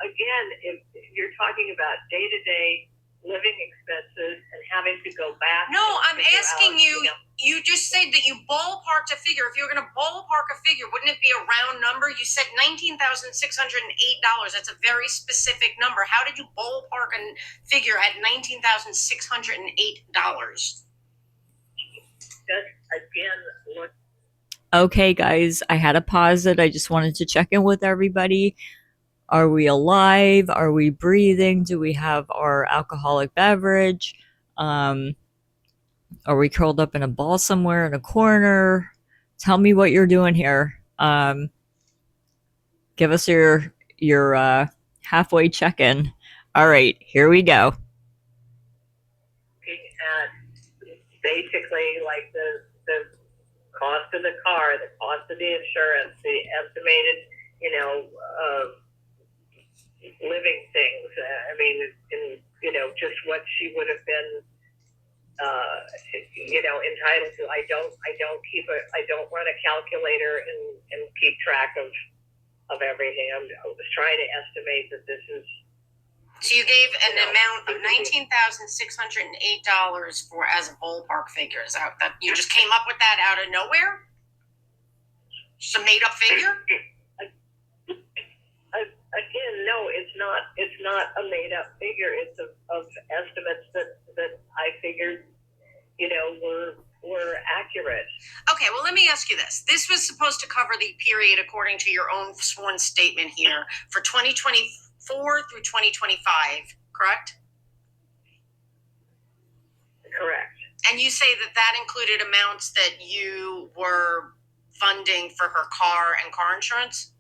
again, if you're talking about day-to-day living expenses and having to go back. No, I'm asking you, you just said that you ballparked a figure. If you were going to ballpark a figure, wouldn't it be a round number? You said $19,608. That's a very specific number. How did you ballpark a figure at $19,608? Again, look. Okay, guys, I had to pause it. I just wanted to check in with everybody. Are we alive? Are we breathing? Do we have our alcoholic beverage? Are we curled up in a ball somewhere in a corner? Tell me what you're doing here. Give us your halfway check-in. All right, here we go. Looking at basically like the cost of the car, the cost of the insurance, the estimated, living things. Just what she would have been, entitled to. I don't run a calculator and keep track of everything. I was trying to estimate that this is. So you gave an amount of $19,608 for as a ballpark figure. Is that you just came up with that out of nowhere? Just a made up figure? Again, no, it's not a made up figure. It's of estimates that I figured, were accurate. Okay, well, let me ask you this. This was supposed to cover the period, according to your own sworn statement here, for 2024 through 2025, correct? Correct. And you say that included amounts that you were funding for her car and car insurance?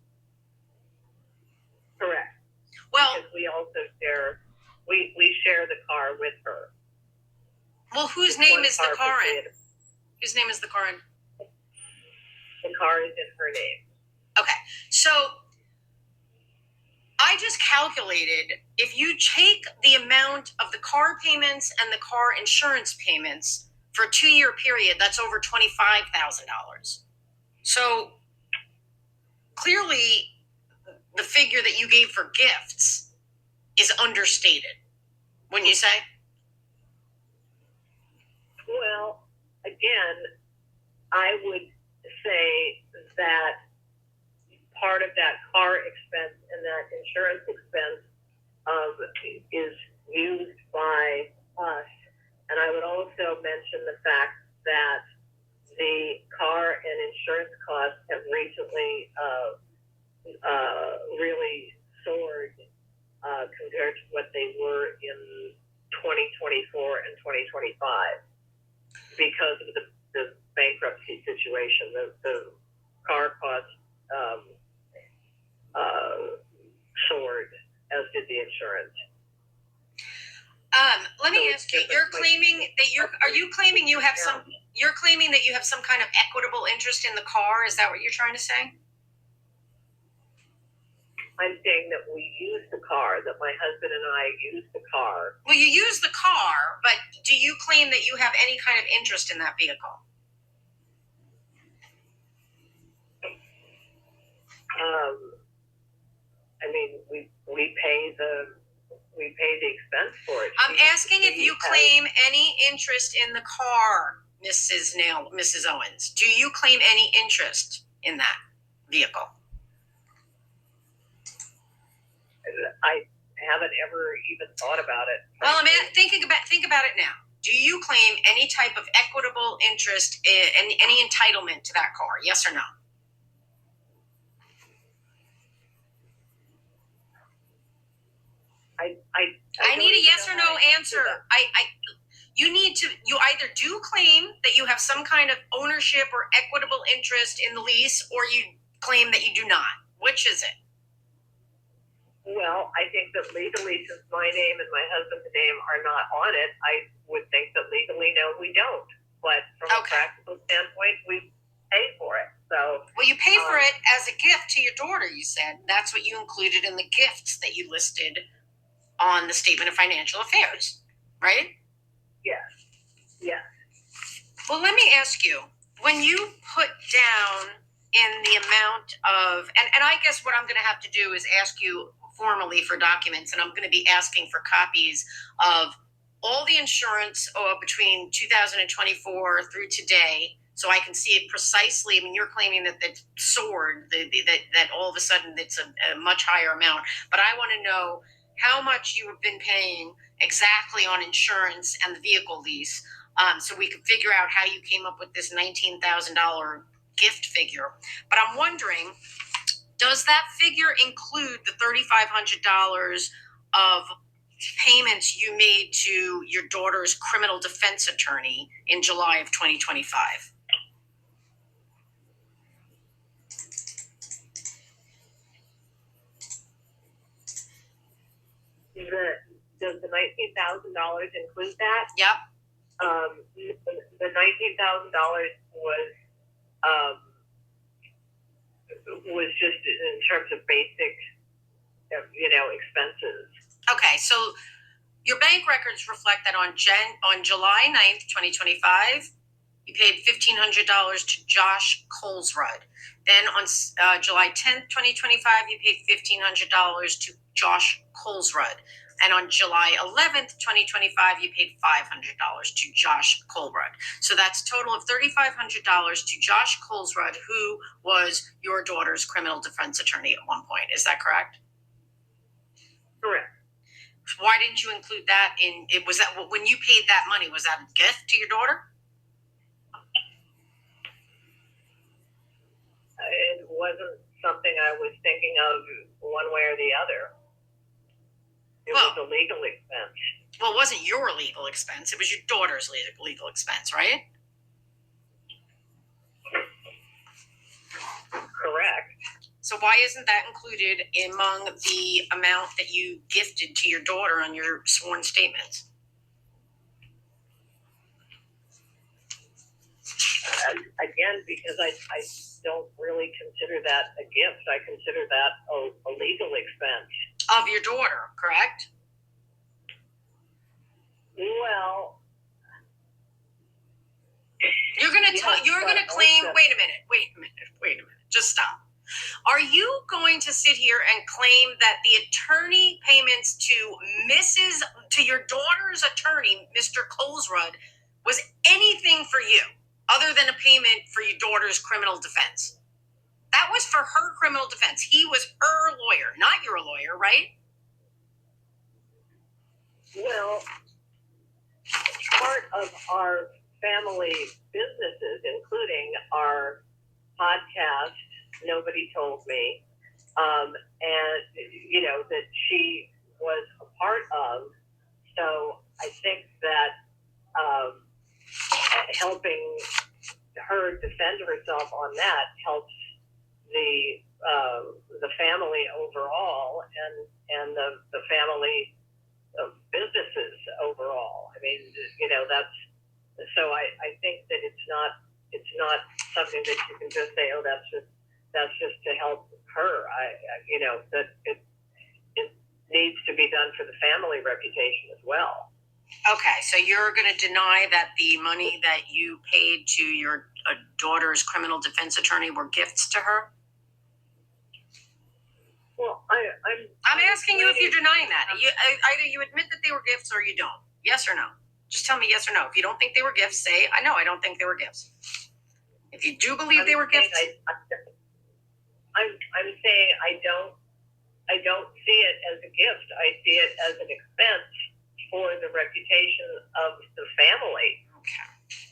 Correct. Well, because we also share the car with her. Well, whose name is the car in? Whose name is the car in? The car is in her name. Okay, so I just calculated if you take the amount of the car payments and the car insurance payments for a 2-year period, that's over $25,000. So clearly the figure that you gave for gifts is understated, wouldn't you say? Well, again, I would say that part of that car expense and that insurance expense is used by us. And I would also mention the fact that the car and insurance costs have recently really soared compared to what they were in 2024 and 2025 because of the bankruptcy situation. The car costs soared, as did the insurance. Let me ask you, you're claiming that you're claiming you have some kind of equitable interest in the car? Is that what you're trying to say? I'm saying that we use the car, that my husband and I use the car. Well, you use the car, but do you claim that you have any kind of interest in that vehicle? I mean, we pay the expense for it. I'm asking if you claim any interest in the car, Mrs. Owens. Do you claim any interest in that vehicle? I haven't ever even thought about it. Well, I'm think about it now. Do you claim any type of equitable interest in any entitlement to that car? Yes or no? I need a yes or no answer. You either do claim that you have some kind of ownership or equitable interest in the lease, or you claim that you do not. Which is it? Well, I think that legally, since my name and my husband's name are not on it, I would think that legally, no, we don't. But from a practical standpoint, we pay for it. So, well, you pay for it as a gift to your daughter, you said. That's what you included in the gifts that you listed on the Statement of Financial Affairs, right? Yes. Yes. Well, let me ask you, when you put down in the amount of, and I guess what I'm going to have to do is ask you formally for documents, and I'm going to be asking for copies of all the insurance between 2024 through today, so I can see it precisely. I mean, you're claiming that that soared, that all of a sudden it's a much higher amount, but I want to know how much you have been paying exactly on insurance and the vehicle lease, so we can figure out how you came up with this $19,000 gift figure. But I'm wondering, does that figure include the $3,500 of payments you made to your daughter's criminal defense attorney in July of 2025? Does the $19,000 include that? Yep. The $19,000 was just in terms of basic, expenses. Okay, so your bank records reflect that on July 9th, 2025, you paid $1,500 to Josh Colesrud. Then on July 10th, 2025, you paid $1,500 to Josh Colesrud. And on July 11th, 2025, you paid $500 to Josh Colesrud. So that's a total of $3,500 to Josh Colesrud, who was your daughter's criminal defense attorney at one point. Is that correct? Correct. Why didn't you include that in it? Was that when you paid that money? Was that a gift to your daughter? It wasn't something I was thinking of one way or the other. It was a legal expense. Well, it wasn't your legal expense. It was your daughter's legal expense, right? Correct. So why isn't that included among the amount that you gifted to your daughter on your sworn statements? Again, because I don't really consider that a gift. I consider that a legal expense. Of your daughter, correct? Well, you're gonna claim. Wait a minute. Just stop. Are you going to sit here and claim that the attorney payments to your daughter's attorney, Mr. Colesrud, was anything for you other than a payment for your daughter's criminal defense? That was for her criminal defense. He was her lawyer, not your lawyer, right? Well, part of our family businesses, including our podcast, Nobody Told Me, and, you know, that she was a part of. So I think that helping her defend herself on that helps the family overall and the family businesses overall. I mean, you know, so I think that it's not something that you can just say, oh, that's just to help her. You know, that it needs to be done for the family reputation as well. Okay, so you're going to deny that the money that you paid to your daughter's criminal defense attorney were gifts to her? Well, I'm asking you if you're denying that. Either you admit that they were gifts or you don't. Yes or no? Just tell me yes or no. If you don't think they were gifts, say, I know I don't think they were gifts. If you do believe they were gifts, I'm saying I don't see it as a gift. I see it as an expense for the reputation of the family. Okay.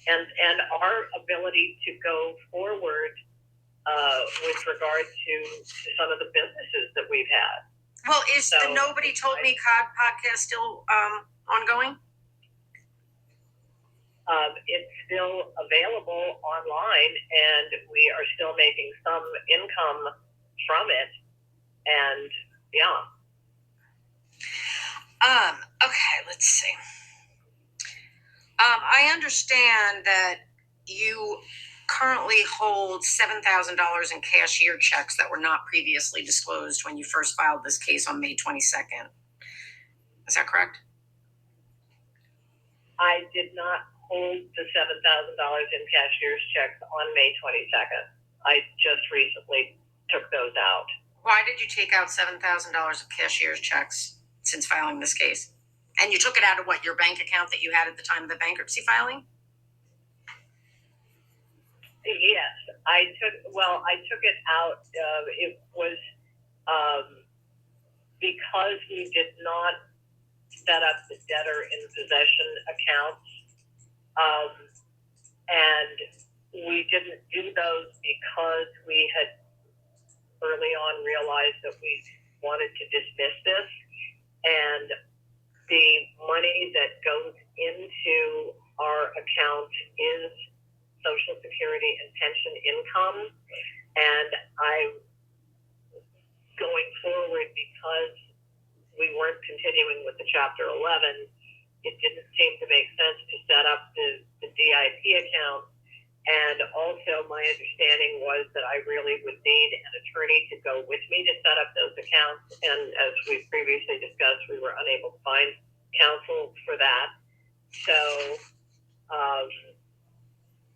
And our ability to go forward with regard to some of the businesses that we've had. Well, is the Nobody Told Me podcast still ongoing? It's still available online, and we are still making some income from it. And yeah. Okay, let's see. I understand that you currently hold $7,000 in cashier checks that were not previously disclosed when you first filed this case on May 22nd. Is that correct? I did not hold the $7,000 in cashier's checks on May 22nd. I just recently took those out. Why did you take out $7,000 of cashier's checks since filing this case? And you took it out of what, your bank account that you had at the time of the bankruptcy filing? Yes, I took it out. It was because we did not set up the debtor in possession accounts, and we didn't do those because we had early on realized that we wanted to dismiss this, and the money that goes into our account is Social Security and pension income, and going forward, because we weren't continuing with the Chapter 11, it didn't seem to make sense to set up the DIP account. And also my understanding was that I really would need an attorney to go with me to set up those accounts. And as we previously discussed, we were unable to find counsel for that. So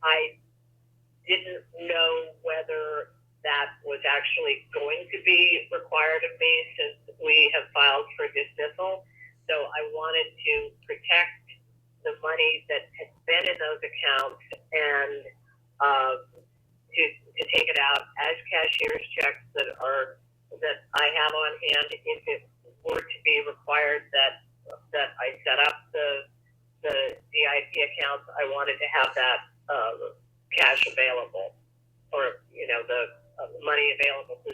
I didn't know whether that was actually going to be required of me since we have filed for dismissal. So I wanted to protect the money that had been in those accounts and to take it out as cashier's checks that I have on hand. If it were to be required that I set up the DIP accounts, I wanted to have that cash available, or the money available to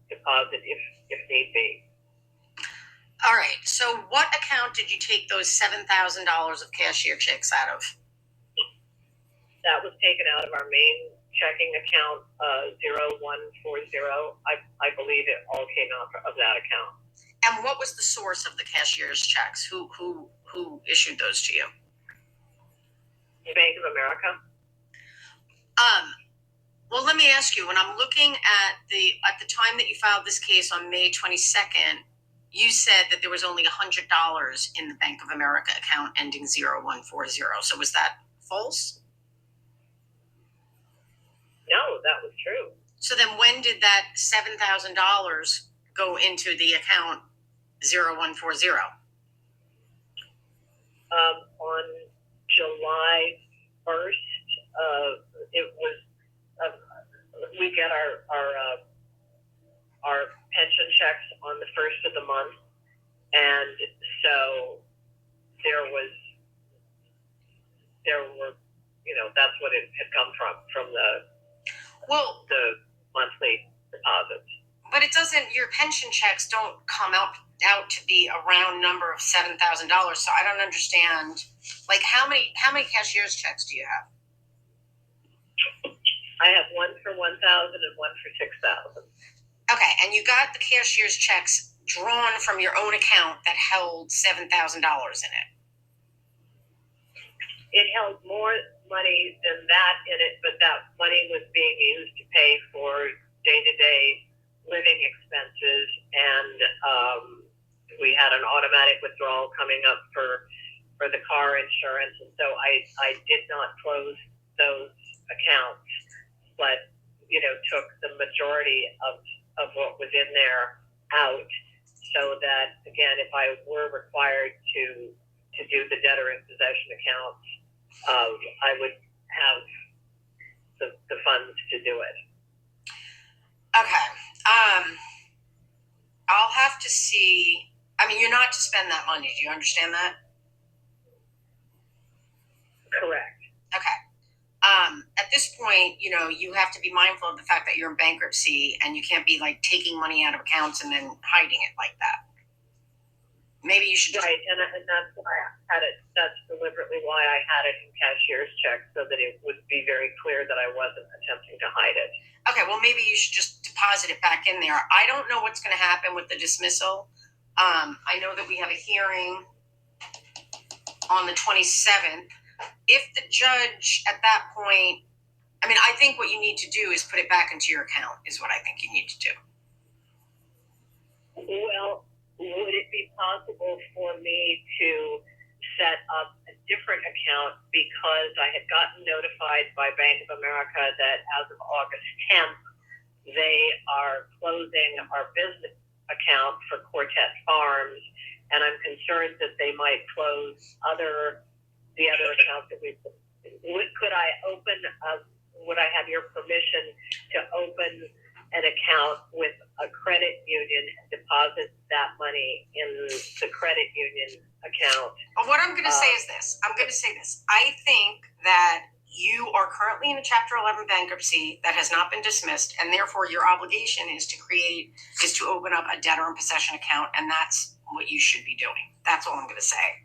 deposit if need be. All right. So what account did you take those $7,000 of cashier checks out of? That was taken out of our main checking account, 0140. I believe it all came out of that account. And what was the source of the cashier's checks? Who issued those to you? Bank of America. Well, let me ask you, when I'm looking at the time that you filed this case on May 22nd, you said that there was only $100 in the Bank of America account ending 0140. So was that false? No, that was true. So then when did that $7,000 go into the account 0140? On July 1st, it was, we get our pension checks on the first of the month, and so there were, that's what it had come from the monthly deposits. But it doesn't. Your pension checks don't come out to be a round number of $7,000. So I don't understand. Like, how many cashier's checks do you have? I have one for 1,000 and one for 6,000. Okay, and you got the cashier's checks drawn from your own account that held $7,000 in it. It held more money than that in it, but that money was being used to pay for day-to-day living expenses, and we had an automatic withdrawal coming up for the car insurance, and so I did not close those accounts, but took the majority of what was in there out, so that again, if I were required to do the debtor in possession accounts, I would have the funds to do it. Okay. I'll have to see. I mean, you're not to spend that money. Do you understand that? Correct. Okay. At this point, you have to be mindful of the fact that you're in bankruptcy, and you can't be like taking money out of accounts and then hiding it like that. Maybe you should just... Right, and that's why I had it. That's deliberately why I had it in cashier's checks, so that it would be very clear that I wasn't attempting to hide it. Okay, well, maybe you should just deposit it back in there. I don't know what's going to happen with the dismissal. I know that we have a hearing on the 27th. If the judge at that point, I think what you need to do is put it back into your account, is what I think you need to do. Well, would it be possible for me to set up a different account, because I had gotten notified by Bank of America that as of August 10th, they are closing our business account for Quartet Farms, and I'm concerned that they might close the other accounts that we could I open would I have your permission to open an account with a credit union and deposit that money in the credit union account? What I'm going to say is this. I think that you are currently in a Chapter 11 bankruptcy that has not been dismissed, and therefore your obligation is to open up a debtor in possession account, and that's what you should be doing. That's all I'm going to say.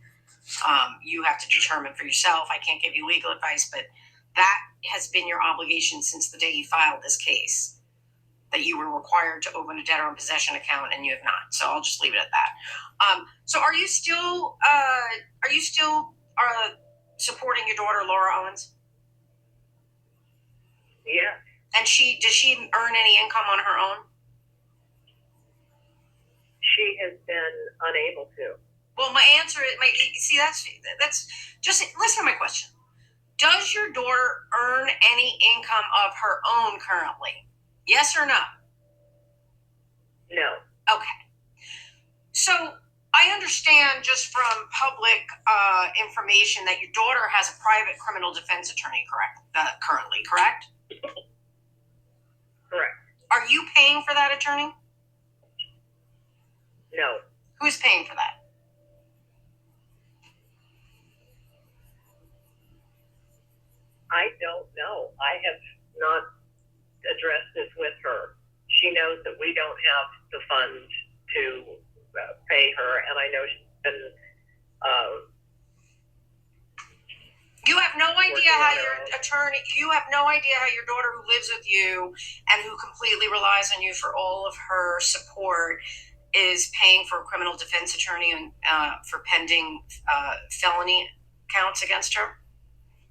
You have to determine for yourself. I can't give you legal advice, but that has been your obligation since the day you filed this case, that you were required to open a debtor in possession account, and you have not. So I'll just leave it at that. So are you still supporting your daughter, Laura Owens? Yeah. And does she earn any income on her own? She has been unable to. Well, my answer is, that's just listen to my question. Does your daughter earn any income of her own currently? Yes or no? No. Okay. So I understand just from public information that your daughter has a private criminal defense attorney, currently, correct? Correct. Are you paying for that attorney? No. Who's paying for that? I don't know. I have not addressed this with her. She knows that we don't have the funds to pay her, and I know she's been. You have no idea how you have no idea how your daughter, who lives with you and who completely relies on you for all of her support, is paying for a criminal defense attorney and for pending felony counts against her.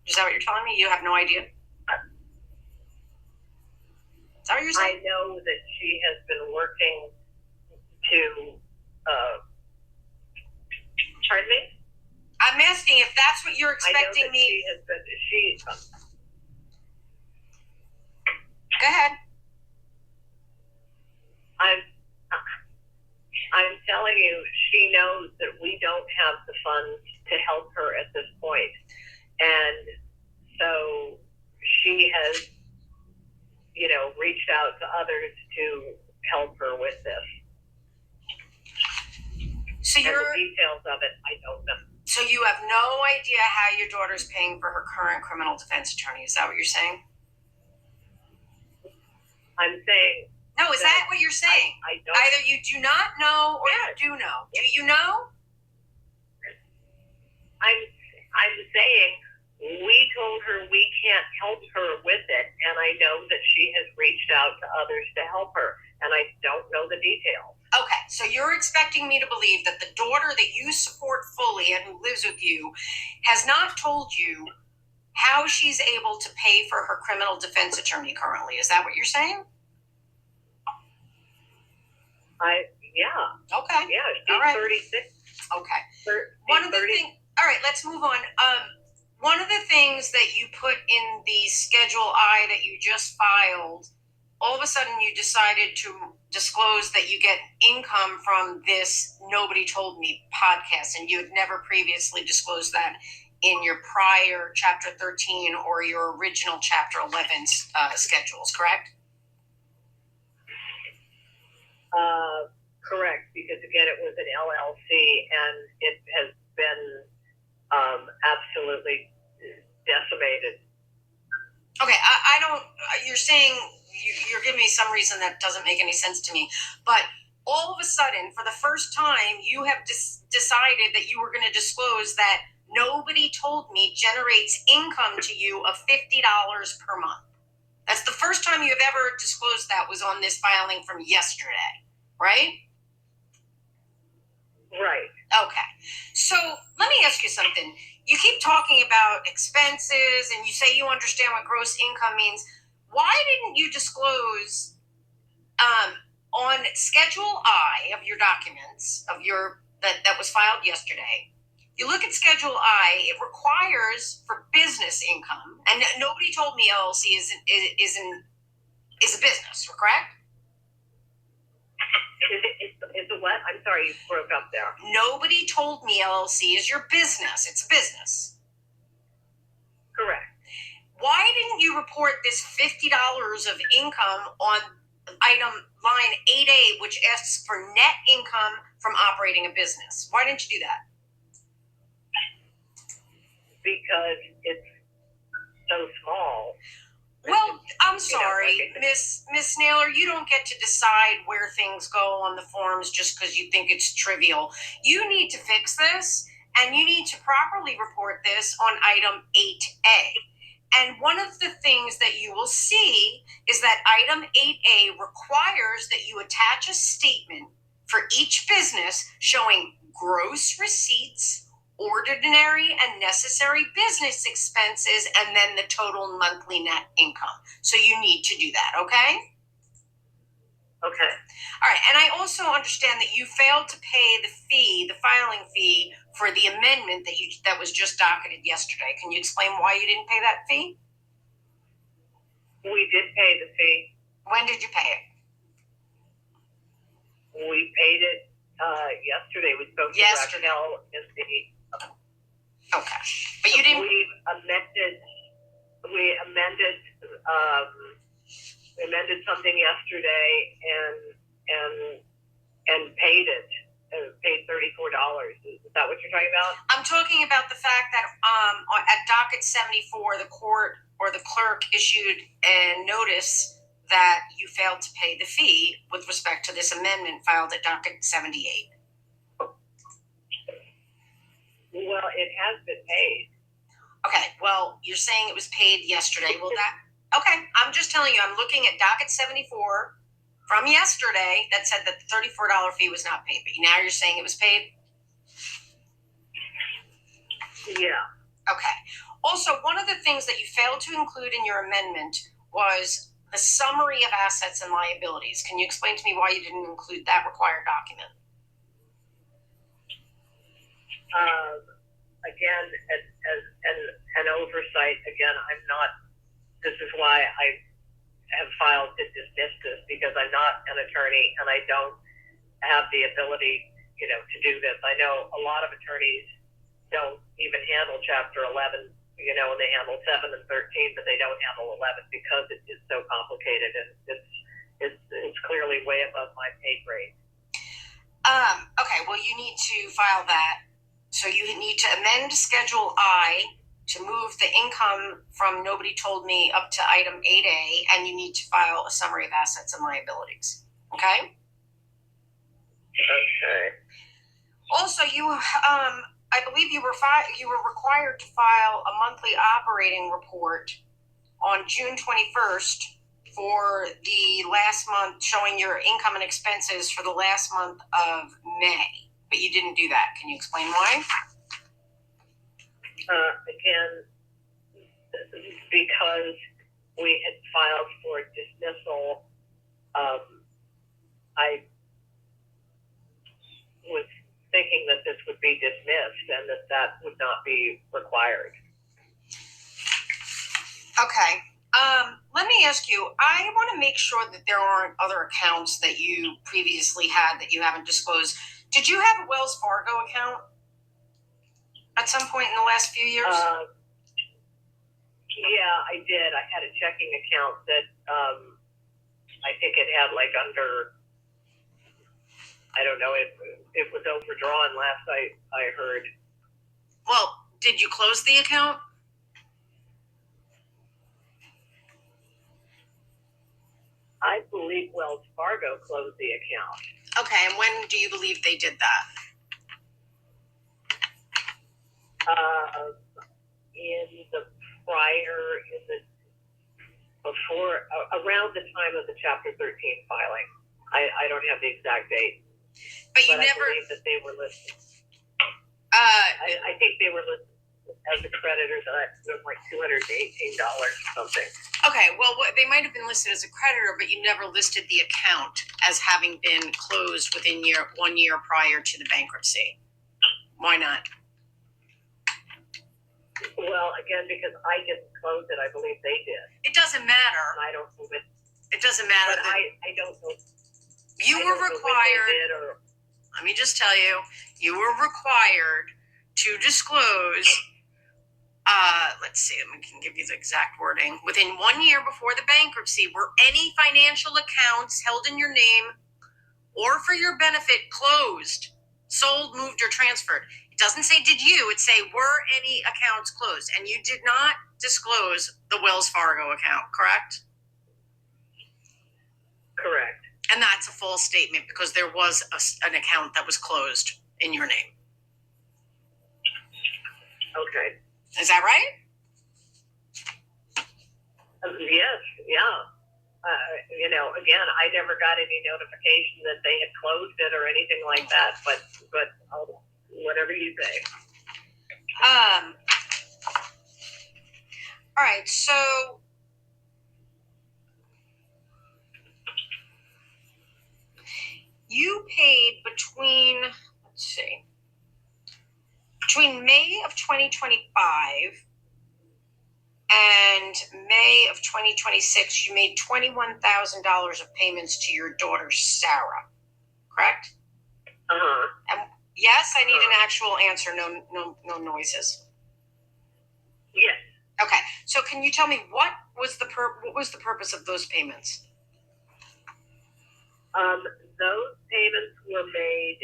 Is that what you're telling me? You have no idea? Is that what you're saying? I know that she has been working to. Pardon me? I'm asking if that's what you're expecting me. She has been. Go ahead. I'm telling you, she knows that we don't have the funds to help her at this point. And so she has reached out to others to help her with this. So and the details of it, I don't know. So you have no idea how your daughter's paying for her current criminal defense attorney. Is that what you're saying? I'm saying. No, is that what you're saying? I don't. Either you do not know or you do know. Do you know? I'm saying we told her we can't help her with it, and I know that she has reached out to others to help her, and I don't know the details. Okay, so you're expecting me to believe that the daughter that you support fully and who lives with you has not told you how she's able to pay for her criminal defense attorney currently. Is that what you're saying? Yeah. Okay. Yeah, she's all right. 36. Okay. One of the things. All right, let's move on. One of the things that you put in the Schedule I that you just filed, all of a sudden you decided to disclose that you get income from this Nobody Told Me podcast, and you had never previously disclosed that in your prior Chapter 13 or your original Chapter 11 schedules, correct? Correct, because again, it was an LLC, and it has been absolutely decimated. Okay, I don't. You're saying you're giving me some reason that doesn't make any sense to me, but all of a sudden, for the first time, you have decided that you were going to disclose that Nobody Told Me generates income to you of $50 per month. That's the first time you have ever disclosed that was on this filing from yesterday, right? Right. Okay. So let me ask you something. You keep talking about expenses and you say you understand what gross income means. Why didn't you disclose on Schedule I of your documents of your that was filed yesterday? You look at Schedule I, it requires for business income, and Nobody Told Me LLC is a business, correct? It's a what? I'm sorry, you broke up there. Nobody Told Me LLC is your business. It's a business. Correct. Why didn't you report this $50 of income on item line 8A, which asks for net income from operating a business? Why didn't you do that? Because it's so small. Well, I'm sorry, Miss Naylor, you don't get to decide where things go on the forms just because you think it's trivial. You need to fix this, and you need to properly report this on item 8A. And one of the things that you will see is that item 8A requires that you attach a statement for each business showing gross receipts, ordinary and necessary business expenses, and then the total monthly net income. So you need to do that, okay? Okay. All right, and I also understand that you failed to pay the fee, the filing fee, for the amendment that was just docketed yesterday. Can you explain why you didn't pay that fee? We did pay the fee. When did you pay it? We paid it yesterday. We spoke to Raquel in the. Okay, but you didn't. We amended something yesterday and paid it. Paid $34. Is that what you're talking about? I'm talking about the fact that at docket 74, the court or the clerk issued a notice that you failed to pay the fee with respect to this amendment filed at docket 78. Well, it has been paid. Okay, well, you're saying it was paid yesterday. Well, okay, I'm just telling you, I'm looking at docket 74 from yesterday that said that the $34 fee was not paid, but now you're saying it was paid? Yeah. Okay. Also, one of the things that you failed to include in your amendment was the summary of assets and liabilities. Can you explain to me why you didn't include that required document? Again, as an oversight, again, I'm not, this is why I have filed to dismiss this, because I'm not an attorney and I don't have the ability, to do this. I know a lot of attorneys don't even handle Chapter 11, and they handle 7 and 13, but they don't handle 11 because it is so complicated, and it's clearly way above my pay grade. Okay, well, you need to file that. So you need to amend Schedule I to move the income from nobody told me up to item 8A, and you need to file a summary of assets and liabilities. Okay? Okay. Also, I believe you were required to file a monthly operating report on June 21st for the last month, showing your income and expenses for the last month of May, but you didn't do that. Can you explain why? Again, because we had filed for dismissal, I was thinking that this would be dismissed and that would not be required. Okay. Let me ask you, I want to make sure that there aren't other accounts that you previously had that you haven't disclosed. Did you have a Wells Fargo account at some point in the last few years? Yeah, I did. I had a checking account that I think it had like under, I don't know, it was overdrawn last I heard. Well, did you close the account? I believe Wells Fargo closed the account. Okay, and when do you believe they did that? Around the time of the Chapter 13 filing. I don't have the exact date. But you I never. believe that they were listed. I think they were listed as a creditor, so that was like $218 or something. Okay, well, they might have been listed as a creditor, but you never listed the account as having been closed within 1 year prior to the bankruptcy. Why not? Well, again, because I didn't close it, I believe they did. It doesn't matter. And I don't know it. It doesn't matter. But I don't know. You were required. Let me just tell you, you were required to disclose. Let's see, I can give you the exact wording. Within 1 year before the bankruptcy, were any financial accounts held in your name or for your benefit closed, sold, moved, or transferred. It doesn't say did you, it say were any accounts closed, and you did not disclose the Wells Fargo account, correct? Correct. And that's a false statement because there was an account that was closed in your name. Okay. Is that right? Yes, yeah. Again, I never got any notification that they had closed it or anything like that, but whatever you say. All right, so you paid between May of 2025 and May of 2026, you made $21,000 of payments to your daughter, Sarah, correct? Uh-huh. And yes, I need an actual answer, no noises. Yes. Okay, so can you tell me what was the purpose of those payments? Those payments were made,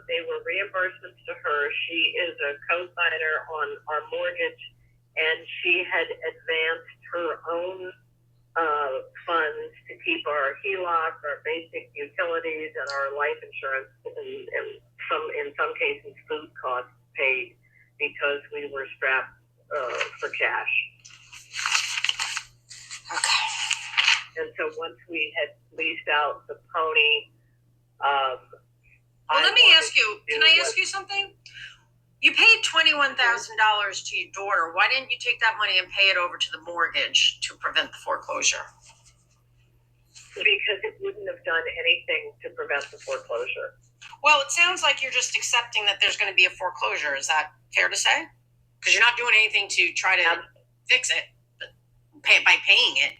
they were reimbursements to her. She is a co-signer on our mortgage, and she had advanced her own funds to keep our HELOC, our basic utilities, and our life insurance, and in some cases food costs paid because we were strapped for cash. Okay. And so once we had leased out the pony, well, let me ask you. Can I ask you something? You paid $21,000 to your daughter. Why didn't you take that money and pay it over to the mortgage to prevent the foreclosure? Because it wouldn't have done anything to prevent the foreclosure. Well, it sounds like you're just accepting that there's going to be a foreclosure. Is that fair to say? Because you're not doing anything to try to fix it by paying it.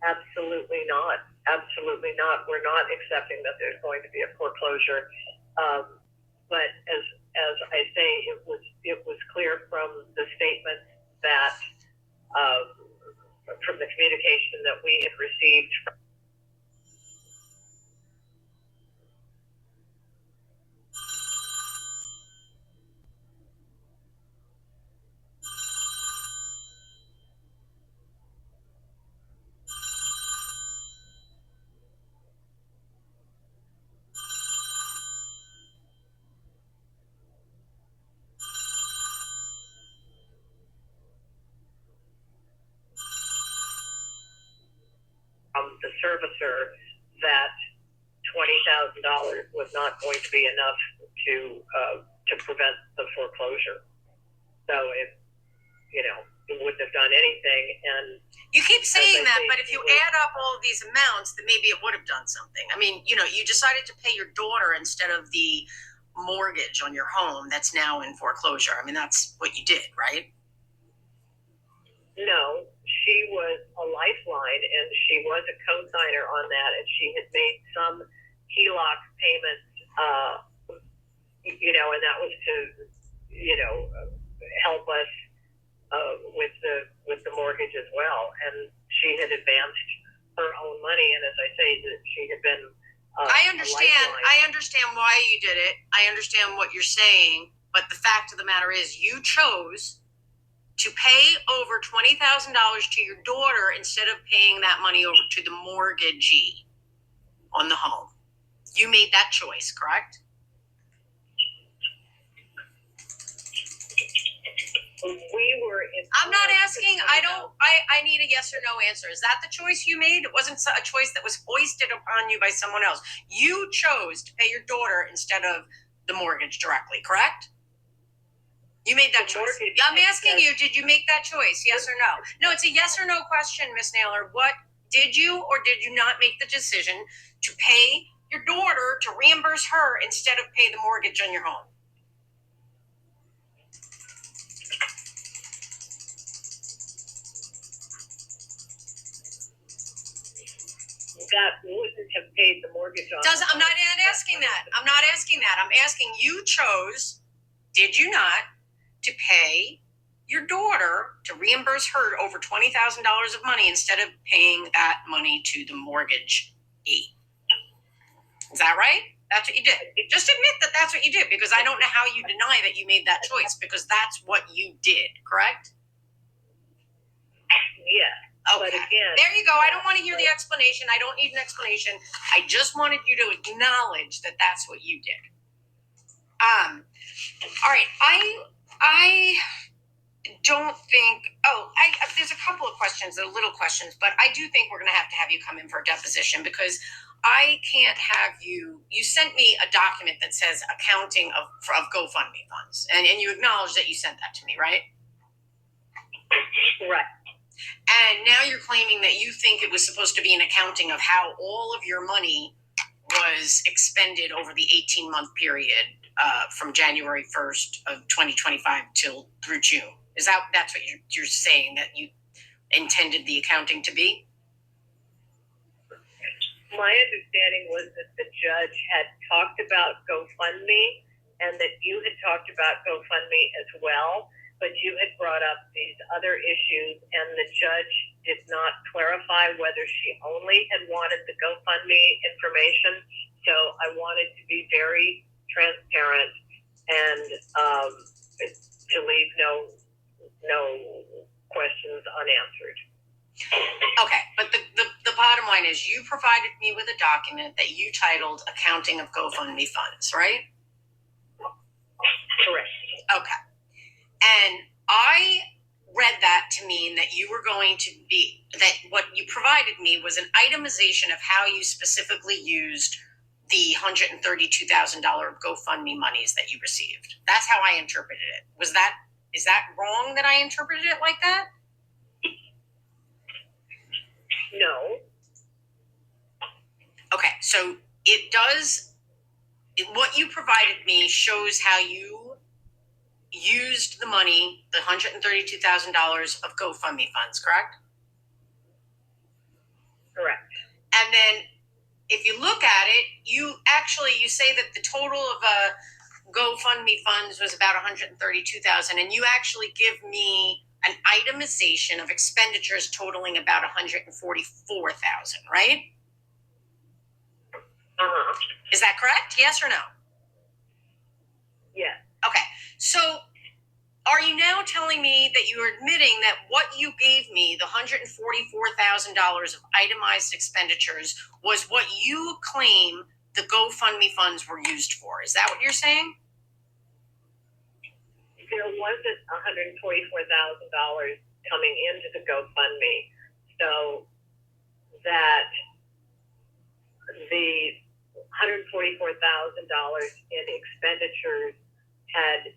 Absolutely not. Absolutely not. We're not accepting that there's going to be a foreclosure. But as I say, it was clear from the statements that from the communication that we had received from the servicer that $20,000 was not going to be enough to prevent the foreclosure. So it wouldn't have done anything. And you keep saying that, but if you add up all of these amounts, then maybe it would have done something. I mean, you decided to pay your daughter instead of the mortgage on your home that's now in foreclosure. I mean, that's what you did, right? No, she was a lifeline, and she was a co-signer on that, and she had made some HELOC payments, and that was to, help us with the mortgage as well. And she had advanced her own money, and as I say, that she had been. I understand why you did it. I understand what you're saying, but the fact of the matter is, you chose to pay over $20,000 to your daughter instead of paying that money over to the mortgagee on the home. You made that choice, correct? I'm not asking. I need a yes or no answer. Is that the choice you made? It wasn't a choice that was foisted upon you by someone else. You chose to pay your daughter instead of the mortgage directly, correct? You made that choice. I'm asking you, did you make that choice? Yes or no? No, it's a yes or no question, Miss Naylor. What did you or did you not make the decision to pay your daughter to reimburse her instead of pay the mortgage on your home? That wouldn't have paid the mortgage on. I'm not asking that. I'm asking you chose, did you not, to pay your daughter to reimburse her over $20,000 of money instead of paying that money to the mortgagee? Is that right? That's what you did. Just admit that that's what you did, because I don't know how you deny that you made that choice, because that's what you did, correct? Yeah. Okay. But again, there you go. I don't want to hear the explanation. I don't need an explanation. I just wanted you to acknowledge that that's what you did. All right. I don't think. There's a couple of questions. They're little questions, but I do think we're going to have you come in for a deposition, because I can't have you. You sent me a document that says accounting of GoFundMe funds, and you acknowledge that you sent that to me, right? Right. And now you're claiming that you think it was supposed to be an accounting of how all of your money was expended over the 18-month period from January 1st of 2025 through June. That's what you're saying that you intended the accounting to be? My understanding was that the judge had talked about GoFundMe and that you had talked about GoFundMe as well, but you had brought up these other issues, and the judge did not clarify whether she only had wanted the GoFundMe information. So I wanted to be very transparent and to leave no questions unanswered. Okay, but the bottom line is, you provided me with a document that you titled Accounting of GoFundMe Funds, right? Correct. Okay. And I read that to mean that you were going to that what you provided me was an itemization of how you specifically used the $132,000 of GoFundMe monies that you received. That's how I interpreted it. Is that wrong that I interpreted it like that? No. Okay, so what you provided me shows how you used the money, the $132,000 of GoFundMe funds, correct? Correct. And then if you look at it, you say that the total of GoFundMe funds was about $132,000, and you actually give me an itemization of expenditures totaling about $144,000, right? Is that correct? Yes or no? Yes. Okay. So are you now telling me that you are admitting that what you gave me, the $144,000 of itemized expenditures, was what you claim the GoFundMe funds were used for? Is that what you're saying? There wasn't $144,000 coming into the GoFundMe, so that the $144,000 in expenditures had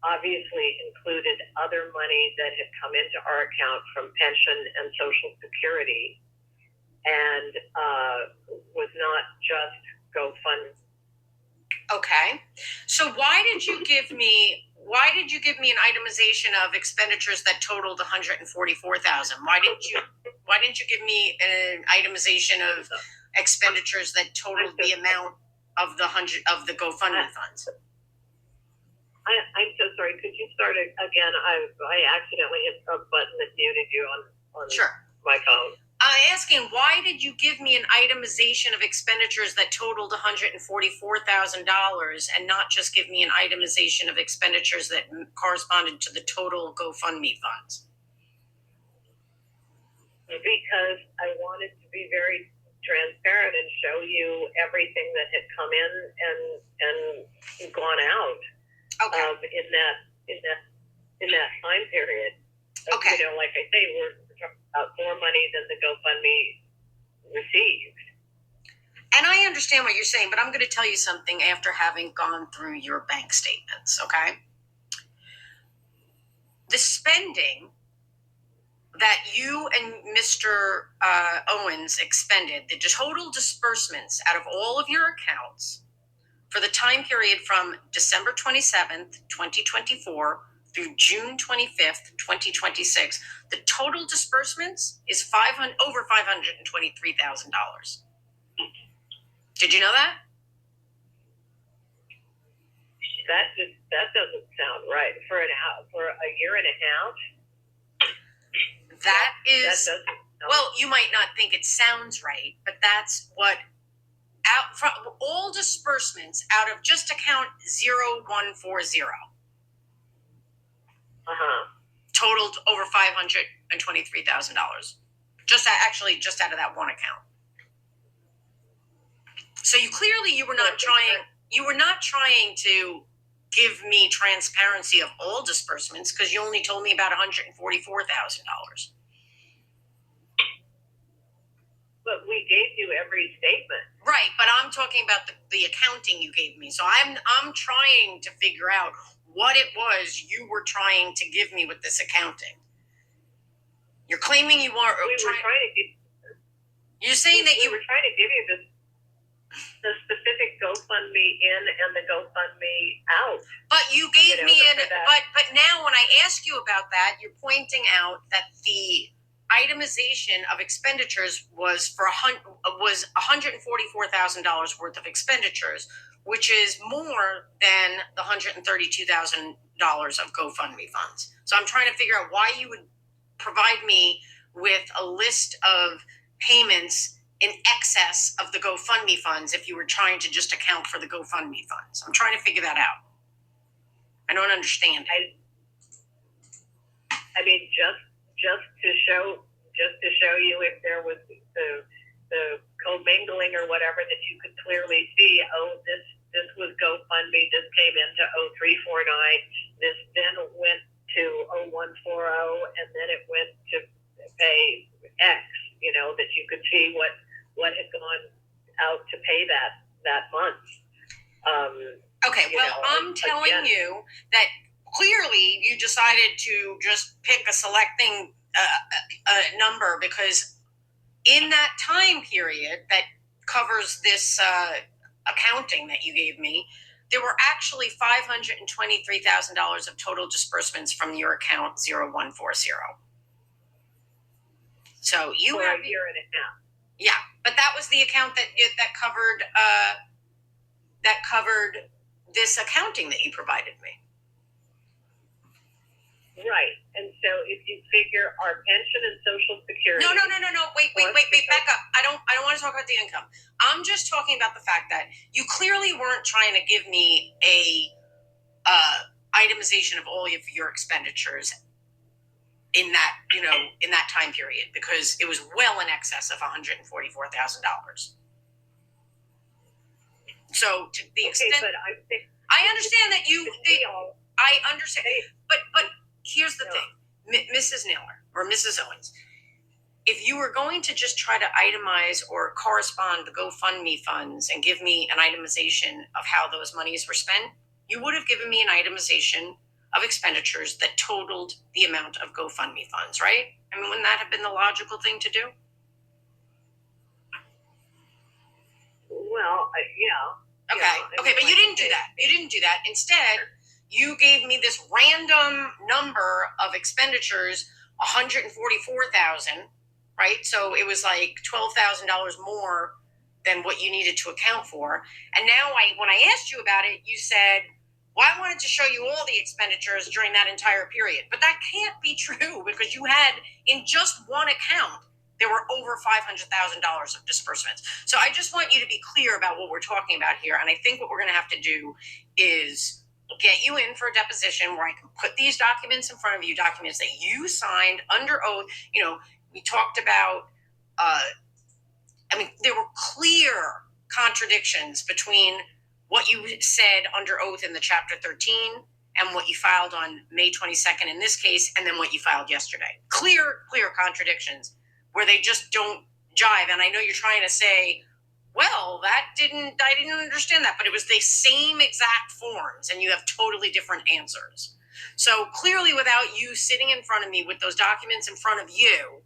obviously included other money that had come into our account from pension and Social Security, and was not just GoFundMe. Okay. So why did you give me an itemization of expenditures that totaled $144,000? Why didn't you give me an itemization of expenditures that totaled the amount of the GoFundMe funds? I'm so sorry. Could you start it again? I accidentally hit a button that muted you on Sure. my phone. I'm asking, why did you give me an itemization of expenditures that totaled $144,000 and not just give me an itemization of expenditures that corresponded to the total GoFundMe funds? Because I wanted to be very transparent and show you everything that had come in and gone out. Okay. In that time period. Okay. You know, like I say, we're talking about more money than the GoFundMe received. And I understand what you're saying, but I'm going to tell you something after having gone through your bank statements, okay? The spending that you and Mr. Owens expended, the total disbursements out of all of your accounts for the time period from December 27th, 2024 through June 25th, 2026, the total disbursements is over $523,000. Did you know that? That doesn't sound right for a year and a half. That is, that doesn't well, you might not think it sounds right, but that's what out from all disbursements out of just account 0140 totaled over $523,000. Just out of that one account. So you were not trying to give me transparency of all disbursements because you only told me about $144,000. But we gave you every statement. Right, but I'm talking about the accounting you gave me. So I'm trying to figure out what it was you were trying to give me with this accounting. You're claiming you are. You're saying that you were trying to give you the specific GoFundMe in and the GoFundMe out. But you gave me but now when I ask you about that, you're pointing out that the itemization of expenditures was $144,000 worth of expenditures, which is more than the $132,000 of GoFundMe funds. So I'm trying to figure out why you would provide me with a list of payments in excess of the GoFundMe funds if you were trying to just account for the GoFundMe funds. I'm trying to figure that out. I don't understand. I mean, just to show you if there was the commingling or whatever, that you could clearly see, this was GoFundMe, this came into 0349, this then went to 0140, and then it went to pay X, that you could see what had gone out to pay that month. Okay, well, I'm telling you that clearly you decided to just pick a selecting number because in that time period that covers this accounting that you gave me, there were actually $523,000 of total disbursements from your account 0140. So you for have a year and a half. Yeah, but that was the account that covered this accounting that you provided me. Right. And so if you figure our pension and Social Security. No. Wait. Back up. I don't want to talk about the income. I'm just talking about the fact that you clearly weren't trying to give me a itemization of all of your expenditures in that, in that time period, because it was well in excess of $144,000. So to the extent, but I understand that I understand, but here's the thing, Mrs. Naylor or Mrs. Owens, if you were going to just try to itemize or correspond the GoFundMe funds and give me an itemization of how those monies were spent, you would have given me an itemization of expenditures that totaled the amount of GoFundMe funds, right? I mean, wouldn't that have been the logical thing to do? Well, yeah. Okay, but you didn't do that. You didn't do that. Instead, you gave me this random number of expenditures, $144,000, right? So it was like $12,000 more than what you needed to account for. And now when I asked you about it, you said, well, I wanted to show you all the expenditures during that entire period. But that can't be true, because you had, in just one account, there were over $500,000 of disbursements. So I just want you to be clear about what we're talking about here. And I think what we're going to have to do is get you in for a deposition where I can put these documents in front of you, documents that you signed under oath. We talked about, there were clear contradictions between what you said under oath in the Chapter 13 and what you filed on May 22nd in this case, and then what you filed yesterday. Clear contradictions where they just don't jive. And I know you're trying to say, well, I didn't understand that, but it was the same exact forms and you have totally different answers. So clearly, without you sitting in front of me with those documents in front of you,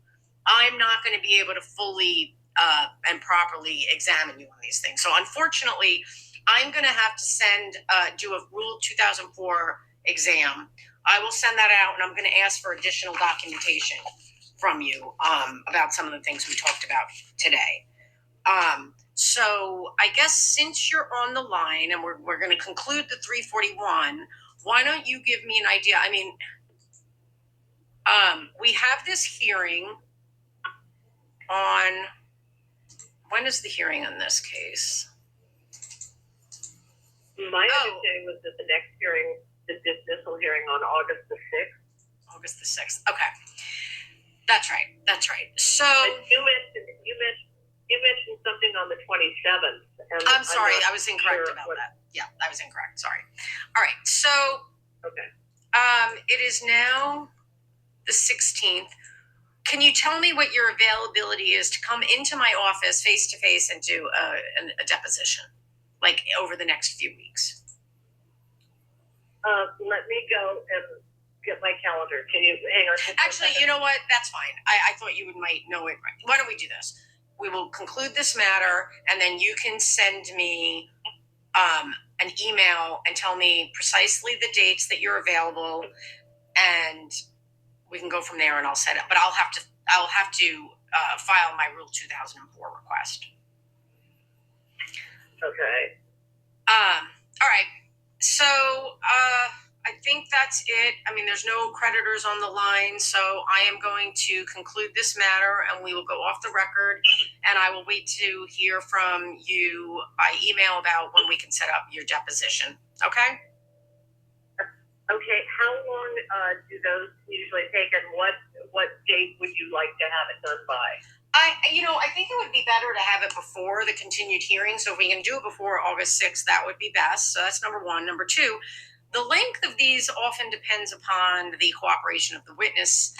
I'm not going to be able to fully and properly examine you on these things. So unfortunately, I'm going to have to do a Rule 2004 exam. I will send that out, and I'm going to ask for additional documentation from you about some of the things we talked about today. So I guess since you're on the line and we're going to conclude the 341, why don't you give me an idea? I mean, we have this hearing on, when is the hearing on this case? My understanding was that the next hearing, the dismissal hearing on August the 6th. August the 6th. Okay. That's right. So but you mentioned something on the 27th. And I'm sorry, I was incorrect about that. Yeah, I was incorrect. Sorry. All right. So okay. It is now the 16th. Can you tell me what your availability is to come into my office face to face and do a deposition, like over the next few weeks? Let me go and get my calendar. Can you hang on? Actually, you know what? That's fine. I thought you might know it. Why don't we do this? We will conclude this matter, and then you can send me an email and tell me precisely the dates that you're available, and we can go from there. And I'll set it. But I'll have to file my Rule 2004 request. Okay. All right. So I think that's it. I mean, there's no creditors on the line, so I am going to conclude this matter, and we will go off the record, and I will wait to hear from you by email about when we can set up your deposition. Okay? Okay. How long do those usually take, and what date would you like to have it done by? I think it would be better to have it before the continued hearing. So if we can do it before August 6th, that would be best. So that's number one. Number two, the length of these often depends upon the cooperation of the witness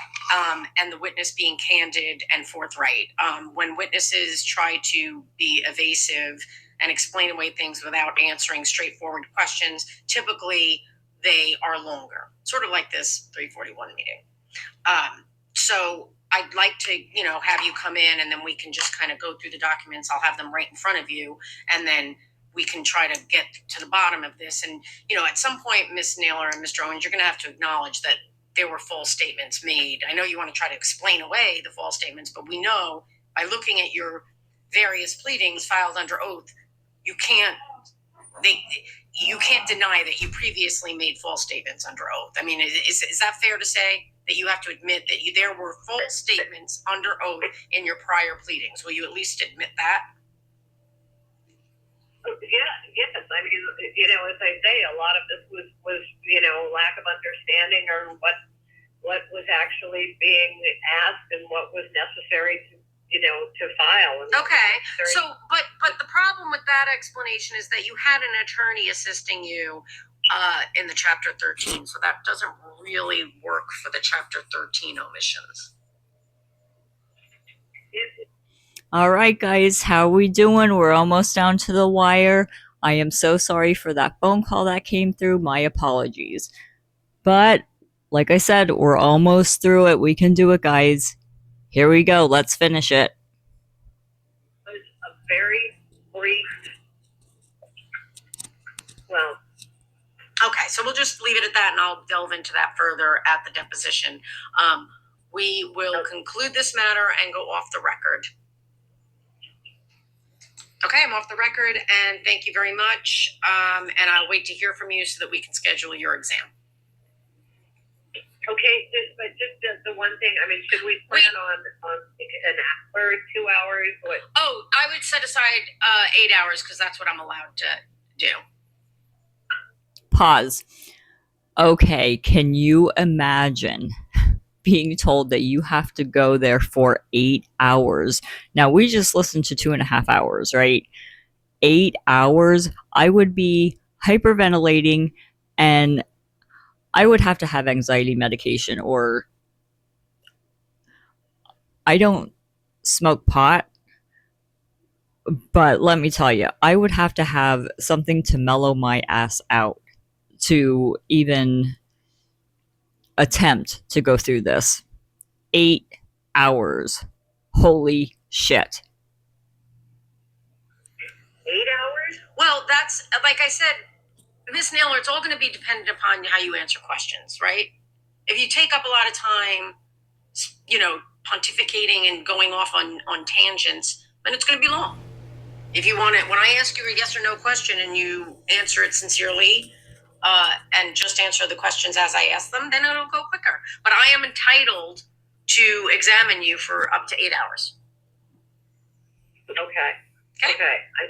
and the witness being candid and forthright. When witnesses try to be evasive and explain away things without answering straightforward questions, typically they are longer, sort of like this 341 meeting. So I'd like to, have you come in, and then we can just kind of go through the documents. I'll have them right in front of you, and then we can try to get to the bottom of this. And, at some point, Ms. Naylor and Mr. Owens, you're going to have to acknowledge that there were false statements made. I know you want to try to explain away the false statements, but we know by looking at your various pleadings filed under oath, you can't you can't deny that you previously made false statements under oath. I mean, is that fair to say that you have to admit that there were false statements under oath in your prior pleadings? Will you at least admit that? Yes. I mean, as I say, a lot of this was lack of understanding or what was actually being asked and what was necessary to file. Okay. So, but the problem with that explanation is that you had an attorney assisting you in the Chapter 13, so that doesn't really work for the Chapter 13 omissions. All right, guys, how we doing? We're almost down to the wire. I am so sorry for that phone call that came through. My apologies. But like I said, we're almost through it. We can do it, guys. Here we go. Let's finish it. It was a very brief, well. Okay, so we'll just leave it at that, and I'll delve into that further at the deposition. We will conclude this matter and go off the record. Okay, I'm off the record, and thank you very much. And I'll wait to hear from you so that we can schedule your exam. Okay, but just the one thing, I mean, should we plan on an hour, 2 hours? What? Oh, I would set aside 8 hours because that's what I'm allowed to do. Pause. Okay, can you imagine being told that you have to go there for 8 hours? Now, we just listened to 2.5 hours, right? 8 hours, I would be hyperventilating and I would have to have anxiety medication, or I don't smoke pot, but let me tell you, I would have to have something to mellow my ass out to even attempt to go through this. 8 hours. Holy shit. 8 hours? Well, that's, like I said, Ms. Naylor, it's all going to be dependent upon how you answer questions, right? If you take up a lot of time, pontificating and going off on tangents, then it's going to be long. If you want it, when I ask you a yes or no question and you answer it sincerely, and just answer the questions as I ask them, then it'll go quicker. But I am entitled to examine you for up to 8 hours. Okay. I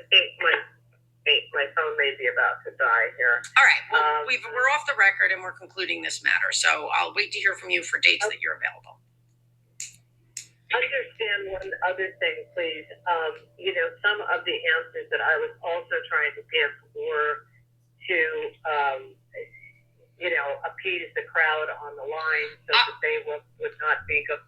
think my phone may be about to die here. All right. Well, we're off the record and we're concluding this matter. So I'll wait to hear from you for dates that you're available. Understand one other thing, please. Some of the answers that I was also trying to give were to, appease the crowd on the line so that they would not be going